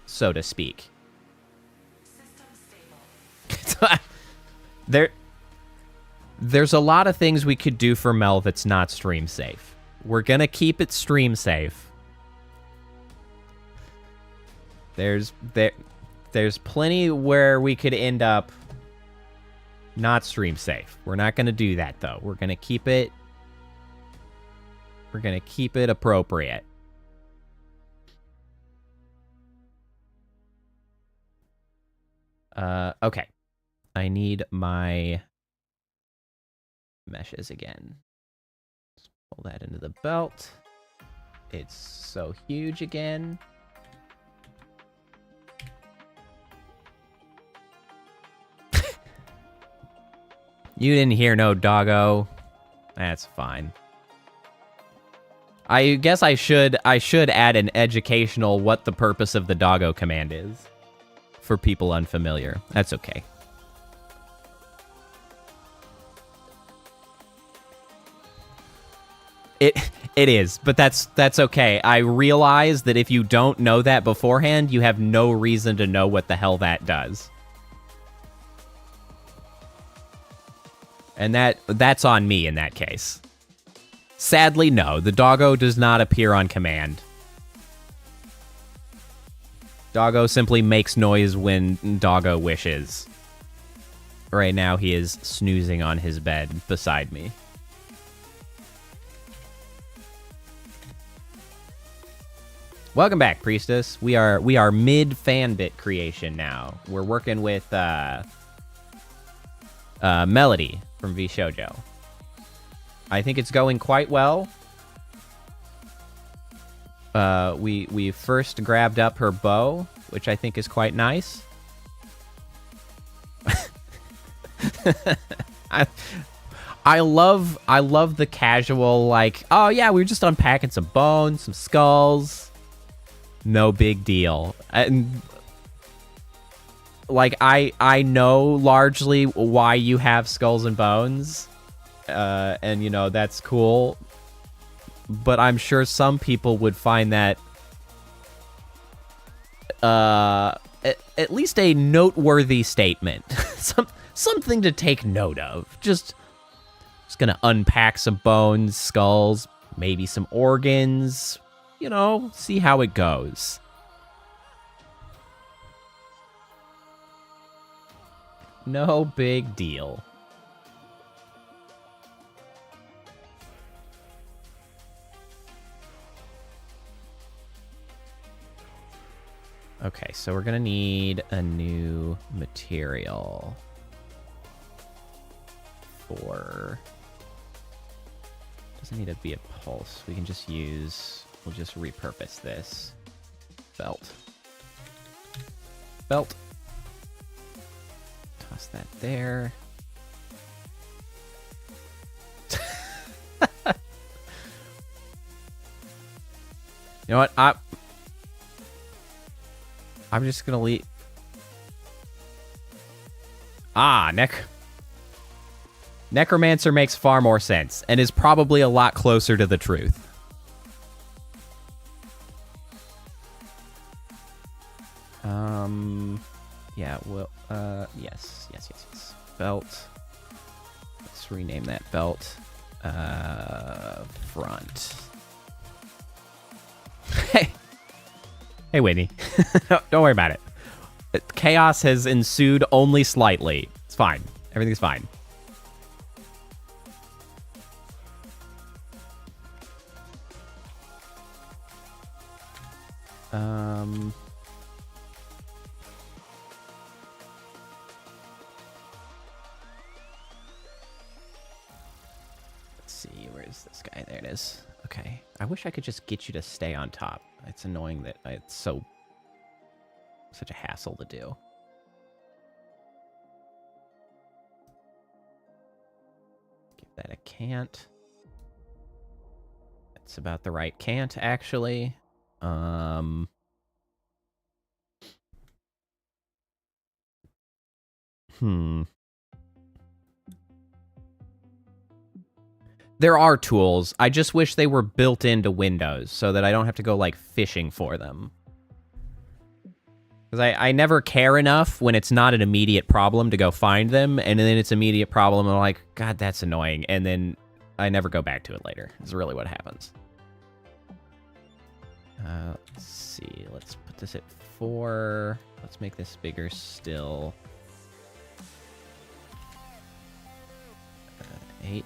so to speak. There's a lot of things we could do for Mel that's not stream safe. We're gonna keep it stream safe. There's plenty where we could end up not stream safe. We're not gonna do that though. We're gonna keep it appropriate. Okay. I need my meshes again. Let's pull that into the belt. It's so huge again. You didn't hear no doggo. That's fine. I guess I should add an educational what the purpose of the doggo command is for people unfamiliar. That's okay. It is, but that's okay. I realize that if you don't know that beforehand, you have no reason to know what the hell that does. And that's on me in that case. Sadly, no. The doggo does not appear on command. Doggo simply makes noise when doggo wishes. Right now, he is snoozing on his bed beside me. Welcome back, Priestess. We are mid fanbit creation now. We're working with Melody from vShojo. I think it's going quite well. We first grabbed up her bow, which I think is quite nice. I love the casual, like, oh yeah, we were just unpacking some bones, some skulls. No big deal. And like I know largely why you have skulls and bones. And you know, that's cool. But I'm sure some people would find that at least a noteworthy statement. Something to take note of. Just gonna unpack some bones, skulls, maybe some organs. You know, see how it goes. No big deal. Okay, so we're gonna need a new material for... Doesn't need to be a pulse. We can just use... We'll just repurpose this. Belt. Belt. Toss that there. You know what? I'm just gonna leave. Necromancer makes far more sense and is probably a lot closer to the truth. Yeah, well, yes. Belt. Let's rename that belt. Front. Hey, Whitney. Don't worry about it. Chaos has ensued only slightly. It's fine. Everything's fine. Let's see, where's this guy? There it is. Okay. I wish I could just get you to stay on top. It's annoying that it's such a hassle to do. Give that a cant. That's about the right cant, actually. There are tools. I just wish they were built into Windows so that I don't have to go, like, fishing for them. Because I never care enough when it's not an immediate problem to go find them, and then it's an immediate problem, and I'm like, God, that's annoying. And then I never go back to it later. Is really what happens. Let's see. Let's put this at 4. Let's make this bigger still. 8.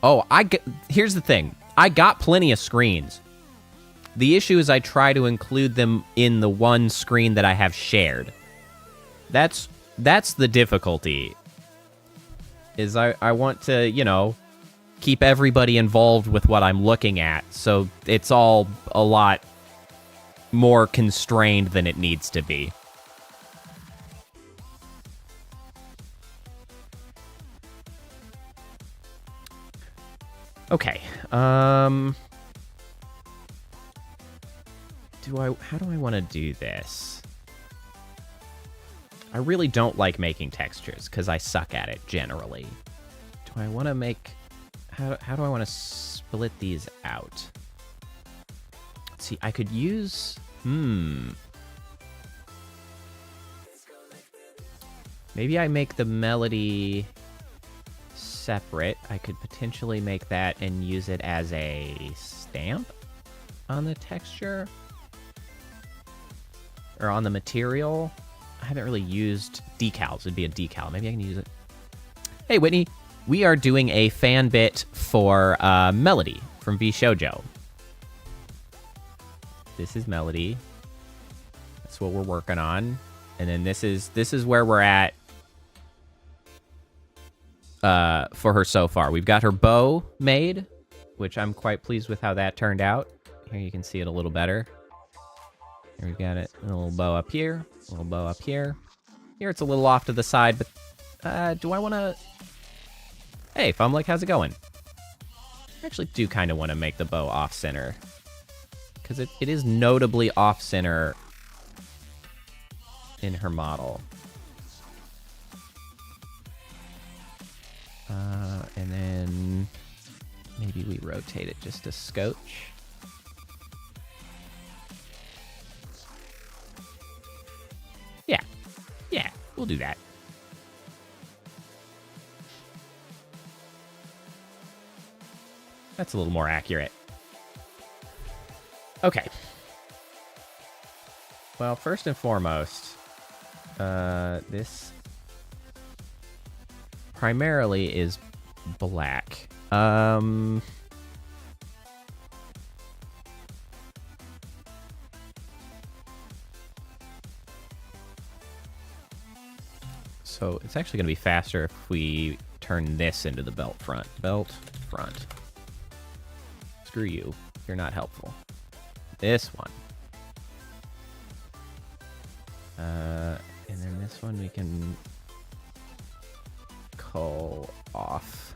Oh, here's the thing. I got plenty of screens. The issue is I try to include them in the one screen that I have shared. That's the difficulty. Is I want to, you know, keep everybody involved with what I'm looking at, so it's all a lot more constrained than it needs to be. Okay. How do I want to do this? I really don't like making textures because I suck at it generally. Do I want to make... How do I want to split these out? Let's see, I could use... Maybe I make the melody separate. I could potentially make that and use it as a stamp on the texture. Or on the material. I haven't really used decals. It'd be a decal. Maybe I can use it. Hey, Whitney. We are doing a fan bit for Melody from vShojo. This is Melody. That's what we're working on. And then this is where we're at for her so far. We've got her bow made, which I'm quite pleased with how that turned out. Here you can see it a little better. Here we've got it. A little bow up here. A little bow up here. Here it's a little off to the side, but do I want to... Hey, Fumlick, how's it going? I actually do kind of want to make the bow off-center. Because it is notably off-center in her model. And then maybe we rotate it just a scotch. Yeah, we'll do that. That's a little more accurate. Okay. Well, first and foremost, this primarily is black. So it's actually going to be faster if we turn this into the belt front. Belt front. Screw you. You're not helpful. This one. And then this one we can cull off.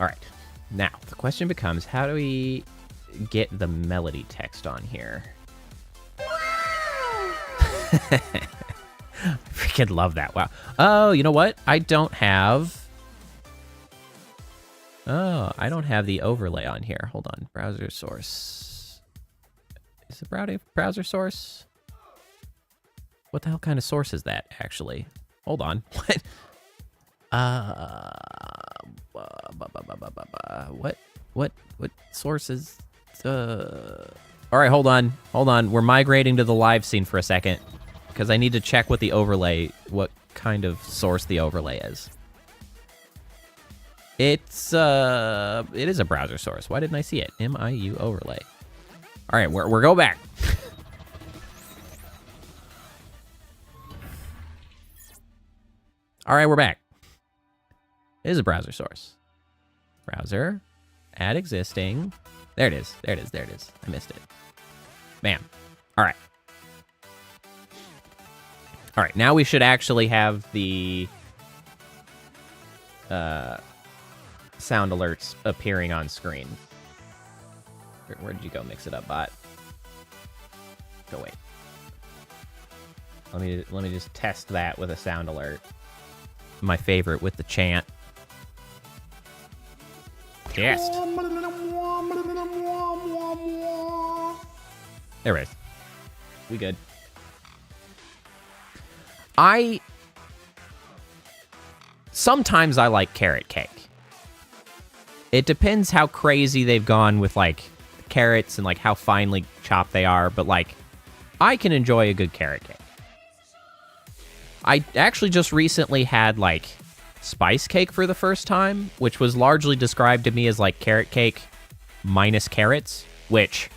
All right. Now, the question becomes, how do we get the melody text on here? I freaking love that. Wow. Oh, you know what? I don't have the overlay on here. Hold on. Browser source. Is it browser source? What the hell kind of source is that, actually? Hold on. What? What sources? All right, hold on. We're migrating to the live scene for a second because I need to check what kind of source the overlay is. It is a browser source. Why didn't I see it? MIU overlay. All right, we're go back. All right, we're back. It is a browser source. Browser, add existing. There it is. I missed it. Bam. All right. Now we should actually have the sound alerts appearing on screen. Where did you go, Mix It Up Bot? Go wait. Let me just test that with a sound alert. My favorite with the chant. Yes. There it is. We good. Sometimes I like carrot cake. It depends how crazy they've gone with, like, carrots and, like, how finely chopped they are, but, like, I can enjoy a good carrot cake. I actually just recently had, like, spice cake for the first time, which was largely described to me as, like, carrot cake minus carrots, which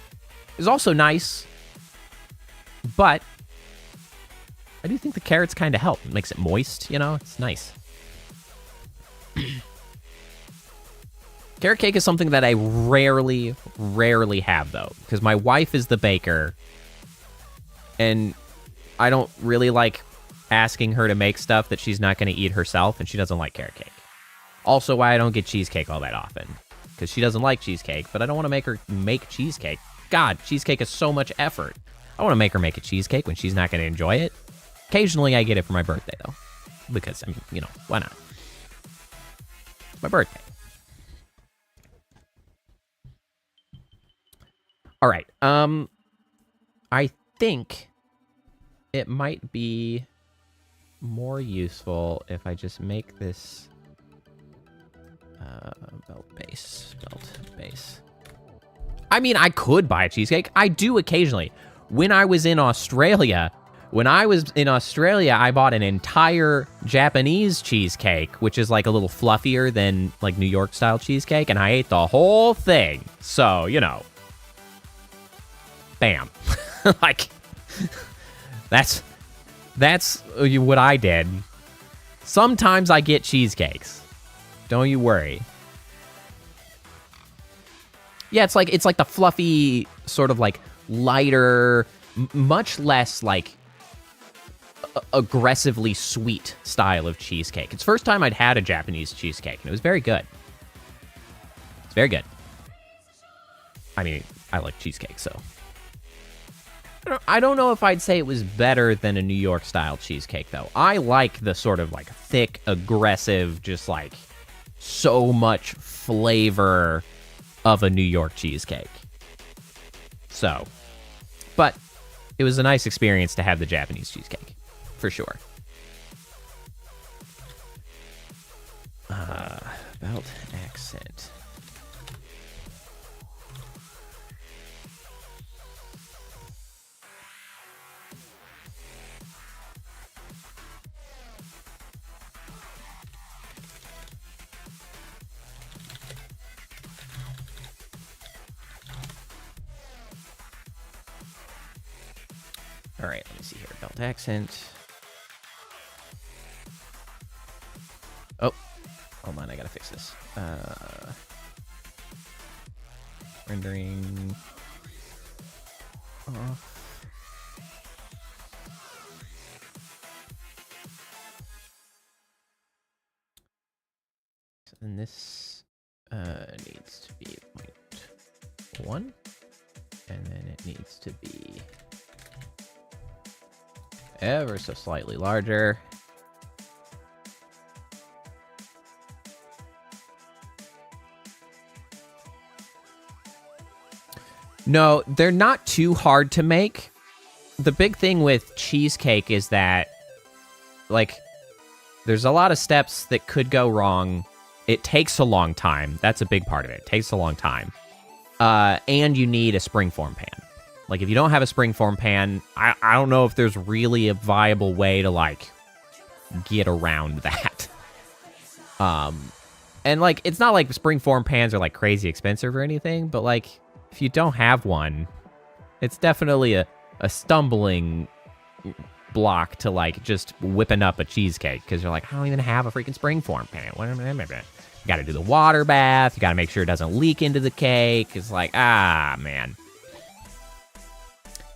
is also nice, but I do think the carrots kind of help. It makes it moist, you know? It's nice. Carrot cake is something that I rarely have, though, because my wife is the baker, and I don't really like asking her to make stuff that she's not going to eat herself, and she doesn't like carrot cake. Also why I don't get cheesecake all that often, because she doesn't like cheesecake, but I don't want to make her make cheesecake. God, cheesecake is so much effort. I want to make her make a cheesecake when she's not going to enjoy it. Occasionally I get it for my birthday, though, because, I mean, you know, why not? It's my birthday. All right. I think it might be more useful if I just make this belt base. I mean, I could buy a cheesecake. I do occasionally. When I was in Australia, I bought an entire Japanese cheesecake, which is like a little fluffier than like New York style cheesecake, and I ate the whole thing. So, you know, bam. Like, that's what I did. Sometimes I get cheesecakes. Don't you worry. Yeah, it's like the fluffy, sort of like lighter, much less like aggressively sweet style of cheesecake. It's the first time I'd had a Japanese cheesecake, and it was very good. It's very good. I mean, I like cheesecake, so. I don't know if I'd say it was better than a New York style cheesecake, though. I like the sort of like thick, aggressive, just like so much flavor of a New York cheesecake. So, but it was a nice experience to have the Japanese cheesecake, for sure. Belt accent. All right, let me see here. Belt accent. Oh, hold on, I gotta fix this. Rendering off. So then this needs to be 0.1, and then it needs to be ever so slightly larger. No, they're not too hard to make. The big thing with cheesecake is that, like, there's a lot of steps that could go wrong. It takes a long time. That's a big part of it. It takes a long time. And you need a springform pan. Like, if you don't have a springform pan, I don't know if there's really a viable way to, like, get around that. And, like, it's not like springform pans are, like, crazy expensive or anything, but, like, if you don't have one, it's definitely a stumbling block to, like, just whipping up a cheesecake, because you're like, I don't even have a freaking springform pan. You got to do the water bath. You got to make sure it doesn't leak into the cake. It's like, man.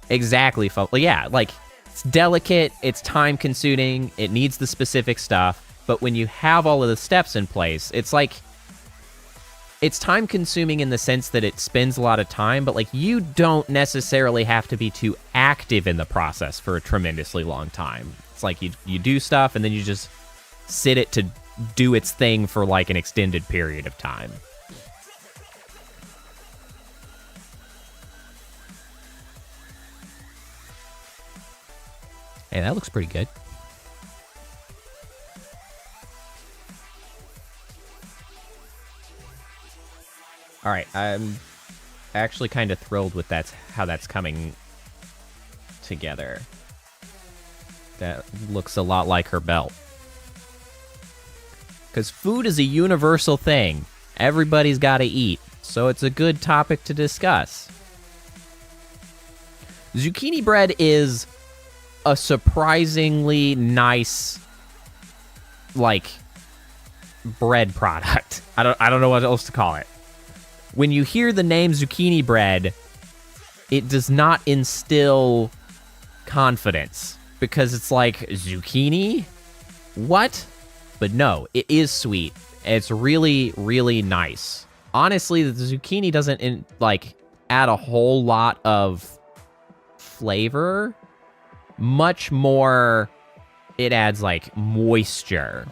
Exactly. Yeah, like, it's delicate, it's time-consuming, it needs the specific stuff, but when you have all of the steps in place, it's like, it's time-consuming in the sense that it spends a lot of time, but, like, you don't necessarily have to be too active in the process for a tremendously long time. It's like, you do stuff, and then you just sit it to do its thing for, like, an extended period of time. Hey, that looks pretty good. All right, I'm actually kind of thrilled with how that's coming together. That looks a lot like her belt. Because food is a universal thing. Everybody's got to eat, so it's a good topic to discuss. Zucchini bread is a surprisingly nice, like, bread product. I don't know what else to call it. When you hear the name zucchini bread, it does not instill confidence, because it's like, zucchini? What? But no, it is sweet. It's really, really nice. Honestly, the zucchini doesn't, add a whole lot of flavor. Much more, it adds, moisture.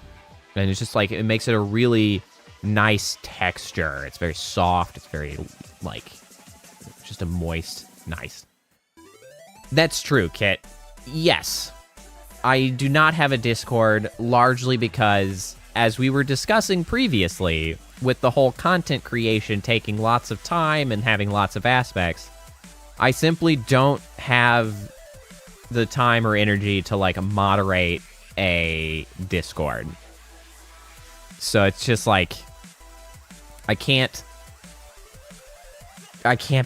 And it's just, it makes it a really nice texture. It's very soft. It's very, just a moist, nice. That's true, Kit. Yes. I do not have a Discord, largely because, as we were discussing previously, with the whole content creation taking lots of time and having lots of aspects, I simply don't have the time or energy to, moderate a Discord. So it's just, I can't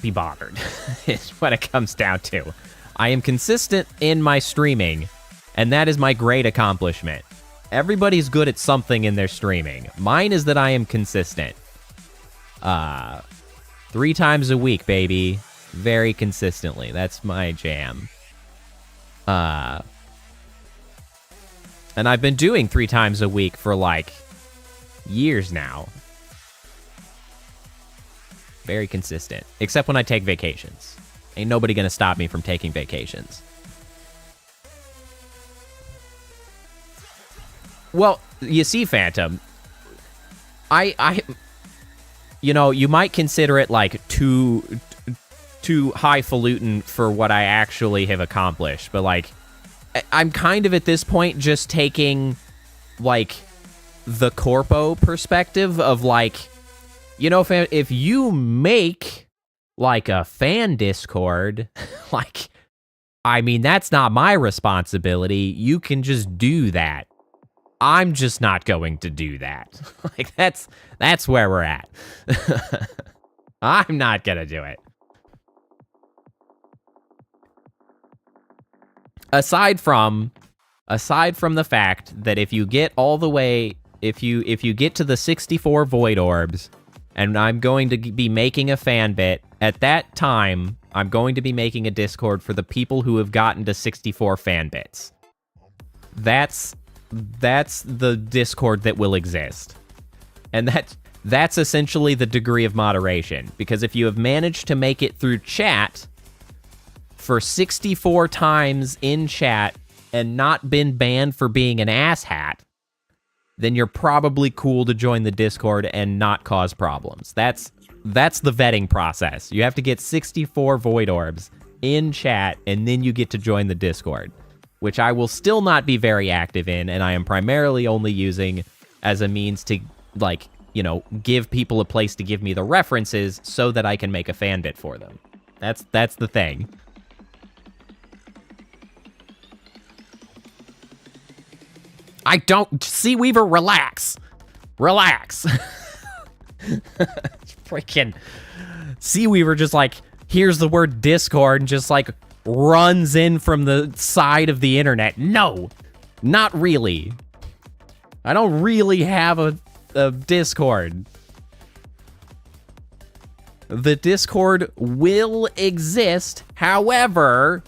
be bothered, is what it comes down to. I am consistent in my streaming, and that is my great accomplishment. Everybody's good at something in their streaming. Mine is that I am consistent. 3 times a week, baby. Very consistently. That's my jam. And I've been doing 3 times a week for, years now. Very consistent. Except when I take vacations. Ain't nobody gonna stop me from taking vacations. Well, you see, Phantom, you might consider it too highfalutin for what I actually have accomplished, but I'm kind of at this point just taking the corpo perspective of if you make a fan Discord, that's not my responsibility. You can just do that. I'm just not going to do that. That's where we're at. I'm not gonna do it. Aside from the fact that if you get all the way, if you get to the 64 void orbs, and I'm going to be making a fan bit, at that time, I'm going to be making a Discord for the people who have gotten to 64 fan bits. That's the Discord that will exist. And that's essentially the degree of moderation. Because if you have managed to make it through chat for 64 times in chat and not been banned for being an asshat, then you're probably cool to join the Discord and not cause problems. That's the vetting process. You have to get 64 void orbs in chat, and then you get to join the Discord, which I will still not be very active in, and I am primarily only using as a means to, give people a place to give me the references so that I can make a fan bit for them. That's the thing. I don't... Seaweaver, relax. Relax. Freaking... Seaweaver just, hears the word Discord and just, runs in from the side of the internet. No, not really. I don't really have a Discord. The Discord will exist. However,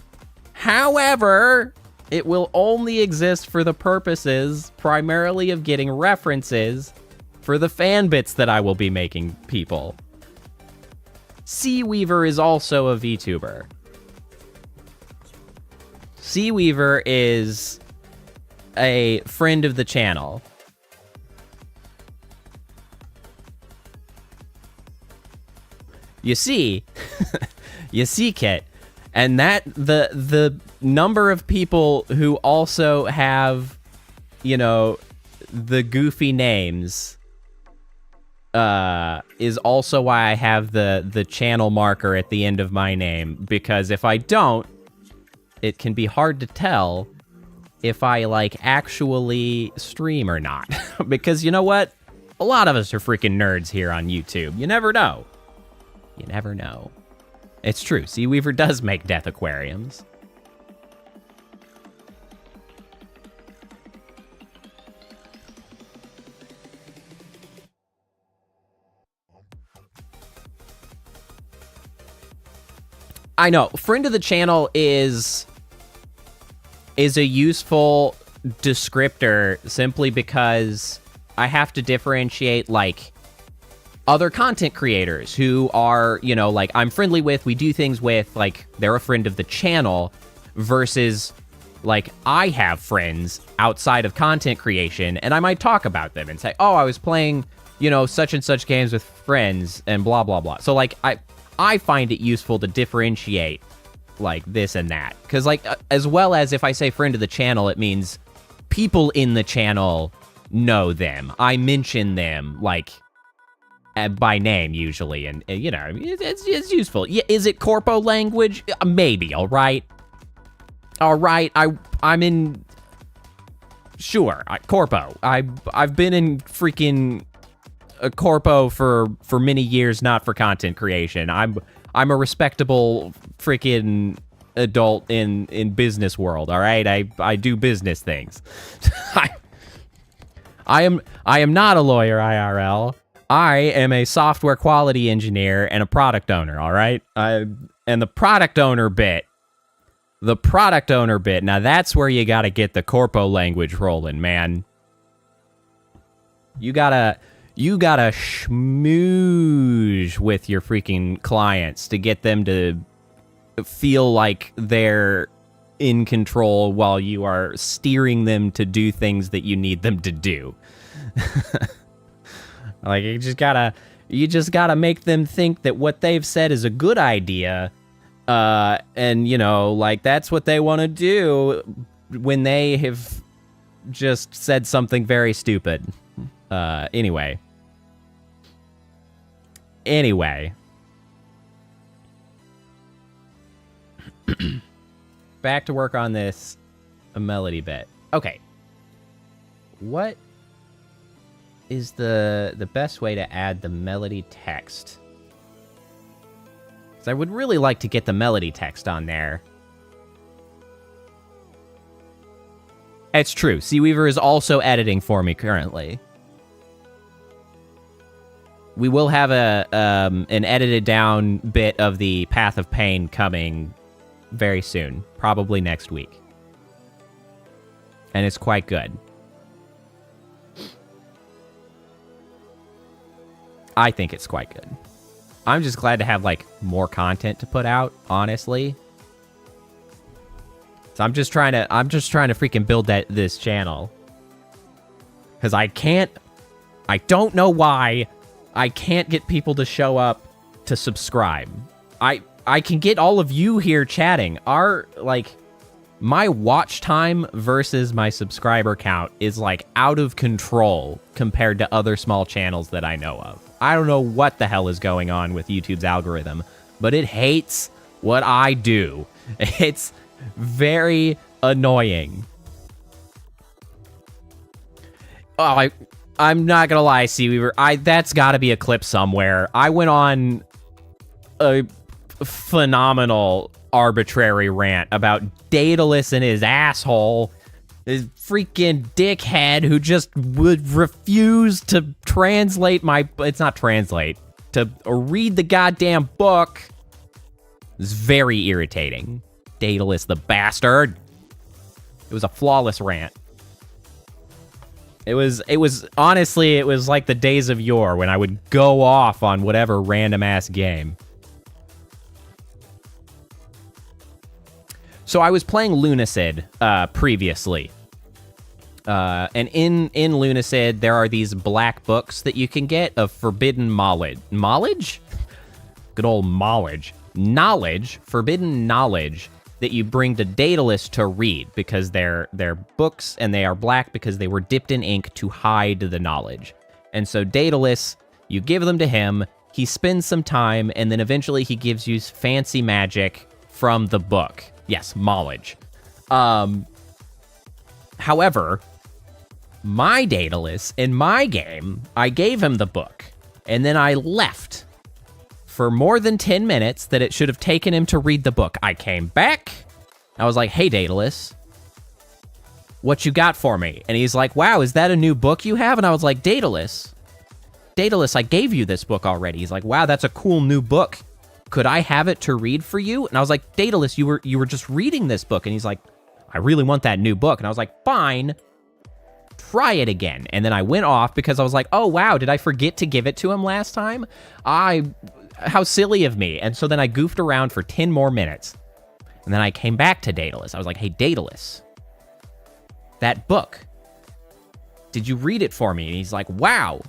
it will only exist for the purposes primarily of getting references for the fan bits that I will be making people. Seaweaver is also a VTuber. Seaweaver is a friend of the channel. You see, Kit, and that the number of people who also have, the goofy names, is also why I have the channel marker at the end of my name, because if I don't, it can be hard to tell if I, actually stream or not. Because you know what? A lot of us are freaking nerds here on YouTube. You never know. You never know. It's true. Seaweaver does make death aquariums. I know. Friend of the channel is is a useful descriptor simply because I have to differentiate, like, other content creators who are, you know, like, I'm friendly with, we do things with, like, they're a friend of the channel, versus, like, I have friends outside of content creation, and I might talk about them and say, oh, I was playing, you know, such and such games with friends, and blah, blah, blah. So, like, I find it useful to differentiate, like, this and that. Because, like, as well as if I say friend of the channel, it means people in the channel know them. I mention them, like, by name, usually, and you know, it's useful. Yeah, is it corpo language? Maybe, all right? All right, I'm in... Sure, corpo. I've been in freaking corpo for many years, not for content creation. I'm a respectable freaking adult in business world, all right? I do business things. I am not a lawyer, IRL. I am a software quality engineer and a product owner, all right? And the product owner bit, now that's where you gotta get the corpo language rolling, man. You gotta schmooze with your freaking clients to get them to feel like they're in control while you are steering them to do things that you need them to do. Like, you just gotta make them think that what they've said is a good idea, and, you know, like, that's what they want to do when they have just said something very stupid. Anyway. Back to work on this melody bit. Okay. What is the best way to add the melody text? Because I would really like to get the melody text on there. It's true. Seaweaver is also editing for me currently. We will have an edited down bit of the Path of Pain coming very soon, probably next week. And it's quite good. I think it's quite good. I'm just glad to have, like, more content to put out, honestly. So I'm just trying to freaking build this channel. Because I don't know why I can't get people to show up to subscribe. I can get all of you here chatting. My watch time versus my subscriber count is, like, out of control compared to other small channels that I know of. I don't know what the hell is going on with YouTube's algorithm, but it hates what I do. It's very annoying. Oh, I'm not gonna lie, Seaweaver. That's gotta be a clip somewhere. I went on a phenomenal arbitrary rant about Daedalus and his asshole. This freaking dickhead who just would refuse to to read the goddamn book. It's very irritating. Daedalus the bastard. It was a flawless rant. It was honestly, it was like the days of yore when I would go off on whatever random ass game. So I was playing Lunacid previously. And in Lunacid, there are these black books that you can get of forbidden knowledge. Knowledge? Good old knowledge. Knowledge, forbidden knowledge that you bring to Daedalus to read because they're books and they are black because they were dipped in ink to hide the knowledge. And so Daedalus, you give them to him, he spends some time, and then eventually he gives you fancy magic from the book. Yes, knowledge. However, my Daedalus, in my game, I gave him the book, and then I left for more than 10 minutes that it should have taken him to read the book. I came back, I was like, hey, Daedalus, what you got for me? And he's like, wow, is that a new book you have? And I was like, Daedalus, I gave you this book already. He's like, wow, that's a cool new book. Could I have it to read for you? And I was like, Daedalus, you were just reading this book. And he's like, I really want that new book. And I was like, fine, try it again. And then I went off because I was like, oh, wow, did I forget to give it to him last time? How silly of me. And so then I goofed around for 10 more minutes. And then I came back to Daedalus. I was like, hey, Daedalus, that book, did you read it for me? And he's like, wow,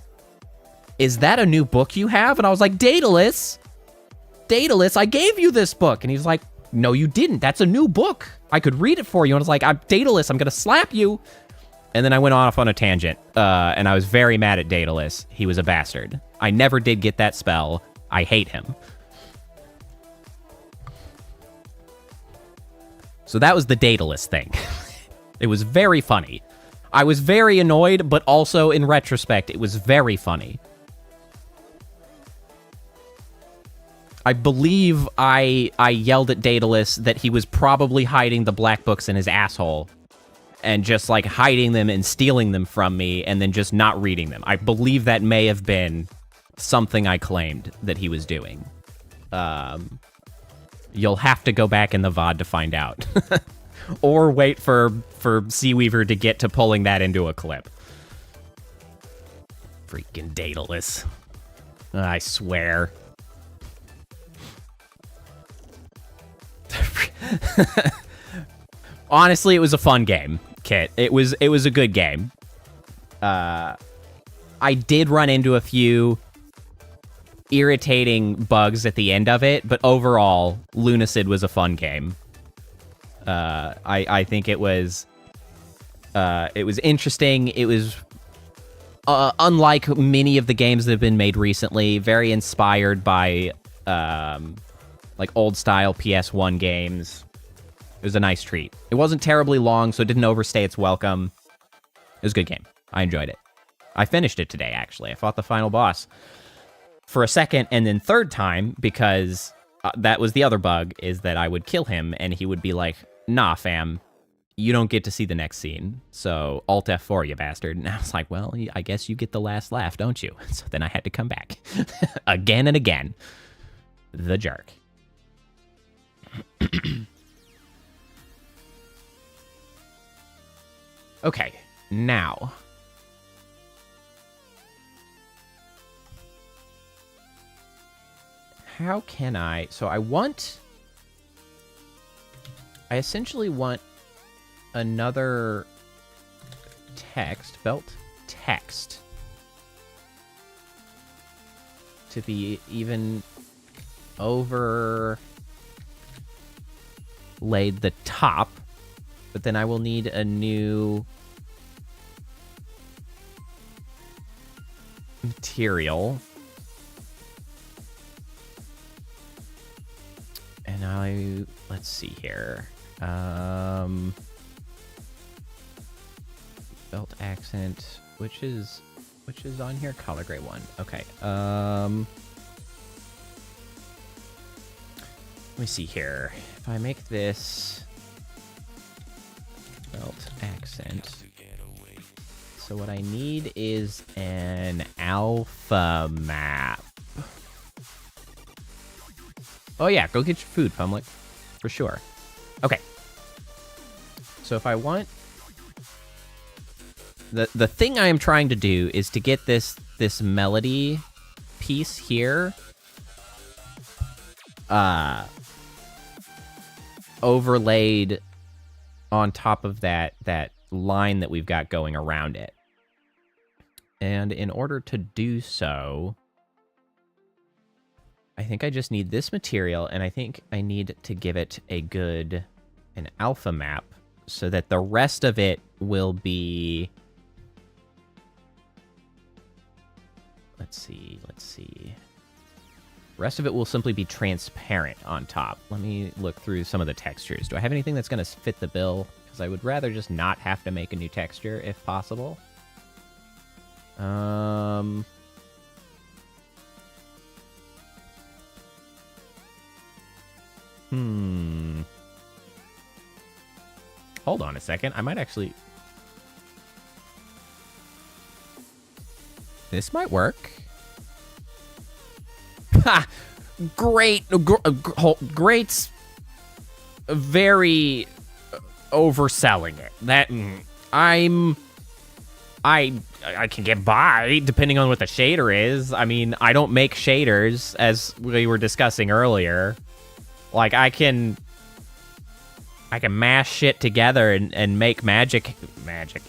is that a new book you have? And I was like, Daedalus, I gave you this book. And he's like, no, you didn't. That's a new book. I could read it for you. And I was like, I'm Daedalus, I'm going to slap you. And then I went off on a tangent, and I was very mad at Daedalus. He was a bastard. I never did get that spell. I hate him. So that was the Daedalus thing. It was very funny. I was very annoyed, but also, in retrospect, it was very funny. I believe I yelled at Daedalus that he was probably hiding the black books in his asshole and just, like, hiding them and stealing them from me and then just not reading them. I believe that may have been something I claimed that he was doing. You'll have to go back in the VOD to find out. Or wait for Seaweaver to get to pulling that into a clip. Freaking Daedalus. I swear. Honestly, it was a fun game, Kit. It was a good game. I did run into a few irritating bugs at the end of it, but overall, Lunacid was a fun game. I think it was interesting. It was unlike many of the games that have been made recently, very inspired by like old style PS1 games. It was a nice treat. It wasn't terribly long, so it didn't overstay its welcome. It was a good game. I enjoyed it. I finished it today, actually. I fought the final boss for a second and then third time, because that was the other bug, is that I would kill him and he would be like, nah, fam, you don't get to see the next scene. So Alt F4, you bastard. And I was like, well, I guess you get the last laugh, don't you? So then I had to come back again and again. The jerk. Okay, now. How can I... So I essentially want another belt text, to be even overlaid the top, but then I will need a new material. And let's see here. Belt accent, which is on here? Color gray one. Okay. Let me see here. If I make this belt accent. So what I need is an alpha map. Oh yeah, go get your food, Pumlick. For sure. Okay. So if I want... The thing I am trying to do is to get this melody piece here overlaid on top of that line that we've got going around it. And in order to do so, I think I just need this material, and I think I need to give it an alpha map so that the rest of it will be... Let's see. The rest of it will simply be transparent on top. Let me look through some of the textures. Do I have anything that's going to fit the bill? Because I would rather just not have to make a new texture if possible. Hold on a second. I might actually... This might work. Ha! Great. Great. Very overselling it. I can get by depending on what the shader is. I mean, I don't make shaders, as we were discussing earlier. Like, I can mash shit together and make magic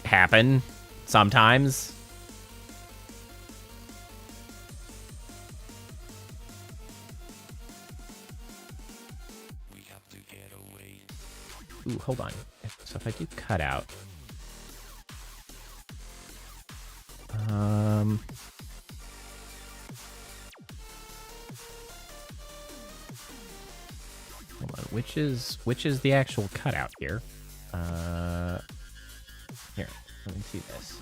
happen sometimes. We have to get away. Ooh, hold on. So if I do cut out. Hold on. Which is the actual cutout here? Here, let me see this.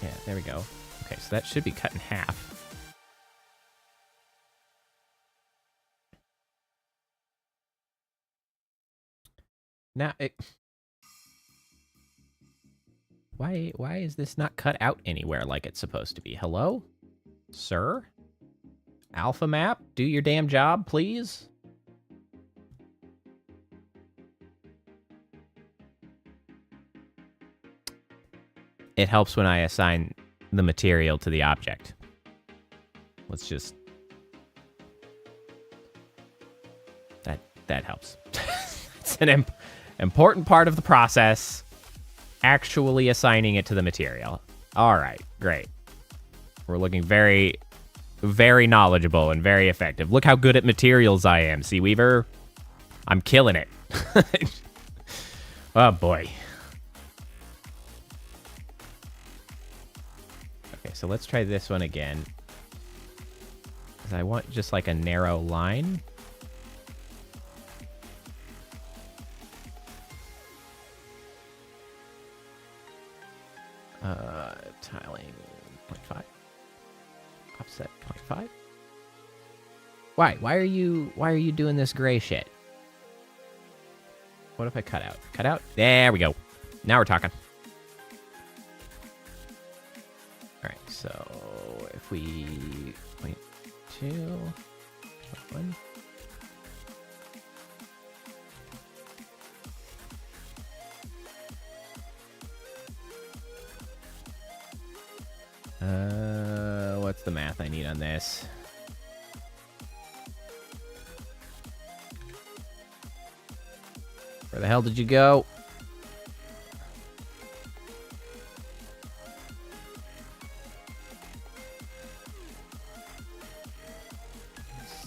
Yeah, there we go. Okay, so that should be cut in half. Now, why is this not cut out anywhere like it's supposed to be? Hello? Sir? Alpha map, do your damn job, please? It helps when I assign the material to the object. Let's just... That helps. It's an important part of the process. Actually assigning it to the material. All right, great. We're looking very, very knowledgeable and very effective. Look how good at materials I am, Seaweaver. I'm killing it. Oh, boy. Okay, so let's try this one again. Because I want just like a narrow line. Tiling 0.5. Offset 0.5. Why? Why are you doing this gray shit? What if I cut out? Cut out? There we go. Now we're talking. Alright, so if we 0.2, 1. What's the math I need on this? Where the hell did you go?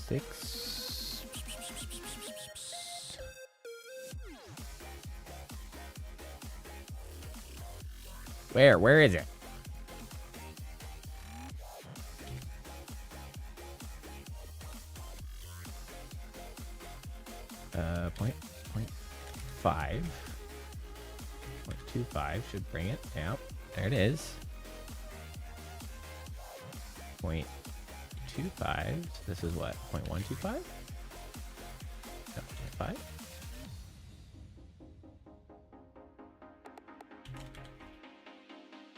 Six. Where is it? Point 0.25 should bring it. Yep, there it is. 0.25. This is what? 0.125? No, 0.5.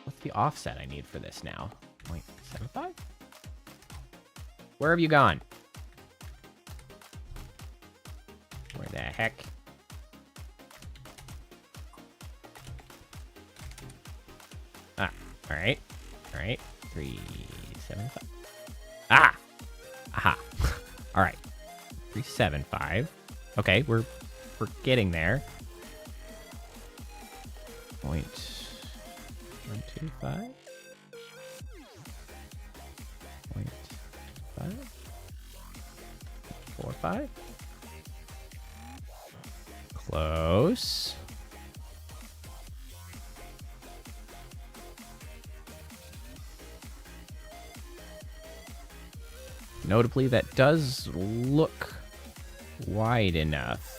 What's the offset I need for this now? 0.75? Where have you gone? Where the heck? Ah, alright. Alright. 375. Ah! Aha. Alright. 375. Okay, we're getting there. 0.125. 0.5. 0.45. Close. Notably, that does look wide enough.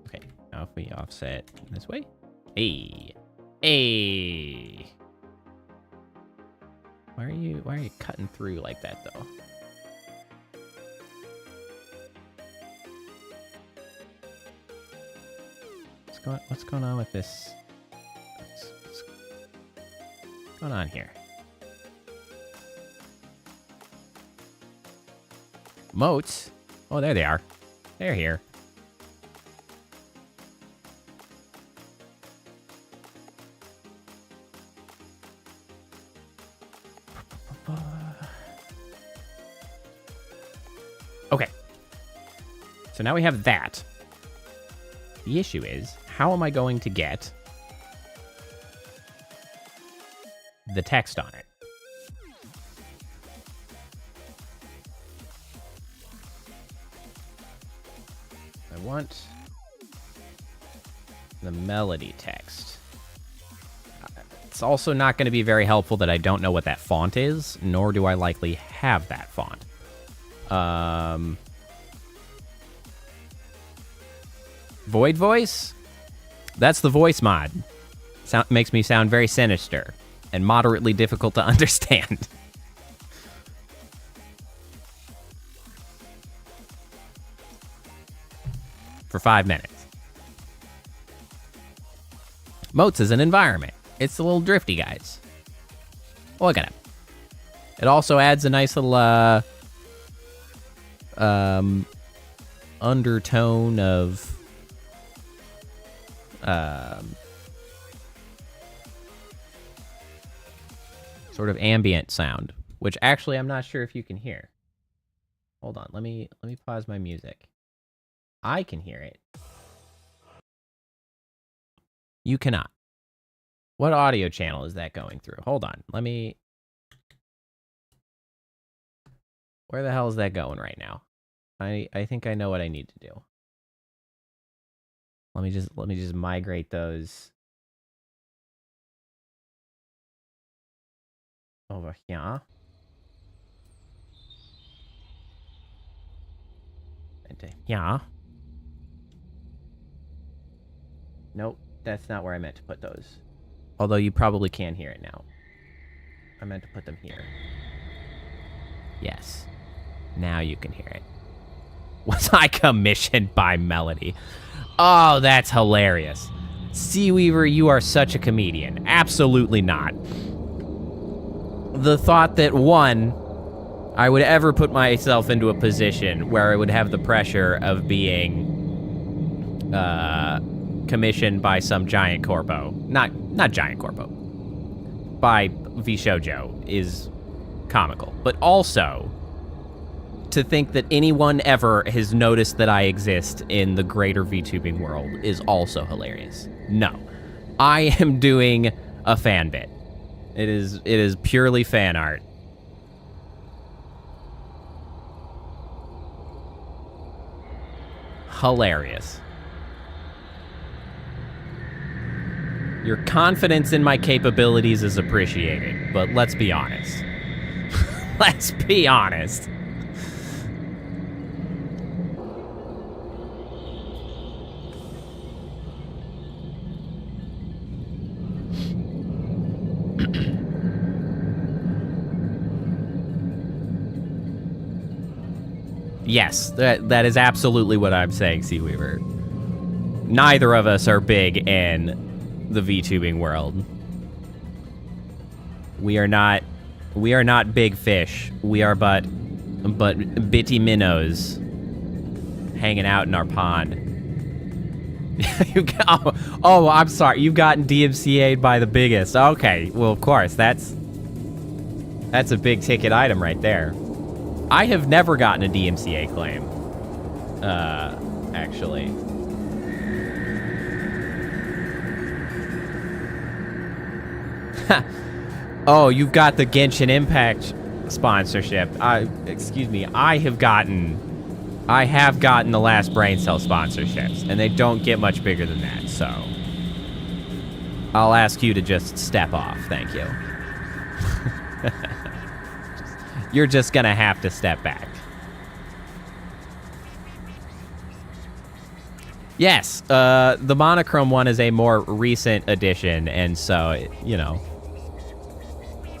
Okay, now if we offset this way. Hey. Why are you cutting through like that though? What's going on with this? What's going on here? Moats? Oh, there they are. They're here. Okay. So now we have that. The issue is, how am I going to get the text on it? I want the melody text. It's also not going to be very helpful that I don't know what that font is, nor do I likely have that font. Void voice? That's the voice mod. Makes me sound very sinister and moderately difficult to understand. For 5 minutes. Moats is an environment. It's the little drifty guys. Look at him. It also adds a nice little undertone of sort of ambient sound, which actually I'm not sure if you can hear. Hold on, let me pause my music. I can hear it. You cannot. What audio channel is that going through? Hold on, let me... Where the hell is that going right now? I think I know what I need to do. Let me just migrate those over here. Into here. Nope, that's not where I meant to put those. Although you probably can hear it now. I meant to put them here. Yes. Now you can hear it. Was I commissioned by Melody? Oh, that's hilarious. Seaweaver, you are such a comedian. Absolutely not. The thought that, one, I would ever put myself into a position where I would have the pressure of being commissioned by some giant corpo. Not giant corpo. By vshoujo is comical. But also, to think that anyone ever has noticed that I exist in the greater VTubing world is also hilarious. No. I am doing a fan bit. It is purely fan art. Hilarious. Your confidence in my capabilities is appreciated, but let's be honest. Let's be honest. Yes, that is absolutely what I'm saying, Seaweaver. Neither of us are big in the VTubing world. We are not big fish. We are but bitty minnows hanging out in our pond. Oh, I'm sorry. You've gotten DMCA'd by the biggest. Okay, well, of course. That's a big ticket item right there. I have never gotten a DMCA claim. Actually. Oh, you've got the Genshin Impact sponsorship. Excuse me. I have gotten the last Brain Cell sponsorships, and they don't get much bigger than that, so I'll ask you to just step off. Thank you. You're just gonna have to step back. Yes, the monochrome one is a more recent addition, and so, you know,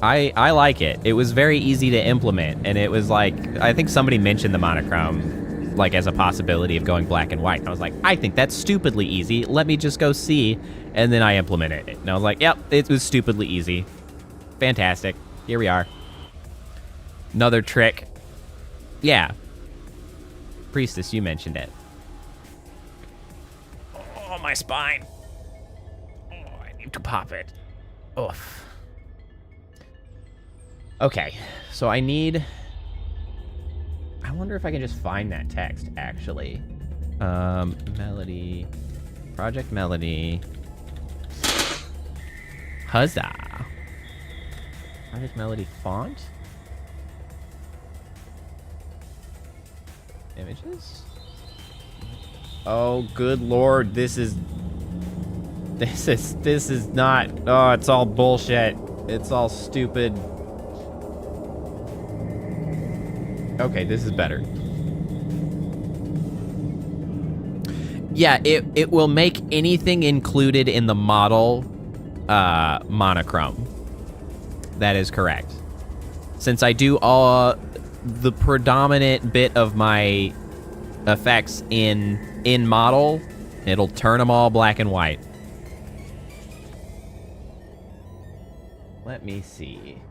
I like it. It was very easy to implement, and it was like, I think somebody mentioned the monochrome like as a possibility of going black and white. And I was like, I think that's stupidly easy. Let me just go see. And then I implemented it. And I was like, yep, it was stupidly easy. Fantastic. Here we are. Another trick. Yeah. Priestess, you mentioned it. Oh, my spine. Oh, I need to pop it. Oof. Okay, so I wonder if I can just find that text, actually. Melody. Project Melody. Huzzah. Project Melody font? Images? Oh, good lord, this is not, oh, it's all bullshit. It's all stupid. Okay, this is better. Yeah, it will make anything included in the model monochrome. That is correct. Since I do all the predominant bit of my effects in model, it'll turn them all black and white. Let me see.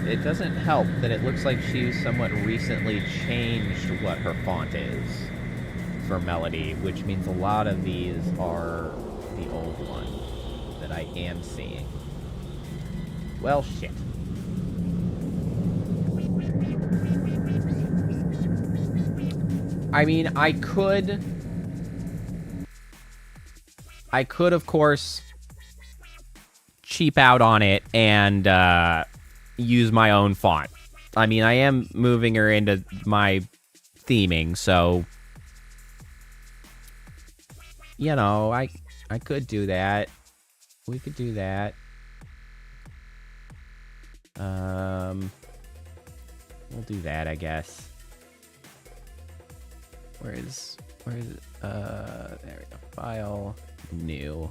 It doesn't help that it looks like she's somewhat recently changed what her font is for Melody, which means a lot of these are the old ones that I am seeing. Well, shit. I mean, I could, of course, cheap out on it and use my own font. I mean, I am moving her into my theming, so you know, I could do that. We could do that. We'll do that, I guess. Where is it? There we go. File, new.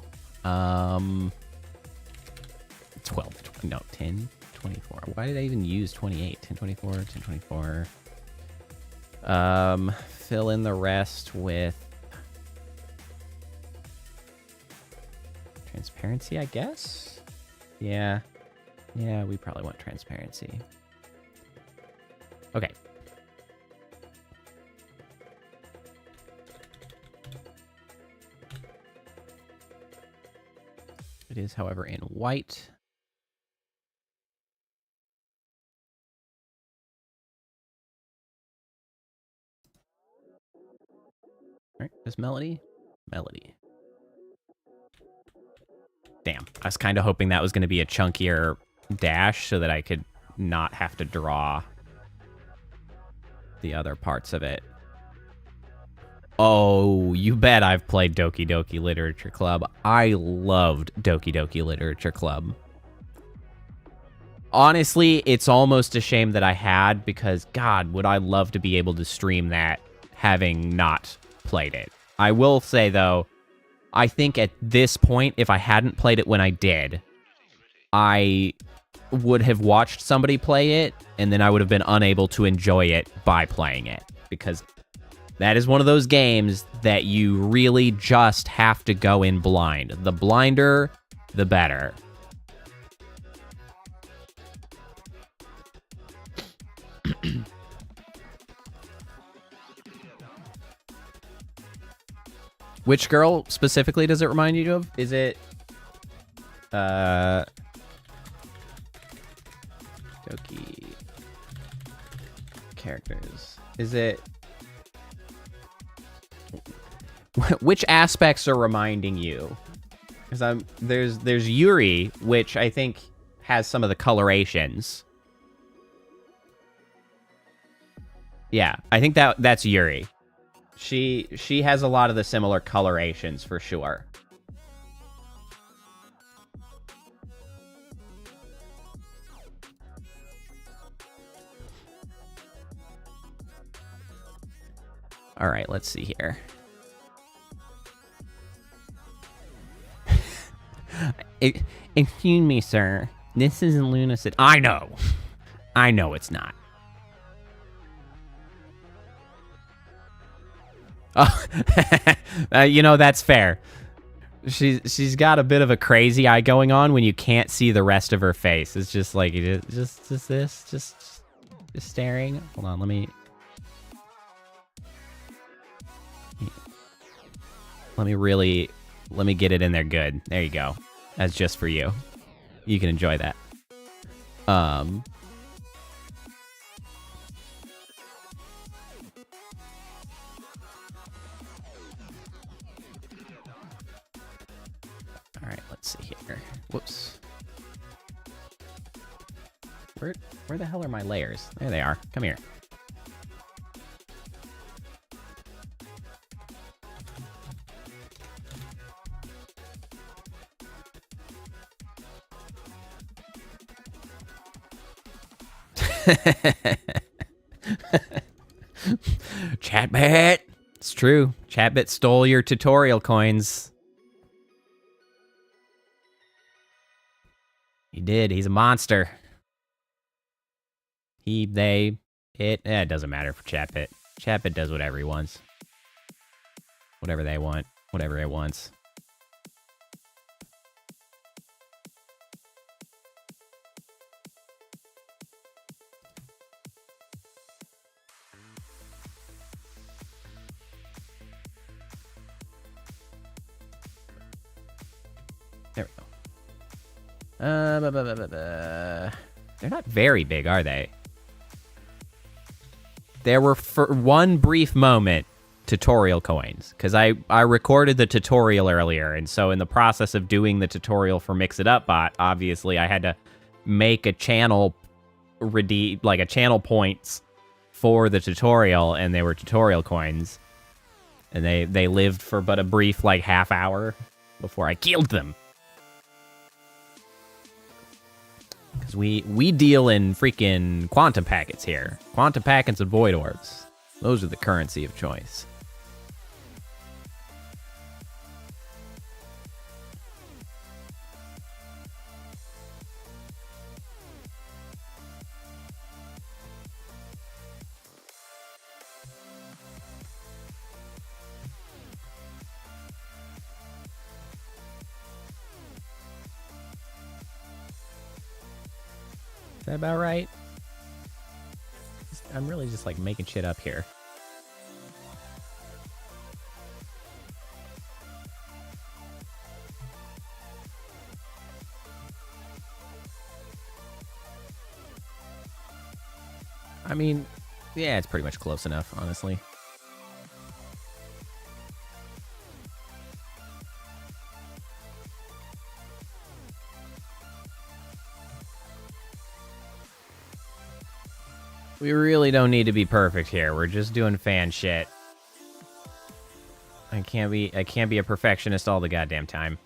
12, no, 10, 24. Why did I even use 28? 10, 24, 10, 24. Fill in the rest with transparency, I guess? Yeah. Yeah, we probably want transparency. Okay. It is, however, in white. All right, this Melody. Melody. Damn, I was kind of hoping that was going to be a chunkier dash so that I could not have to draw the other parts of it. Oh, you bet I've played Doki Doki Literature Club. I loved Doki Doki Literature Club. Honestly, it's almost a shame that I had, because God, would I love to be able to stream that having not played it. I will say, though, I think at this point, if I hadn't played it when I did, I would have watched somebody play it, and then I would have been unable to enjoy it by playing it, because that is one of those games that you really just have to go in blind. The blinder, the better. Which girl specifically does it remind you of? Is it Doki characters? Is it which aspects are reminding you? Because there's Yuri, which I think has some of the colorations. Yeah, I think that's Yuri. She has a lot of the similar colorations for sure. All right, let's see here. Excuse me, sir. This isn't Lunacid. I know. I know it's not. Oh, that's fair. She's got a bit of a crazy eye going on when you can't see the rest of her face. It's just like just staring. Hold on, let me get it in there good. There you go. That's just for you. You can enjoy that. All right, let's see here. Whoops. Where the hell are my layers? There they are. Come here. Chatbit. It's true. Chatbit stole your tutorial coins. He did. He's a monster. It doesn't matter for Chatbit. Chatbit does whatever he wants. Whatever they want. Whatever it wants. There we go. They're not very big, are they? There were, for one brief moment, tutorial coins. Because I recorded the tutorial earlier, and so in the process of doing the tutorial for Mix It Up Bot, obviously I had to make a channel a channel points for the tutorial, and they were tutorial coins. And they lived for but a brief, half hour before I killed them. Because we deal in freaking quantum packets here. Quantum packets and void orbs. Those are the currency of choice. Is that about right? I'm really just making shit up here. I mean, yeah, it's pretty much close enough, honestly. We really don't need to be perfect here. We're just doing fan shit. I can't be a perfectionist all the goddamn time.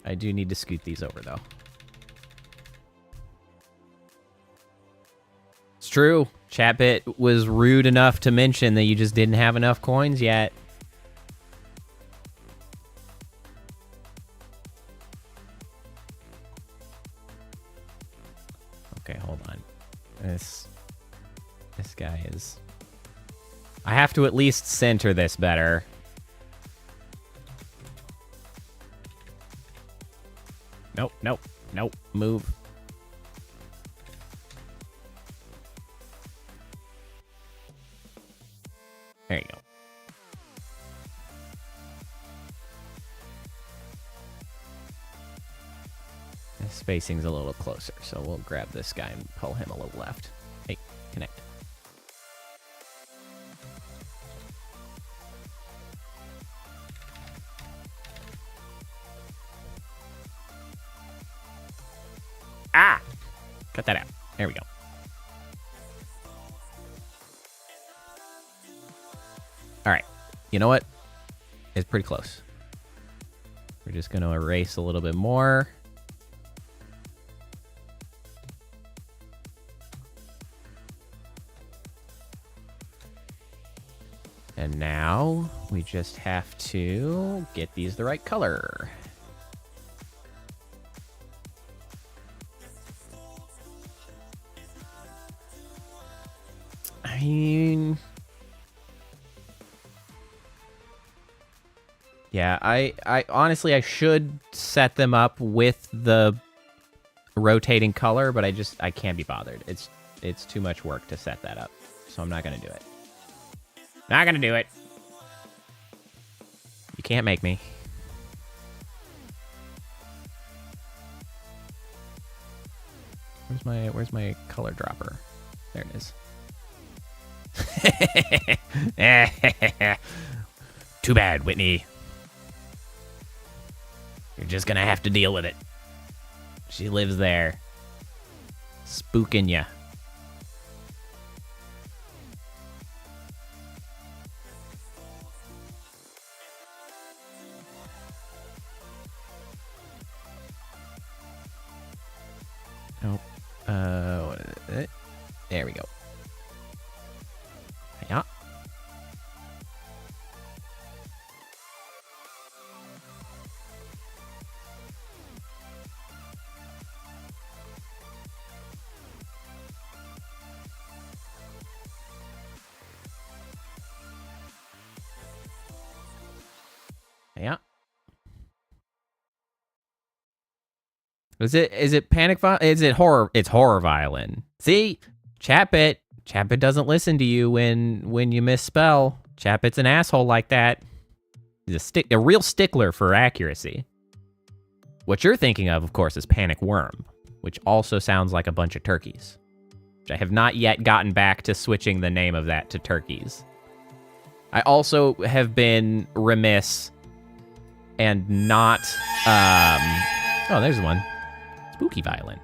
I do need to scoot these over though. It's true. Chatbit was rude enough to mention that you just didn't have enough coins yet. Okay, hold on. This guy is... I have to at least center this better. Nope, nope, nope. Move. There you go. The spacing's a little closer, so we'll grab this guy and pull him a little left. Hey, connect. Ah! Cut that out. There we go. All right. You know what? It's pretty close. We're just going to erase a little bit more. And now we just have to get these the right color. I mean, yeah, I honestly, I should set them up with the rotating color, but I can't be bothered. It's too much work to set that up, so I'm not gonna do it. Not gonna do it. You can't make me. Where's my color dropper? There it is. Too bad, Whitney. You're just gonna have to deal with it. She lives there. Spooking ya. Nope. What is it? There we go. Yeah. Yeah. Is it panic violin? Is it horror? It's horror violin. See? Chatbit doesn't listen to you when you misspell. Chatbit's an asshole like that. He's a real stickler for accuracy. What you're thinking of course, is panic worm, which also sounds like a bunch of turkeys. Which I have not yet gotten back to switching the name of that to turkeys. I also have been remiss and not oh, there's one. Spooky violin.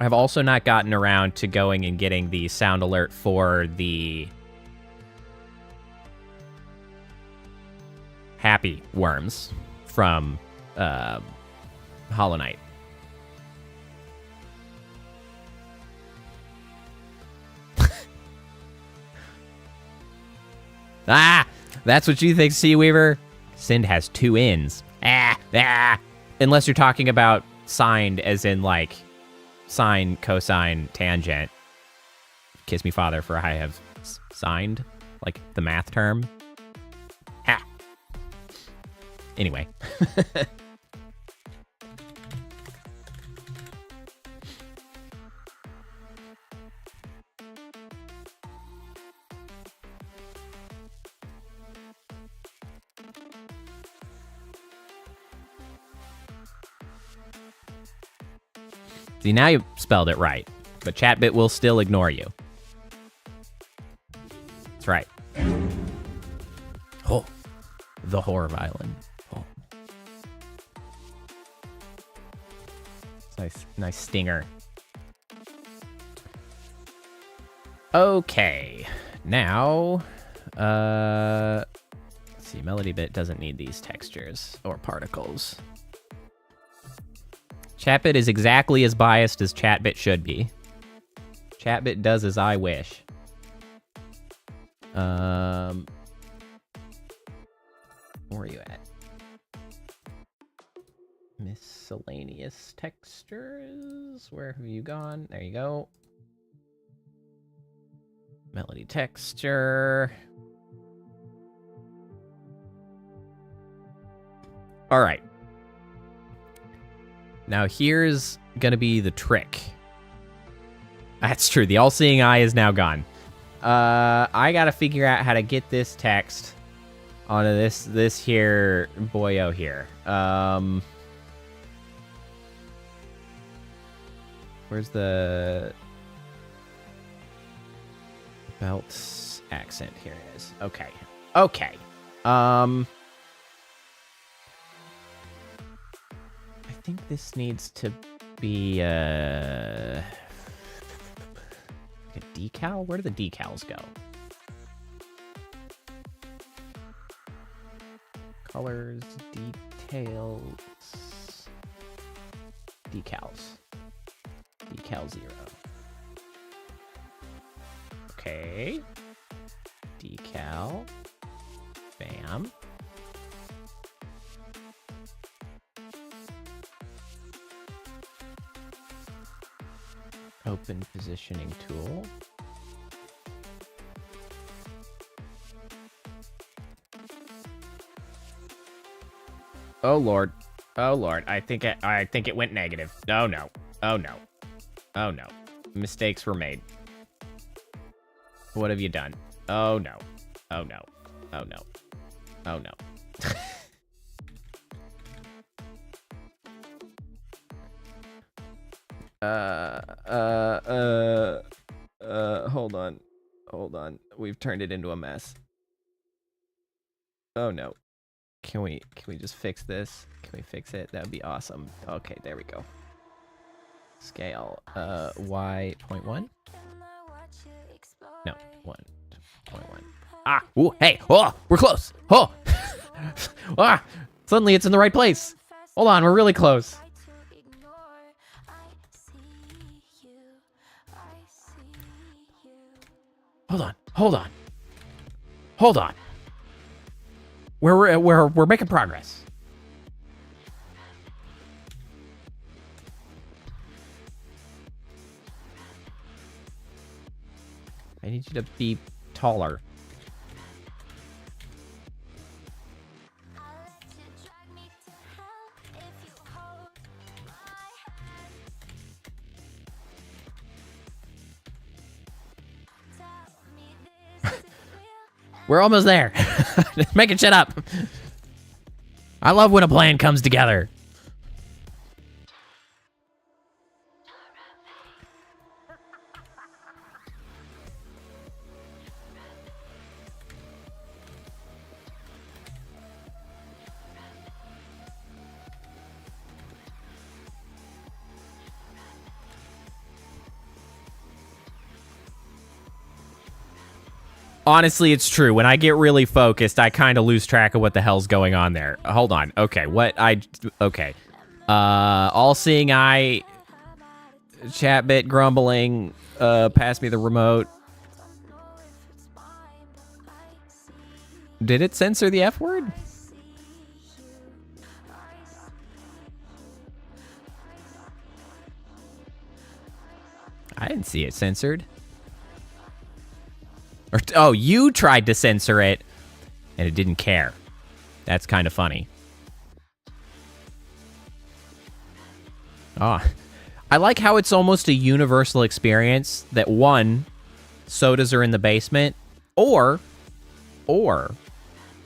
I've also not gotten around to going and getting the sound alert for the happy worms from Hollow Knight. Ah! That's what you think, Seaweaver? Sind has two N's. Unless you're talking about signed as in, like, sine, cosine, tangent. Kiss me, father, for I have signed. Like, the math term. Ha! Anyway. See, now you spelled it right, but Chatbit will still ignore you. That's right. Oh, the horror violin. Oh. Nice stinger. Okay, now, let's see, Melody Bit doesn't need these textures or particles. Chatbit is exactly as biased as Chatbit should be. Chatbit does as I wish. Where are you at? Miscellaneous textures. Where have you gone? There you go. Melody texture. All right. Now here's gonna be the trick. That's true. The all-seeing eye is now gone. I gotta figure out how to get this text onto this here boyo here. Where's the belt accent? Here it is. Okay. Okay. I think this needs to be a decal. Where do the decals go? Colors, details, decals. Decal 0. Okay. Cal. Bam. Open positioning tool. Oh Lord. Oh Lord. I think it went negative. Oh no. Oh no. Oh no. Mistakes were made. What have you done? Oh no. Oh no. Oh no. Oh no. Hold on. Hold on. We've turned it into a mess. Oh no. Can we just fix this? Can we fix it? That would be awesome. Okay, there we go. Scale. Y.1? No, 1.1. Ah! Ooh, hey! Oh! We're close! Oh! Ah! Suddenly it's in the right place! Hold on, we're really close. Hold on, hold on. Hold on. We're making progress. I need you to be taller. We're almost there. Just making shit up. I love when a plan comes together. Honestly, it's true. When I get really focused, I kind of lose track of what the hell's going on there. Hold on. Okay, okay. All-seeing eye, chat bit grumbling, pass me the remote. Did it censor the F word? I didn't see it censored. Oh, you tried to censor it, and it didn't care. That's kind of funny. Oh, I like how it's almost a universal experience that, one, sodas are in the basement, or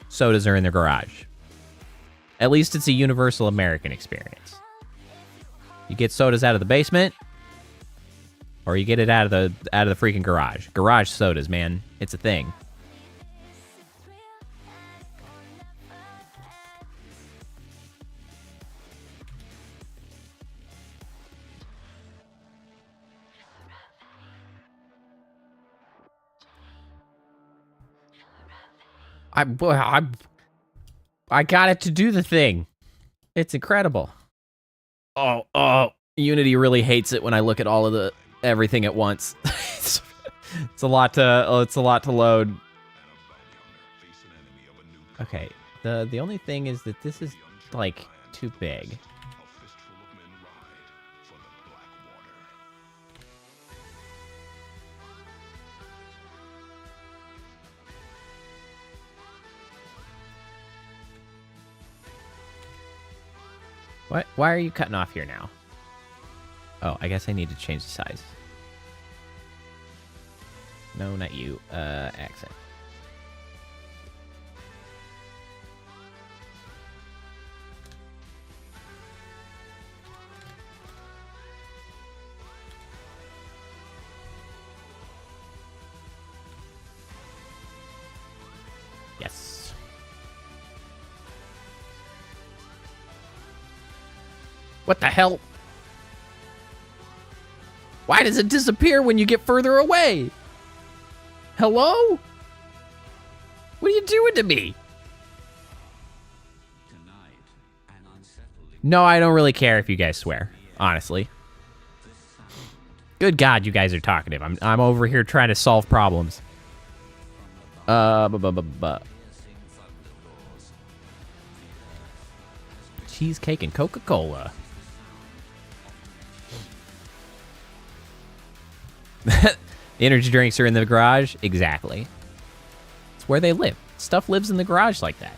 sodas are in the garage. At least it's a universal American experience. You get sodas out of the basement, or you get it out of the freaking garage. Garage sodas, man. It's a thing. I got it to do the thing. It's incredible. Oh, Unity really hates it when I look at all of everything at once. It's a lot to load. Okay, the only thing is that this is like too big. What? Why are you cutting off here now? Oh, I guess I need to change the size. No, not you. Accent. Yes. What the hell? Why does it disappear when you get further away? Hello? What are you doing to me? No, I don't really care if you guys swear, honestly. Good God, you guys are talkative. I'm over here trying to solve problems. Cheesecake and Coca-Cola. The energy drinks are in the garage? Exactly. It's where they live. Stuff lives in the garage like that.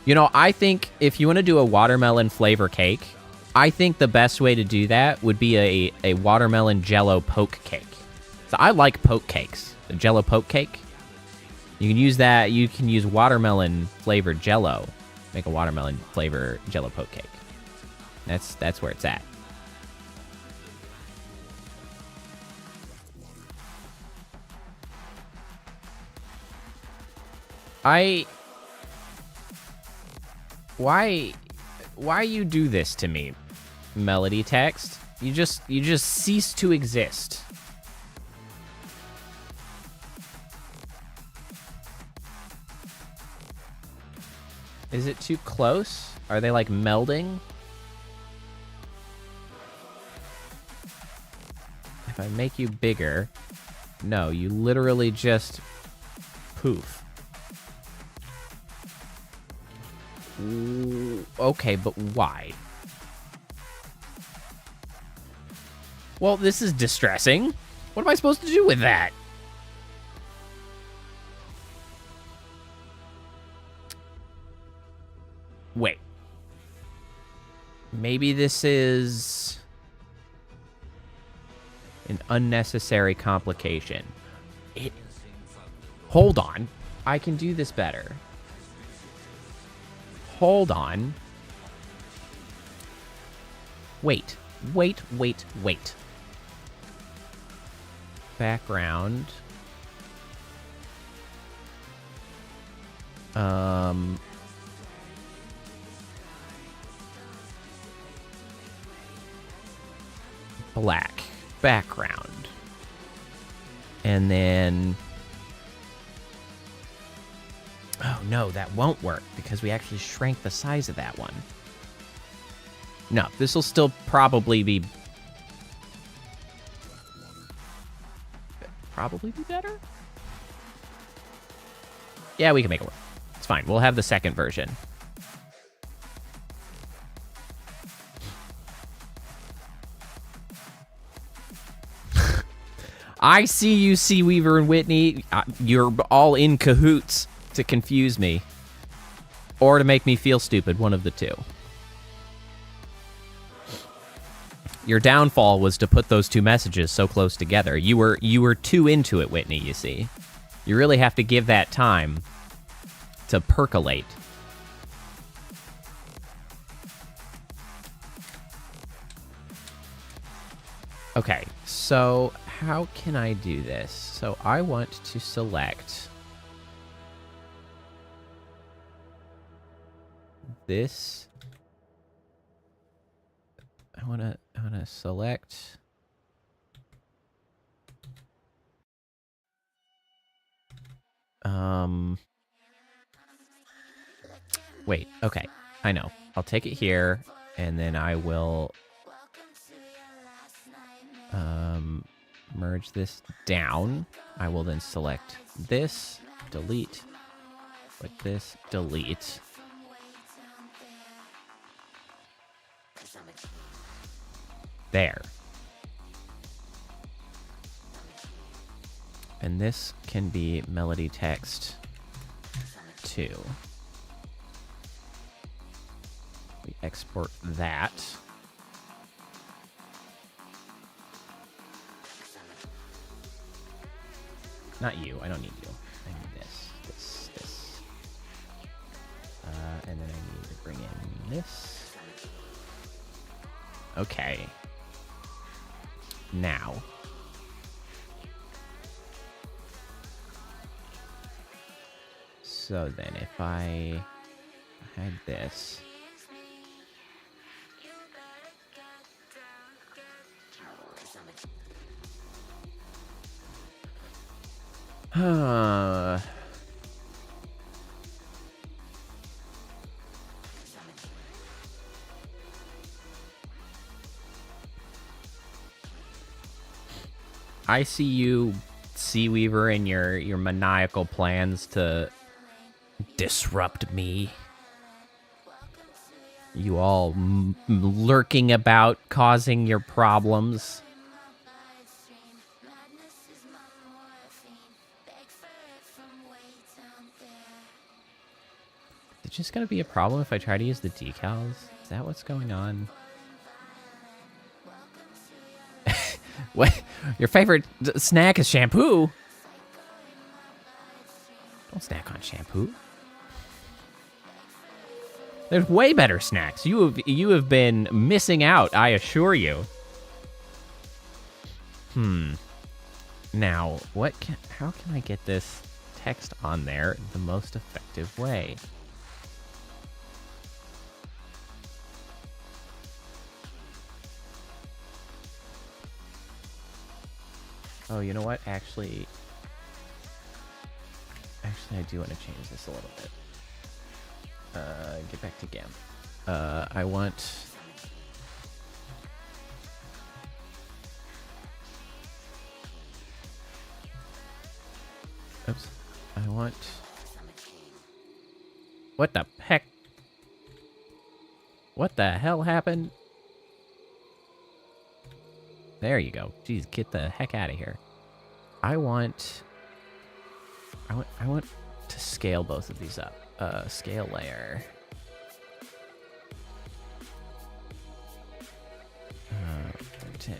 You know, I think if you want to do a watermelon flavor cake, I think the best way to do that would be a watermelon jello poke cake. So I like poke cakes. The jello poke cake. You can use that. You can use watermelon flavored jello. Make a watermelon flavor jello poke cake. That's where it's at. Why you do this to me, Melody Text? You just cease to exist. Is it too close? Are they like melding? If I make you bigger, no, you literally just poof. Okay, but why? Well, this is distressing. What am I supposed to do with that? Wait. Maybe this is an unnecessary complication. Hold on. I can do this better. Hold on. Wait. Background. Black background. And then... Oh, no, that won't work because we actually shrank the size of that one. No, this will still probably be better? Yeah, we can make it work. It's fine. We'll have the second version. I see you, Seaweaver and Whitney. You're all in cahoots to confuse me. Or to make me feel stupid, one of the two. Your downfall was to put those two messages so close together. You were too into it, Whitney, you see. You really have to give that time to percolate. Okay, so how can I do this? So I want to select this. I wanna select wait, okay. I know. I'll take it here and then I will merge this down. I will then select this, delete, like this, delete. There. And this can be melody text 2. We export that. Not you. I don't need you. I need this. And then I need to bring in this. Okay. Now. So then if I had this. I see you Sea Weaver and your maniacal plans to disrupt me. You all lurking about, causing your problems. Is it just gonna be a problem if I try to use the decals? Is that what's going on? What? Your favorite snack is shampoo? Don't snack on shampoo. There's way better snacks. You have been missing out, I assure you. Now, how can I get this text on there the most effective way? Oh, you know what? Actually, I do want to change this a little bit. Get back to GAM. I want... Oops. I want... What the heck? What the hell happened? There you go. Jeez, get the heck out of here. I want to scale both of these up. Scale layer. 10.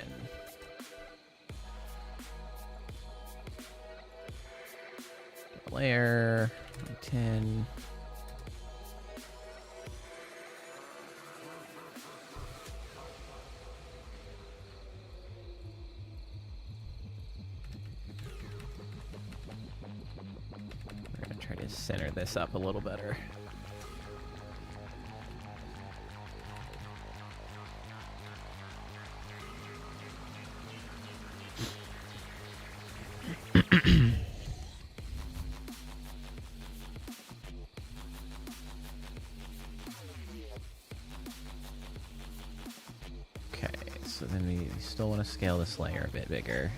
Layer 10. We're gonna try to center this up a little better. So then we still want to scale this layer a bit bigger.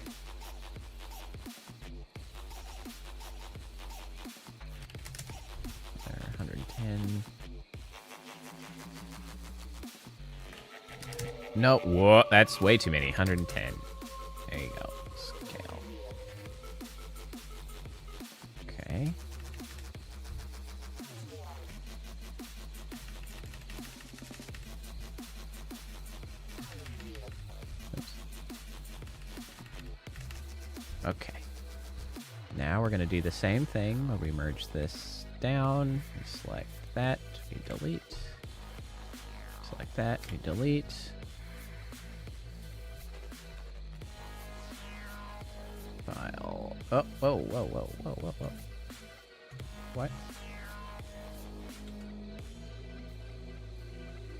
There, 110. No, whoa, that's way too many. 110. There you go. Scale. Okay. Okay. Now we're going to do the same thing where we merge this down. We select that. We delete. Select that. We delete. File. Oh, whoa, whoa, whoa, whoa, whoa, whoa. What?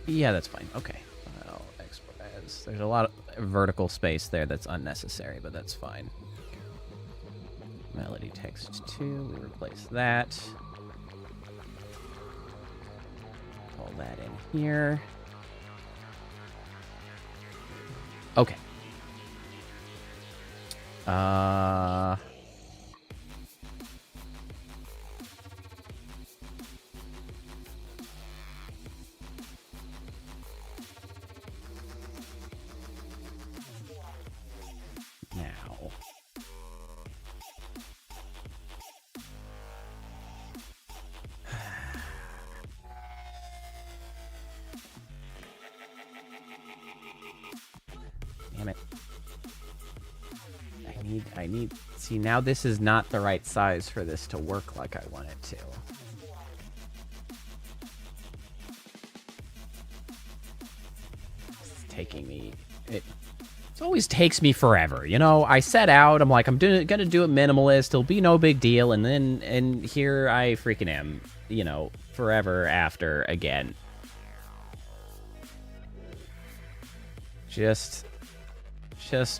Yeah, that's fine. Okay. File. Export as. There's a lot of vertical space there that's unnecessary, but that's fine. Melody text 2, we replace that. Pull that in here. Okay. Now. Damn it. I need, see, now this is not the right size for this to work like I want it to. It's taking me, it always takes me forever, you know? I set out, I'm like, I'm gonna do it minimalist, it'll be no big deal, and here I freaking am, you know, forever after again. Just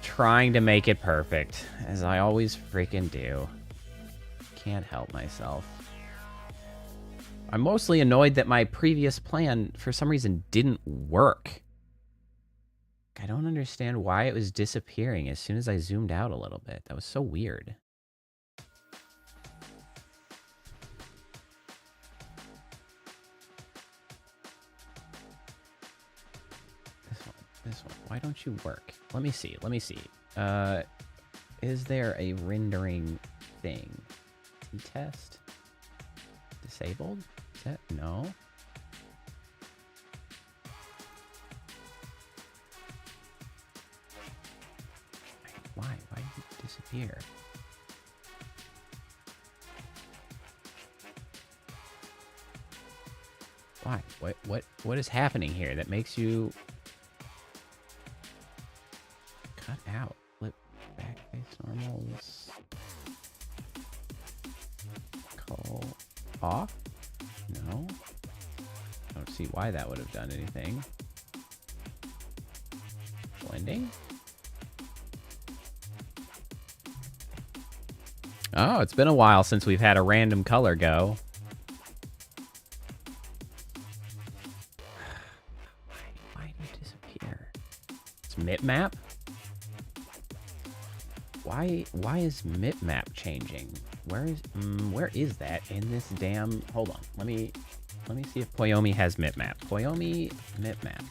trying to make it perfect, as I always freaking do. Can't help myself. I'm mostly annoyed that my previous plan, for some reason, didn't work. I don't understand why it was disappearing as soon as I zoomed out a little bit. That was so weird. This one. Why don't you work? Let me see. Is there a rendering thing? Test? Disabled? Is that? No. Why? Why did it disappear? Why? What is happening here that makes you cut out? Flip back face normals. Call off? No. I don't see why that would have done anything. Blending? Oh, it's been a while since we've had a random color go. Why did it disappear? It's mipmap? Why is mipmap changing? Where is that in this damn... Hold on. Let me see if Poyomi has mipmap. Poyomi mipmap.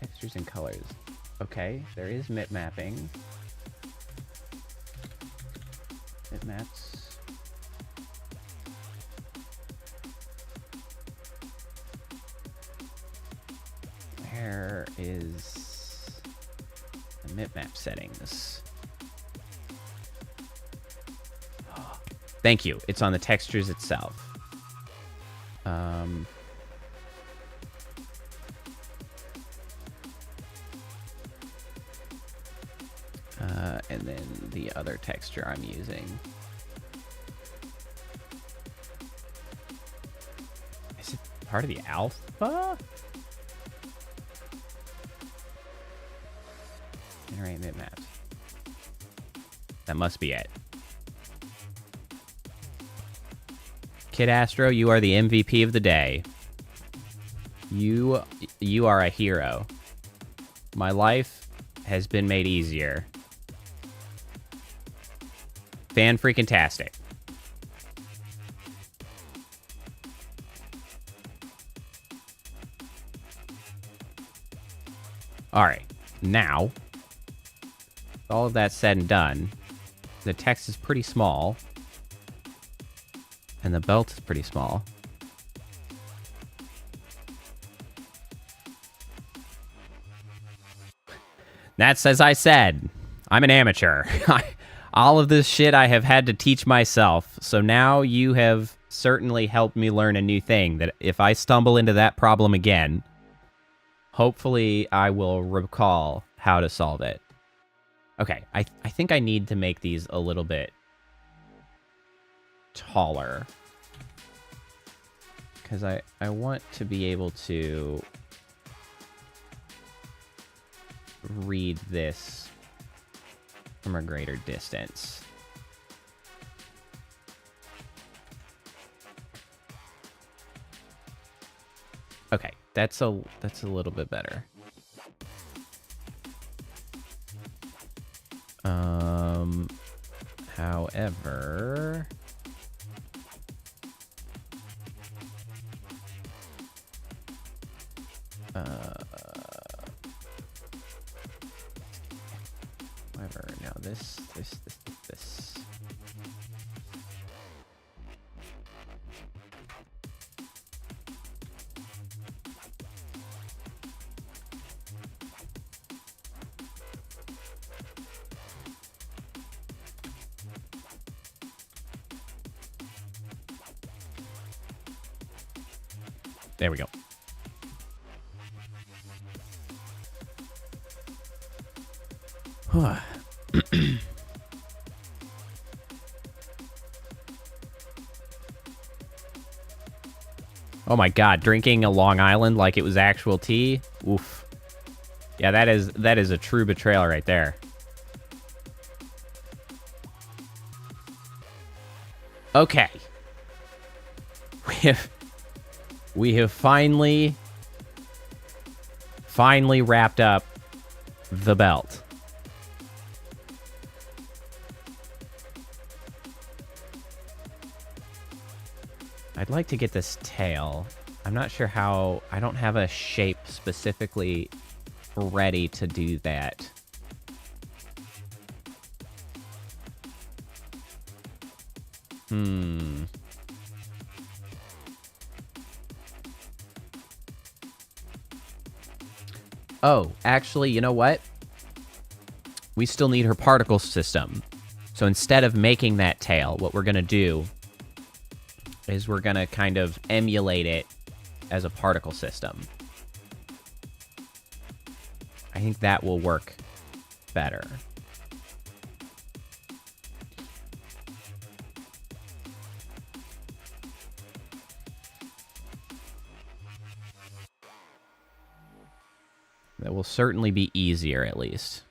Textures and colors. Okay, there is mipmapping. Mipmaps. Where is the mipmap settings? Thank you. It's on the textures itself. And then the other texture I'm using. Is it part of the alpha? Generate mipmaps. That must be it. Kid Astro, you are the MVP of the day. You are a hero. My life has been made easier. Fan-freaking-tastic. Alright, now, with all of that said and done, the text is pretty small, and the belt is pretty small. That's as I said, I'm an amateur. All of this shit I have had to teach myself, so now you have certainly helped me learn a new thing, that if I stumble into that problem again, hopefully I will recall how to solve it. Okay, I think I need to make these a little bit taller, because I want to be able to read this from a greater distance. Okay, that's a little bit better. However, now this. There we go. Oh my god, drinking a Long Island like it was actual tea? Oof. Yeah, that is a true betrayal right there. Okay. We have finally wrapped up the belt. I'd like to get this tail. I'm not sure how... I don't have a shape specifically ready to do that. Oh, actually, you know what? We still need her particle system. So instead of making that tail, what we're going to do is we're going to kind of emulate it as a particle system. I think that will work better. That will certainly be easier, at least.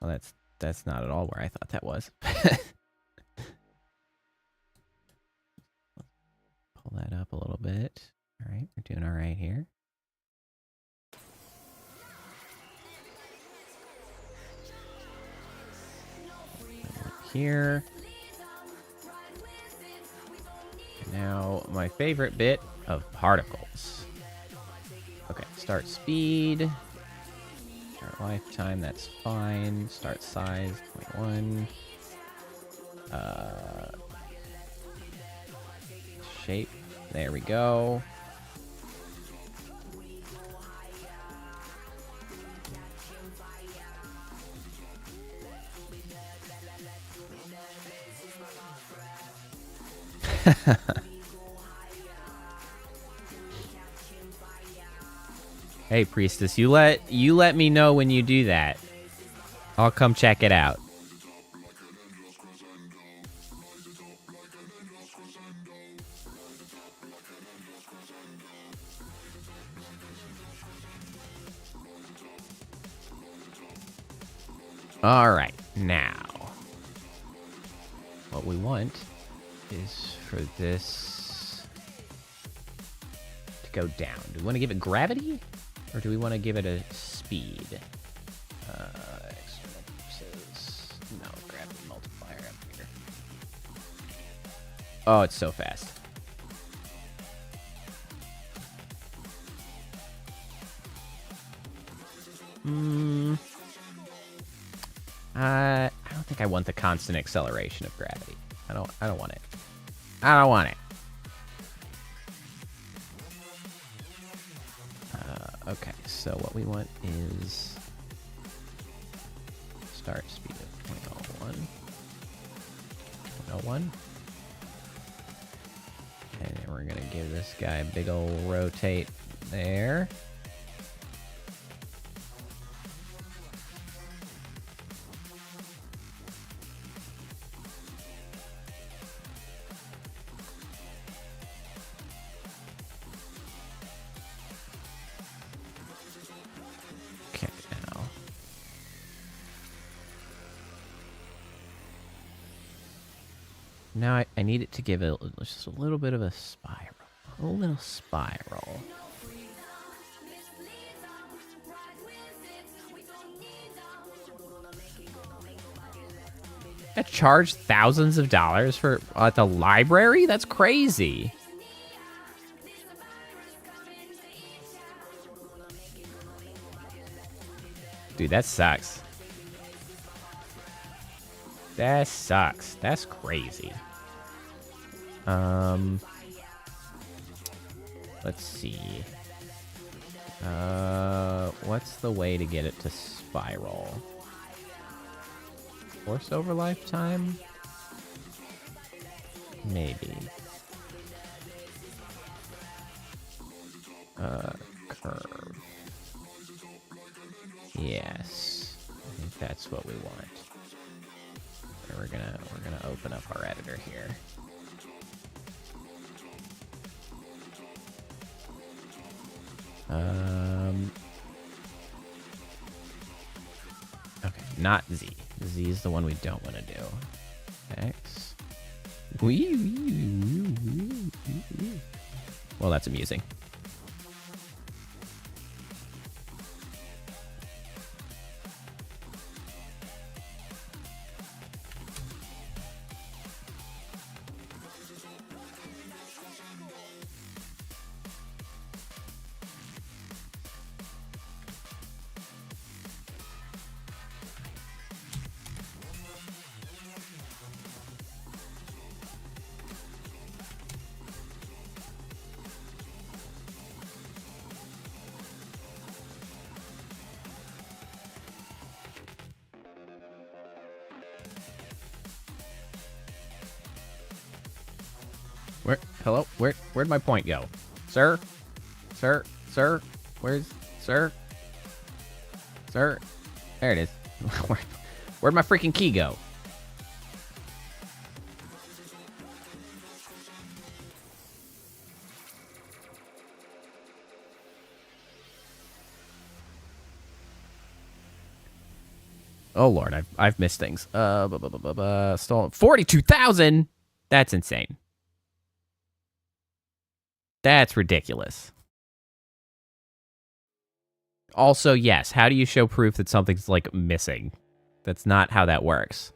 Well, that's not at all where I thought that was. Pull that up a little bit. All right, we're doing all right here. Here. Now, my favorite bit of particles. Okay, start speed. Start lifetime, that's fine. Start size, 0.1. Shape, there we go. Hey, Priestess, you let me know when you do that. I'll come check it out. All right, now what we want is for this to go down. Do we want to give it gravity, or do we want to give it a speed? External purposes. No, gravity multiplier up here. Oh, it's so fast. I don't think I want the constant acceleration of gravity. I don't want it. I don't want it. Okay, so what we want is start speed of 0.01. 0.01. And then we're gonna give this guy a big old rotate there. Now I need it to give it just a little bit of a spiral. A little spiral. I charged thousands of dollars for at the library? That's crazy. Dude, that sucks. That sucks. That's crazy. Let's see. What's the way to get it to spiral? Force over lifetime? Maybe. Curve. Yes. I think that's what we want. We're gonna open up our editor here. Okay, not Z. Z is the one we don't want to do. X. Well, that's amusing. Hello? Where'd my point go? Sir? Where's... Sir? There it is. Where'd my freaking key go? Oh, Lord, I've missed things. Stolen. 42,000? That's insane. That's ridiculous. Also, yes, how do you show proof that something's, like, missing? That's not how that works.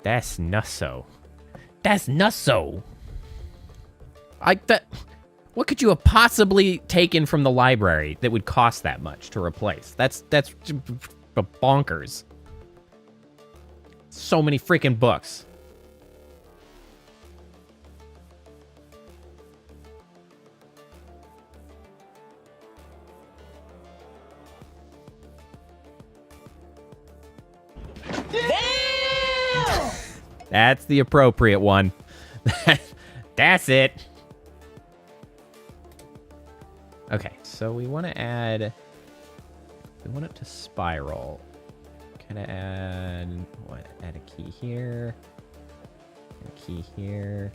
That's nusso. That's nusso. What could you have possibly taken from the library that would cost that much to replace? That's bonkers. So many freaking books. Damn! That's the appropriate one. That's it. Okay, so we want to add... We want it to spiral. Kind of add... What? Add a key here. A key here.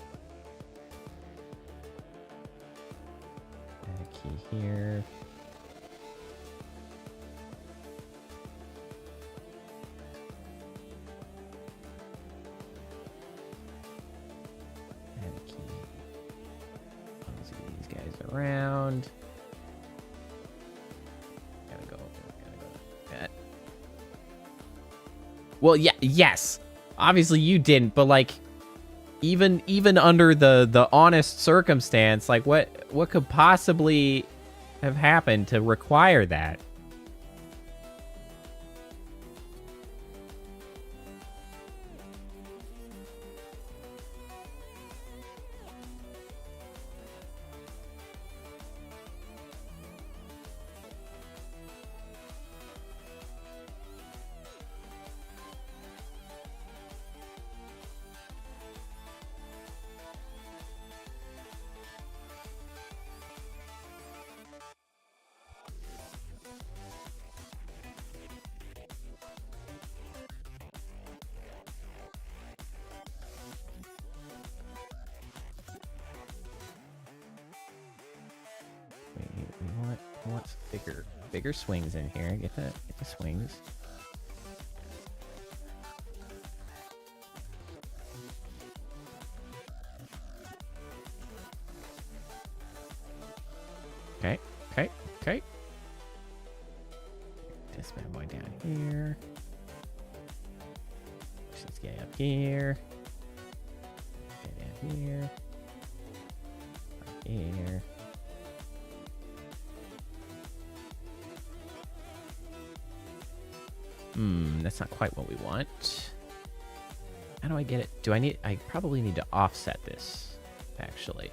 Add a key here. Add a key. Let's see these guys around. Gotta go like that. Well, yeah, yes. Obviously you didn't, but like even under the honest circumstance, like what could possibly have happened to require that? We want bigger swings in here. Get the swings. Okay. This bad boy down here. Push this guy up here. Okay, down here. Up here. That's not quite what we want. How do I get it? I probably need to offset this, actually.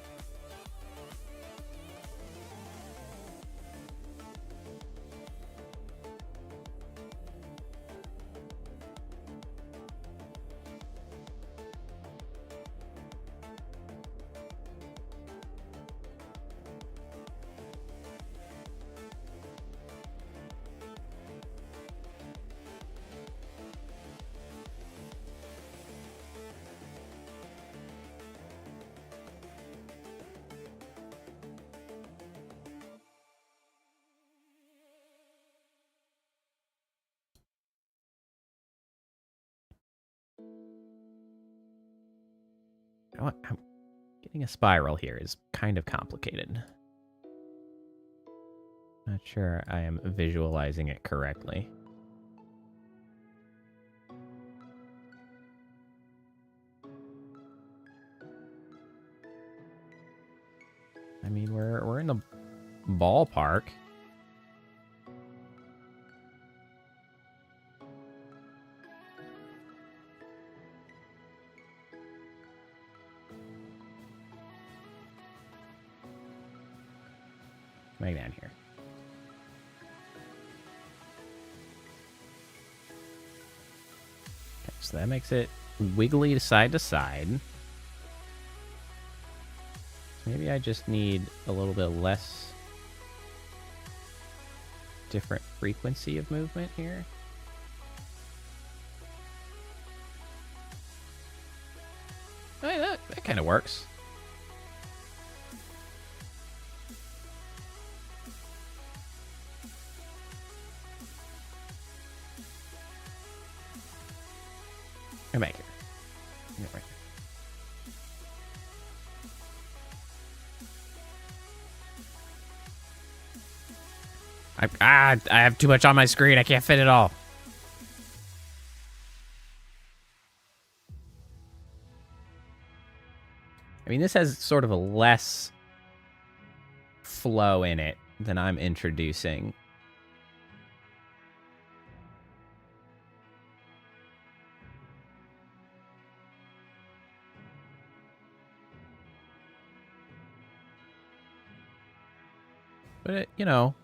know what? Getting a spiral here is kind of complicated. Not sure I am visualizing it correctly. I mean, we're in the ballpark. Right down here. Okay, so that makes it wiggly side to side. Maybe I just need a little bit less different frequency of movement here. Hey, that kind of works. Come back here. Yeah, right here. I have too much on my screen. I can't fit it all. I mean, this has sort of a less flow in it than I'm introducing. But, you know,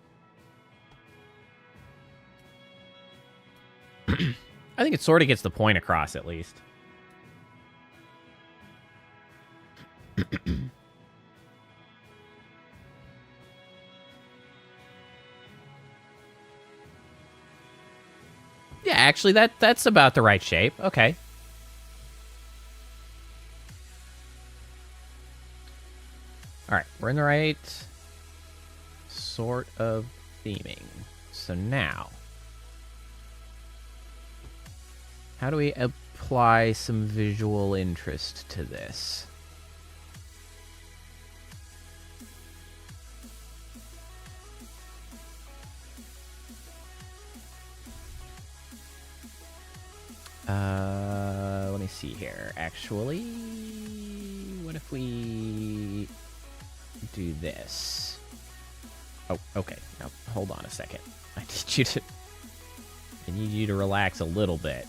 I think it sort of gets the point across, at least. Yeah, actually, that's about the right shape. Okay. All right, we're in the right sort of theming. So now, how do we apply some visual interest to this? Let me see here. Actually, what if we do this? Oh, okay. Now, hold on a second. I need you to relax a little bit.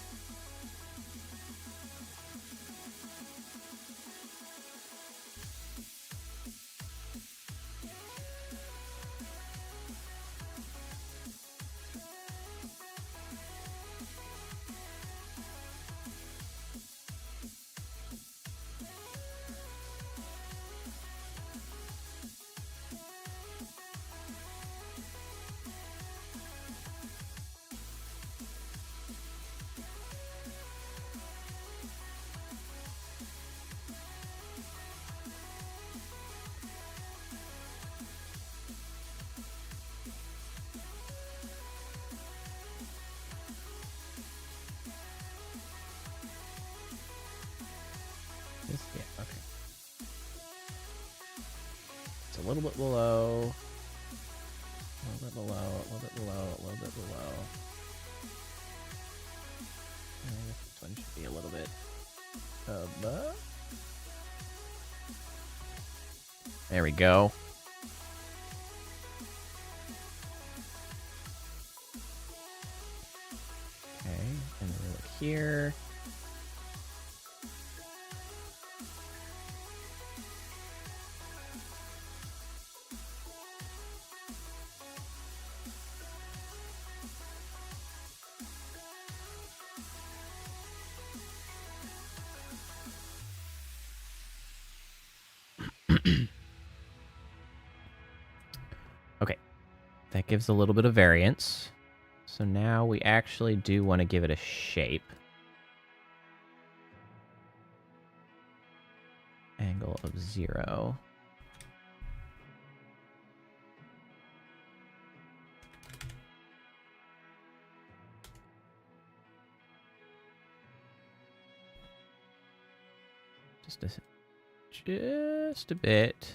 Yeah, okay. It's a little bit below. A little bit below, a little bit below, a little bit below. I guess this one should be a little bit above. There we go. Okay, and then we look here. Okay, that gives a little bit of variance. So now we actually do want to give it a shape. Angle of 0. Just a just a bit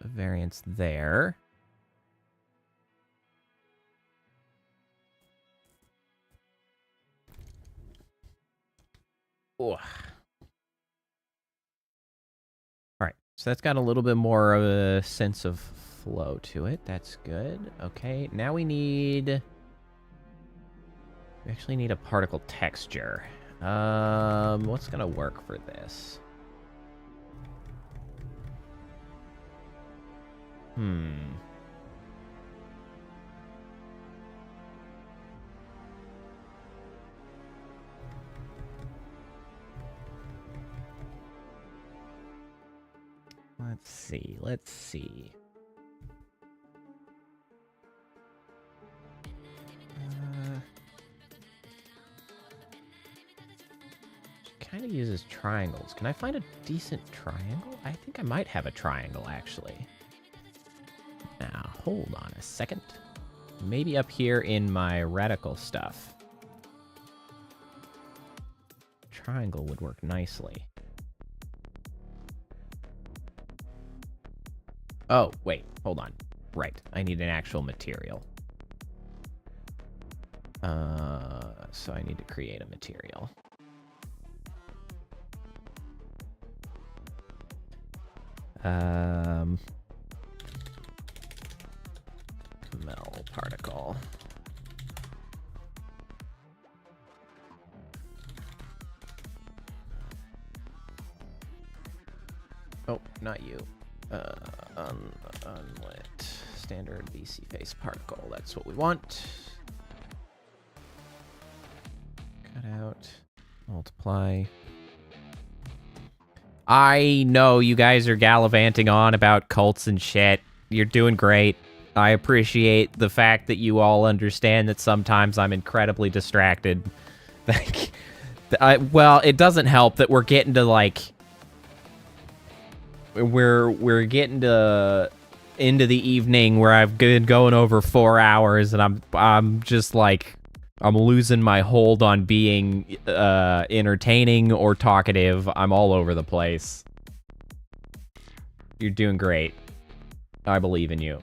of variance there. All right, so that's got a little bit more of a sense of flow to it. That's good. Okay, now we actually need a particle texture. What's gonna work for this? Let's see. Kind of uses triangles. Can I find a decent triangle? I think I might have a triangle, actually. Now, hold on a second. Maybe up here in my radical stuff. Triangle would work nicely. Oh, wait, hold on. Right, I need an actual material. So I need to create a material. Mel particle. Oh, not you. Unlit. Standard VC face particle. That's what we want. Cut out. Multiply. I know you guys are gallivanting on about cults and shit. You're doing great. I appreciate the fact that you all understand that sometimes I'm incredibly distracted. Well, it doesn't help that we're getting to, like... We're getting to into the evening where I've been going over 4 hours, and I'm just like... I'm losing my hold on being entertaining or talkative. I'm all over the place. You're doing great. I believe in you.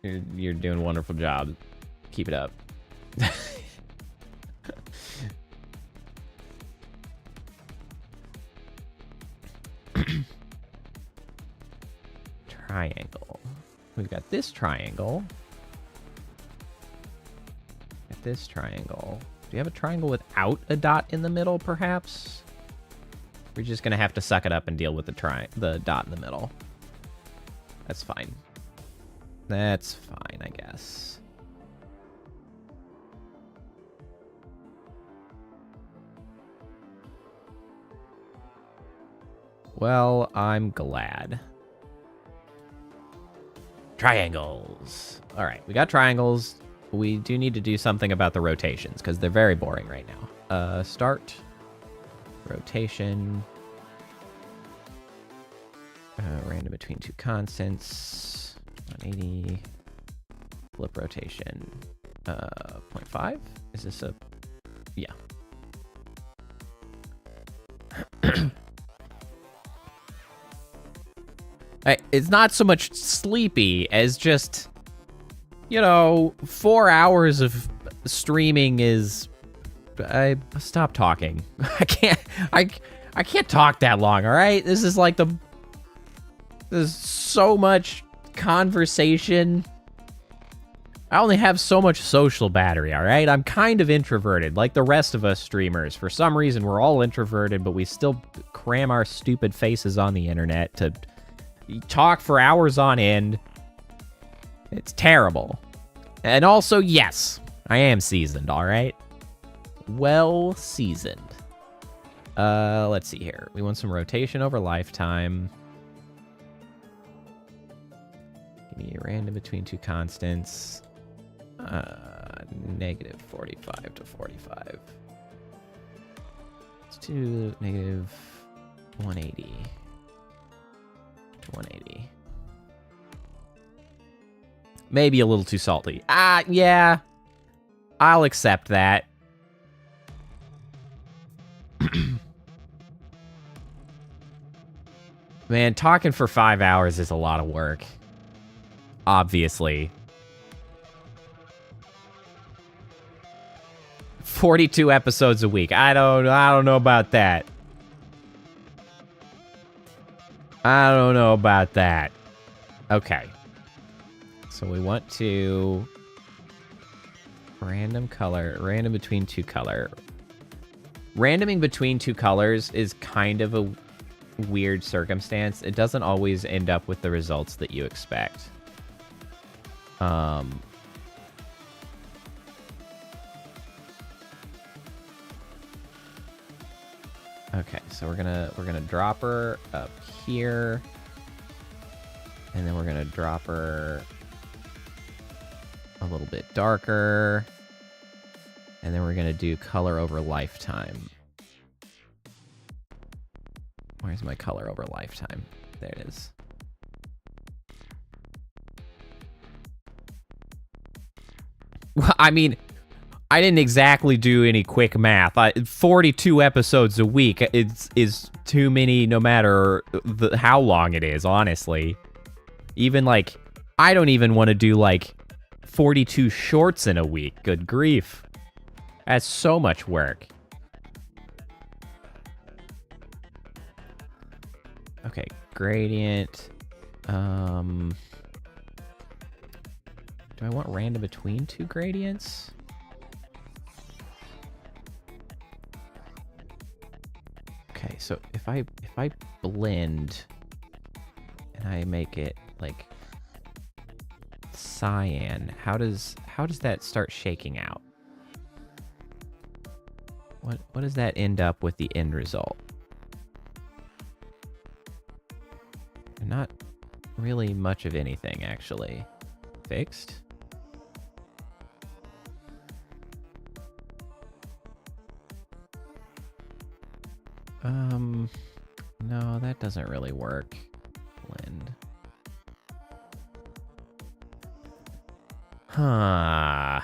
You're doing a wonderful job. Keep it up. Triangle. We've got this triangle. This triangle. Do you have a triangle without a dot in the middle, perhaps? We're just gonna have to suck it up and deal with the dot in the middle. That's fine. That's fine, I guess. Well, I'm glad. Triangles. All right, we got triangles. We do need to do something about the rotations, because they're very boring right now. Start. Rotation. Random between two constants. 180. Flip rotation. 0.5? Is this a... Yeah. It's not so much sleepy as just... You know, 4 hours of streaming is... Stop talking. I can't talk that long, all right? This is like there's so much conversation. I only have so much social battery, all right? I'm kind of introverted, like the rest of us streamers. For some reason, we're all introverted, but we still cram our stupid faces on the internet to talk for hours on end. It's terrible. And also, yes, I am seasoned, all right? Well seasoned. Let's see here. We want some rotation over lifetime. Give me a random between two constants. Negative 45 to 45. Let's do negative 180 to 180. Maybe a little too salty. Yeah. I'll accept that. Man, talking for 5 hours is a lot of work. Obviously. 42 episodes a week. I don't know about that. I don't know about that. Okay. So we want to random color, random between two color. Randoming between two colors is kind of a weird circumstance. It doesn't always end up with the results that you expect. Okay, so we're gonna drop her up here, and then we're gonna drop her a little bit darker, and then we're gonna do color over lifetime. Where's my color over lifetime? There it is. Well, I mean, I didn't exactly do any quick math. 42 episodes a week is too many no matter how long it is, honestly. Even, like, I don't even want to do, like, 42 shorts in a week. Good grief. That's so much work. Okay, gradient. Do I want random between two gradients? Okay, so if I blend and I make it like cyan, how does that start shaking out? What does that end up with the end result? Not really much of anything, actually. Fixed? No, that doesn't really work. Blend. Huh.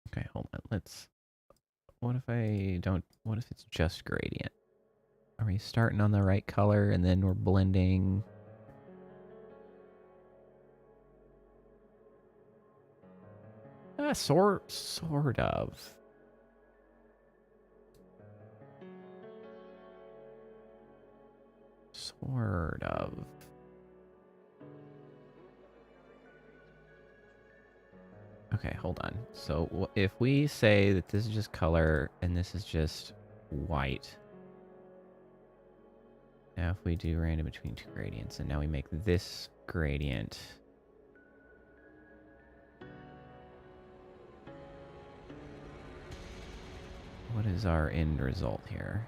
Okay, hold on. What if it's just gradient? Are we starting on the right color and then we're blending? Sort of. Sort of. Okay, hold on. So if we say that this is just color and this is just white. Now if we do random between two gradients and now we make this gradient. What is our end result here?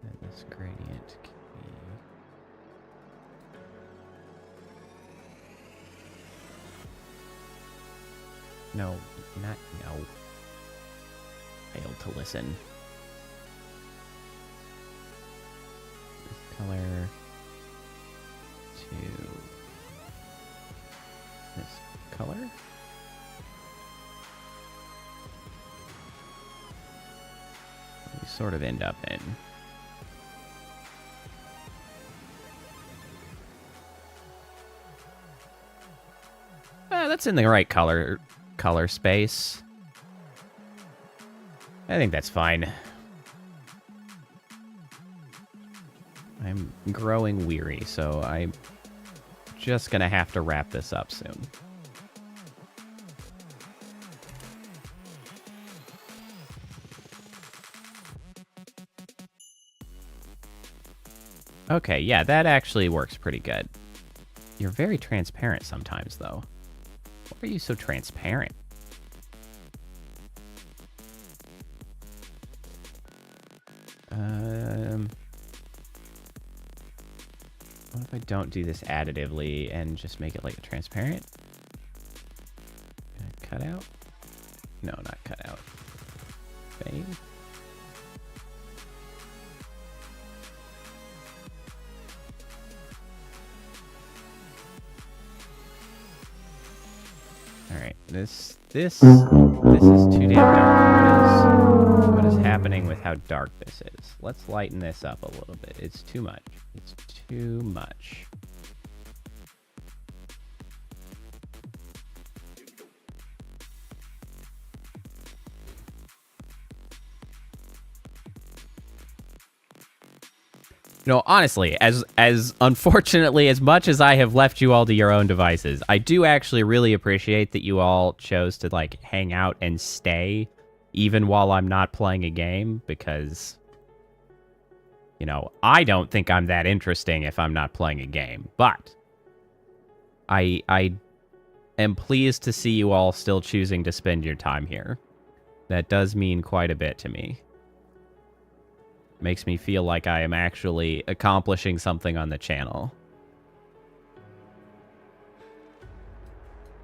And this gradient can be... No. Failed to listen. This color to this color. We sort of end up in. That's in the right color space. I think that's fine. I'm growing weary, so I'm just gonna have to wrap this up soon. Okay, yeah, that actually works pretty good. You're very transparent sometimes, though. Why are you so transparent? What if I don't do this additively and just make it like a transparent? Cut out? No, not cut out. Fade. Alright, this is too damn dark. What is happening with how dark this is? Let's lighten this up a little bit. It's too much. It's too much. You know, honestly, as unfortunately, as much as I have left you all to your own devices, I do actually really appreciate that you all chose to, like, hang out and stay even while I'm not playing a game, because, you know, I don't think I'm that interesting if I'm not playing a game, but I am pleased to see you all still choosing to spend your time here. That does mean quite a bit to me. Makes me feel like I am actually accomplishing something on the channel.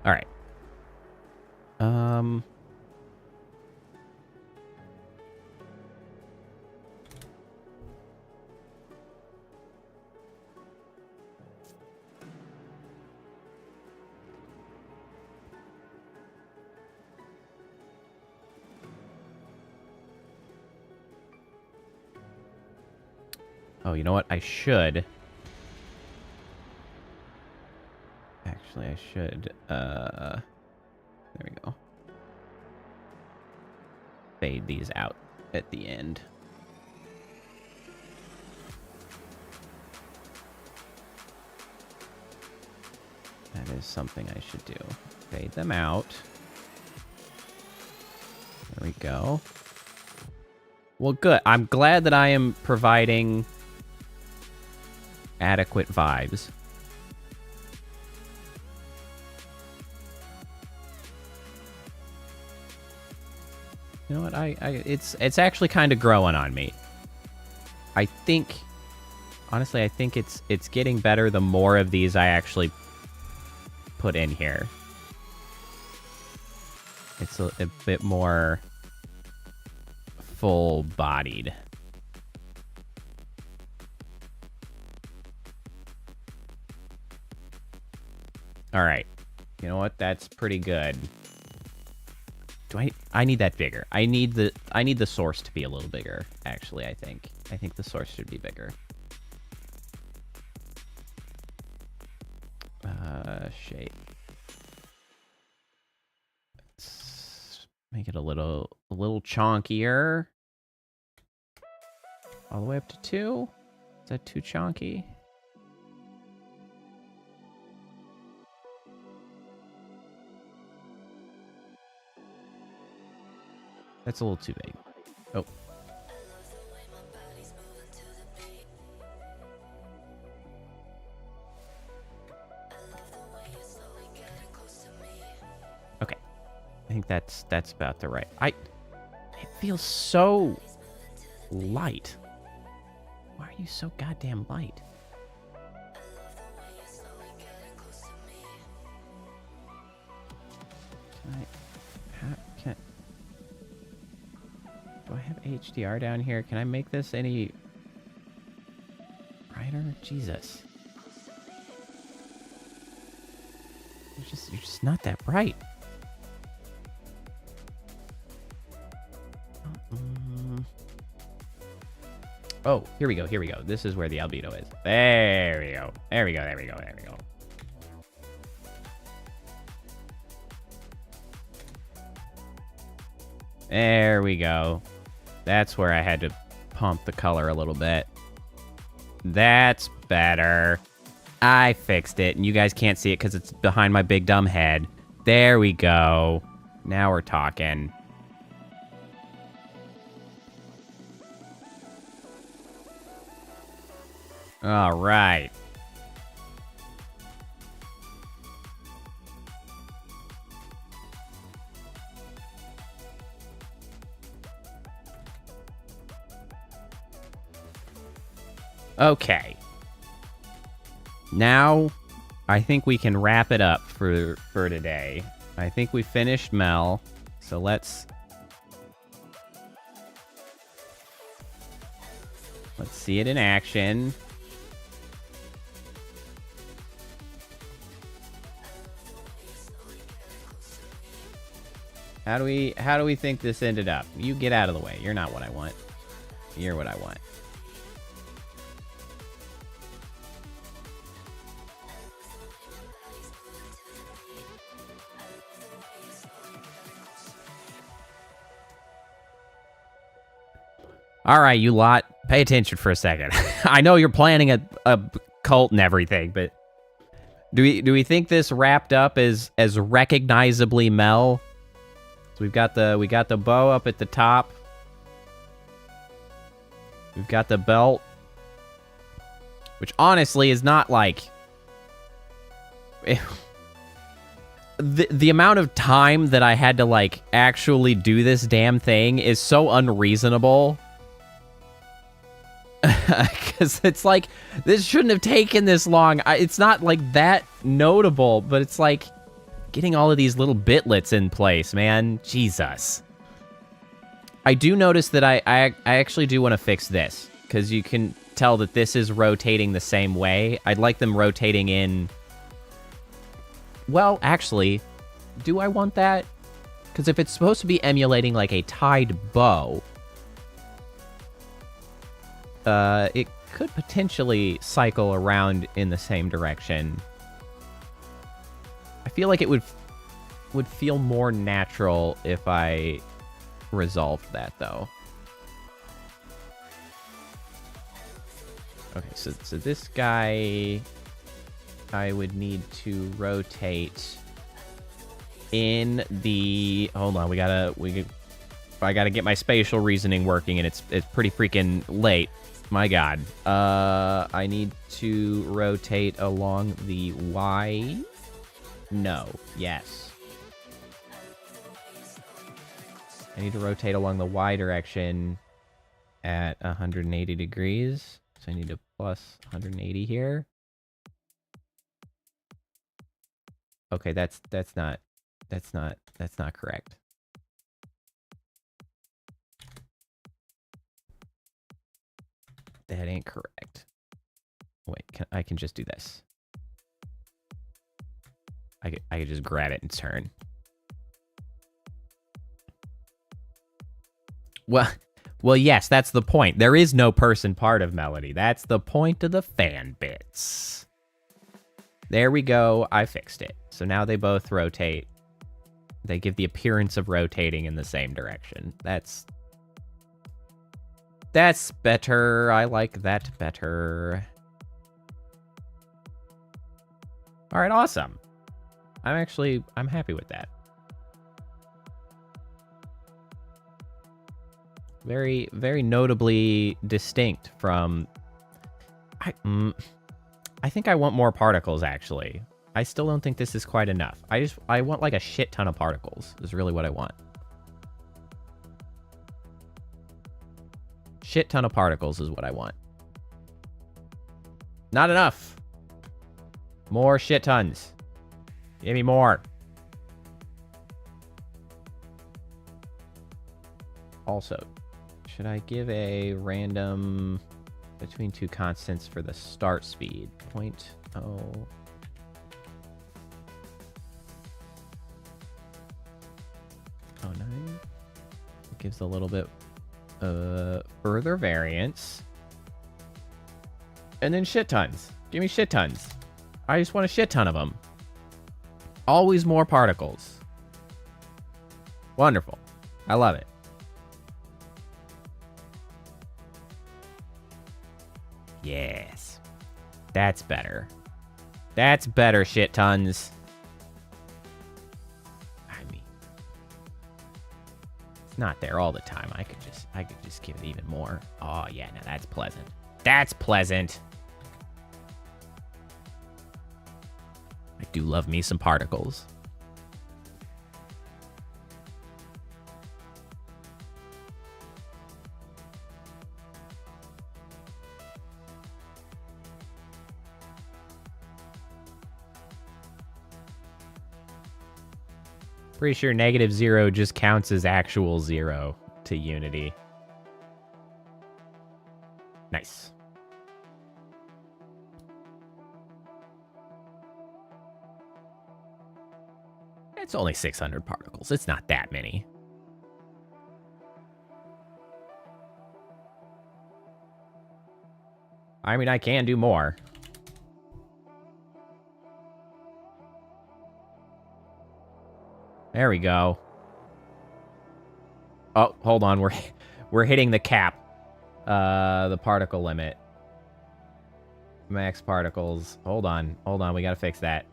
All right. Oh, you know what? I should. Actually, I should. There we go. Fade these out at the end. That is something I should do. Fade them out. There we go. Well, good. I'm glad that I am providing adequate vibes. You know what? It's actually kind of growing on me. I think, honestly, I think it's getting better the more of these I actually put in here. It's a bit more full-bodied. All right. You know what? That's pretty good. I need that bigger. I need the source to be a little bigger, actually, I think. I think the source should be bigger. Shape. Let's make it a little chonkier. All the way up to 2? Is that too chonky? That's a little too big. Oh. Okay. I think that's about the right. It feels so light. Why are you so goddamn light? Do I have HDR down here? Can I make this any brighter? Jesus. You're just not that bright. Oh, here we go. This is where the albedo is. There we go. There we go. There we go. That's where I had to pump the color a little bit. That's better. I fixed it, and you guys can't see it because it's behind my big dumb head. There we go. Now we're talking. All right. Okay. Now, I think we can wrap it up for today. I think we finished Mel, so let's see it in action. How do we think this ended up? You get out of the way. You're not what I want. You're what I want. All right, you lot, pay attention for a second. I know you're planning a cult and everything, but do we think this wrapped up as recognizably Mel? So we got the bow up at the top. We've got the belt, which honestly is not like the amount of time that I had to like actually do this damn thing is so unreasonable. Because it's like, this shouldn't have taken this long. It's not like that notable, but it's like getting all of these little bitlets in place, man. Jesus. I do notice that I actually do want to fix this, because you can tell that this is rotating the same way. I'd like them rotating in... Well, actually, do I want that? Because if it's supposed to be emulating like a tied bow... it could potentially cycle around in the same direction. I feel like it would feel more natural if I resolved that, though. Okay, so this guy, I would need to rotate in the... Hold on, I gotta get my spatial reasoning working, and it's pretty freaking late. My God. I need to rotate along the Y. No. Yes. I need to rotate along the Y direction at 180 degrees. So I need to plus 180 here. Okay, that's not correct. That ain't correct. Wait, I can just do this. I could just grab it and turn. Well, yes, that's the point. There is no person part of Melody. That's the point of the fan bits. There we go. I fixed it. So now they both rotate. They give the appearance of rotating in the same direction. That's better. I like that better. All right, awesome. I'm happy with that. Very, very notably distinct from... I think I want more particles, actually. I still don't think this is quite enough. I want like a shit ton of particles, is really what I want. Shit ton of particles is what I want. Not enough. More shit tons. Give me more. Also, should I give a random between two constants for the start speed? 0.0. It gives a little bit further variance. And then shit tons. Give me shit tons. I just want a shit ton of them. Always more particles. Wonderful. I love it. Yes. That's better. That's better, shit tons. I mean, it's not there all the time. I could just give it even more. Oh yeah, now that's pleasant. That's pleasant. I do love me some particles. Pretty sure -0 just counts as actual 0 to Unity. Nice. It's only 600 particles. It's not that many. I mean, I can do more. There we go. Oh, hold on. We're hitting the cap. The particle limit. Max particles. Hold on. Hold on. We gotta fix that.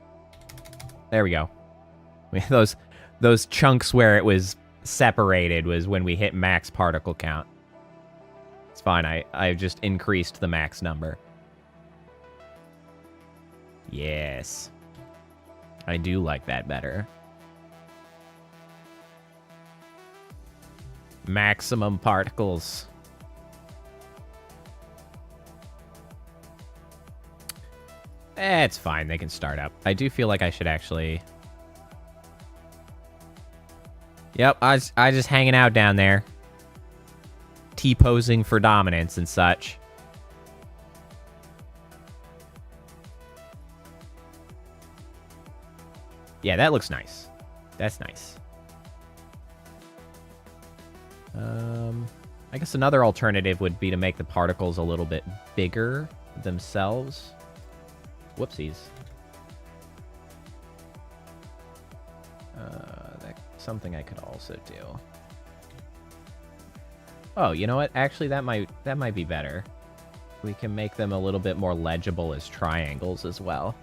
There we go. Those chunks where it was separated was when we hit max particle count. It's fine. I just increased the max number. Yes. I do like that better. Maximum particles. It's fine. They can start up. I do feel like I should actually... Yep, I just hanging out down there. T-posing for dominance and such. Yeah, that looks nice. That's nice. I guess another alternative would be to make the particles a little bit bigger themselves. Whoopsies. That's something I could also do. Oh, you know what? Actually, that might be better. We can make them a little bit more legible as triangles as well.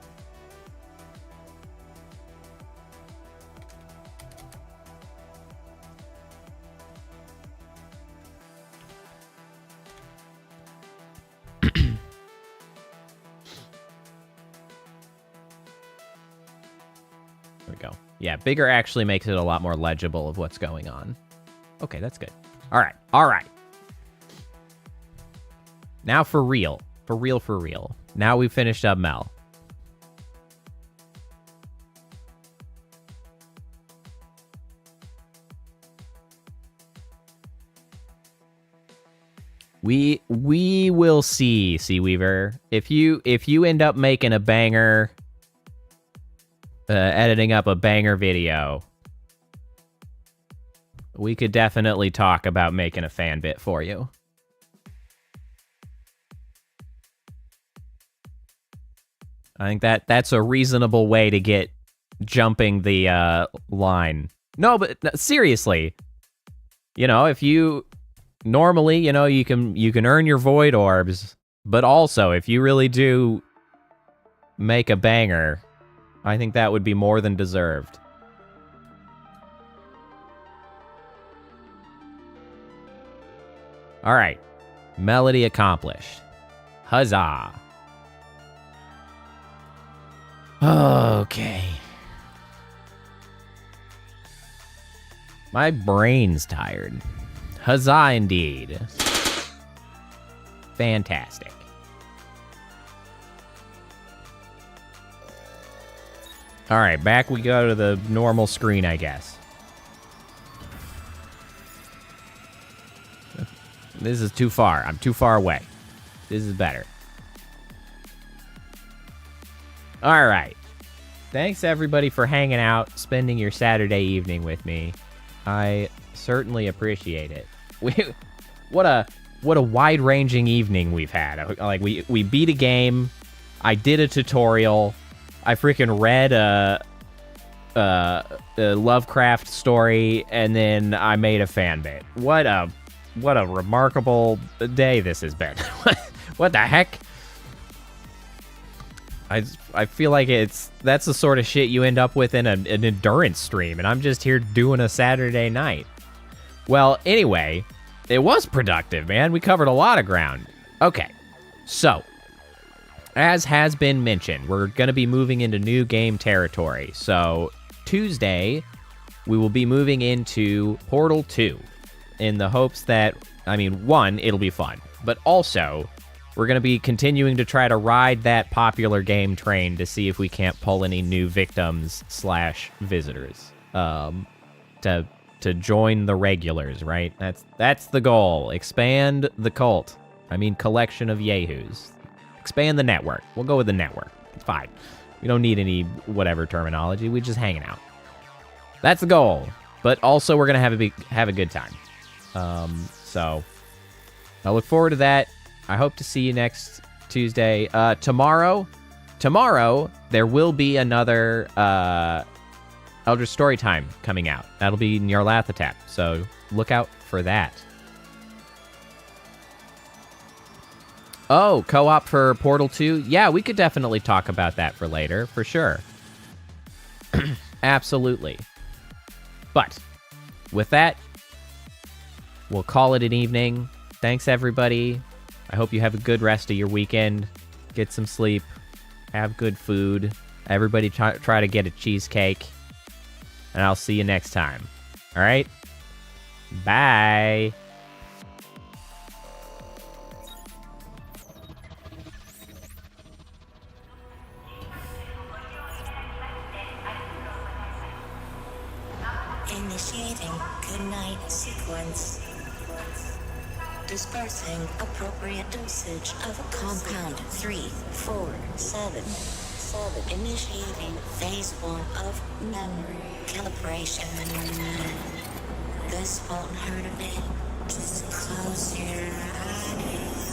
Yeah, bigger actually makes it a lot more legible of what's going on. Okay, that's good. All right. All right. Now for real. For real, for real. Now we've finished up Mel. We will see, Seaweaver. If you end up making a banger... editing up a banger video, we could definitely talk about making a fan bit for you. I think that's a reasonable way to get jumping the line. No, but seriously, you know, if you normally, you know, you can earn your void orbs, but also if you really do make a banger, I think that would be more than deserved. All right. Melody accomplished. Huzzah. Okay. My brain's tired. Huzzah indeed. Fantastic. All right, back we go to the normal screen, I guess. This is too far. I'm too far away. This is better. All right. Thanks, everybody, for hanging out, spending your Saturday evening with me. I certainly appreciate it. What a wide-ranging evening we've had. Like, we beat a game. I did a tutorial. I freaking read a Lovecraft story, and then I made a fan bit. What a remarkable day this has been. What the heck? I feel like that's the sort of shit you end up with in an endurance stream, and I'm just here doing a Saturday night. Well, anyway, it was productive, man. We covered a lot of ground. Okay, so... as has been mentioned, we're going to be moving into new game territory. So Tuesday, we will be moving into Portal 2 in the hopes that, I mean, one, it'll be fun, but also we're going to be continuing to try to ride that popular game train to see if we can't pull any new victims / visitors to join the regulars, right? That's the goal. Expand the cult. I mean, collection of yahoos. Expand the network. We'll go with the network. It's fine. We don't need any whatever terminology. We're just hanging out. That's the goal. But also, we're gonna have a good time. So I look forward to that. I hope to see you next Tuesday. Tomorrow, there will be another Eldritch Storytime coming out. That'll be Nyarlathotep, so look out for that. Oh, co-op for Portal 2? Yeah, we could definitely talk about that for later, for sure. Absolutely. But with that, we'll call it an evening. Thanks, everybody. I hope you have a good rest of your weekend. Get some sleep. Have good food. Everybody try to get a cheesecake. And I'll see you next time. All right? Bye. Initiating goodnight sequence. Dispersing appropriate dosage of compound 347. Initiating phase 1 of memory calibration. This won't hurt a bit. Just close your eyes.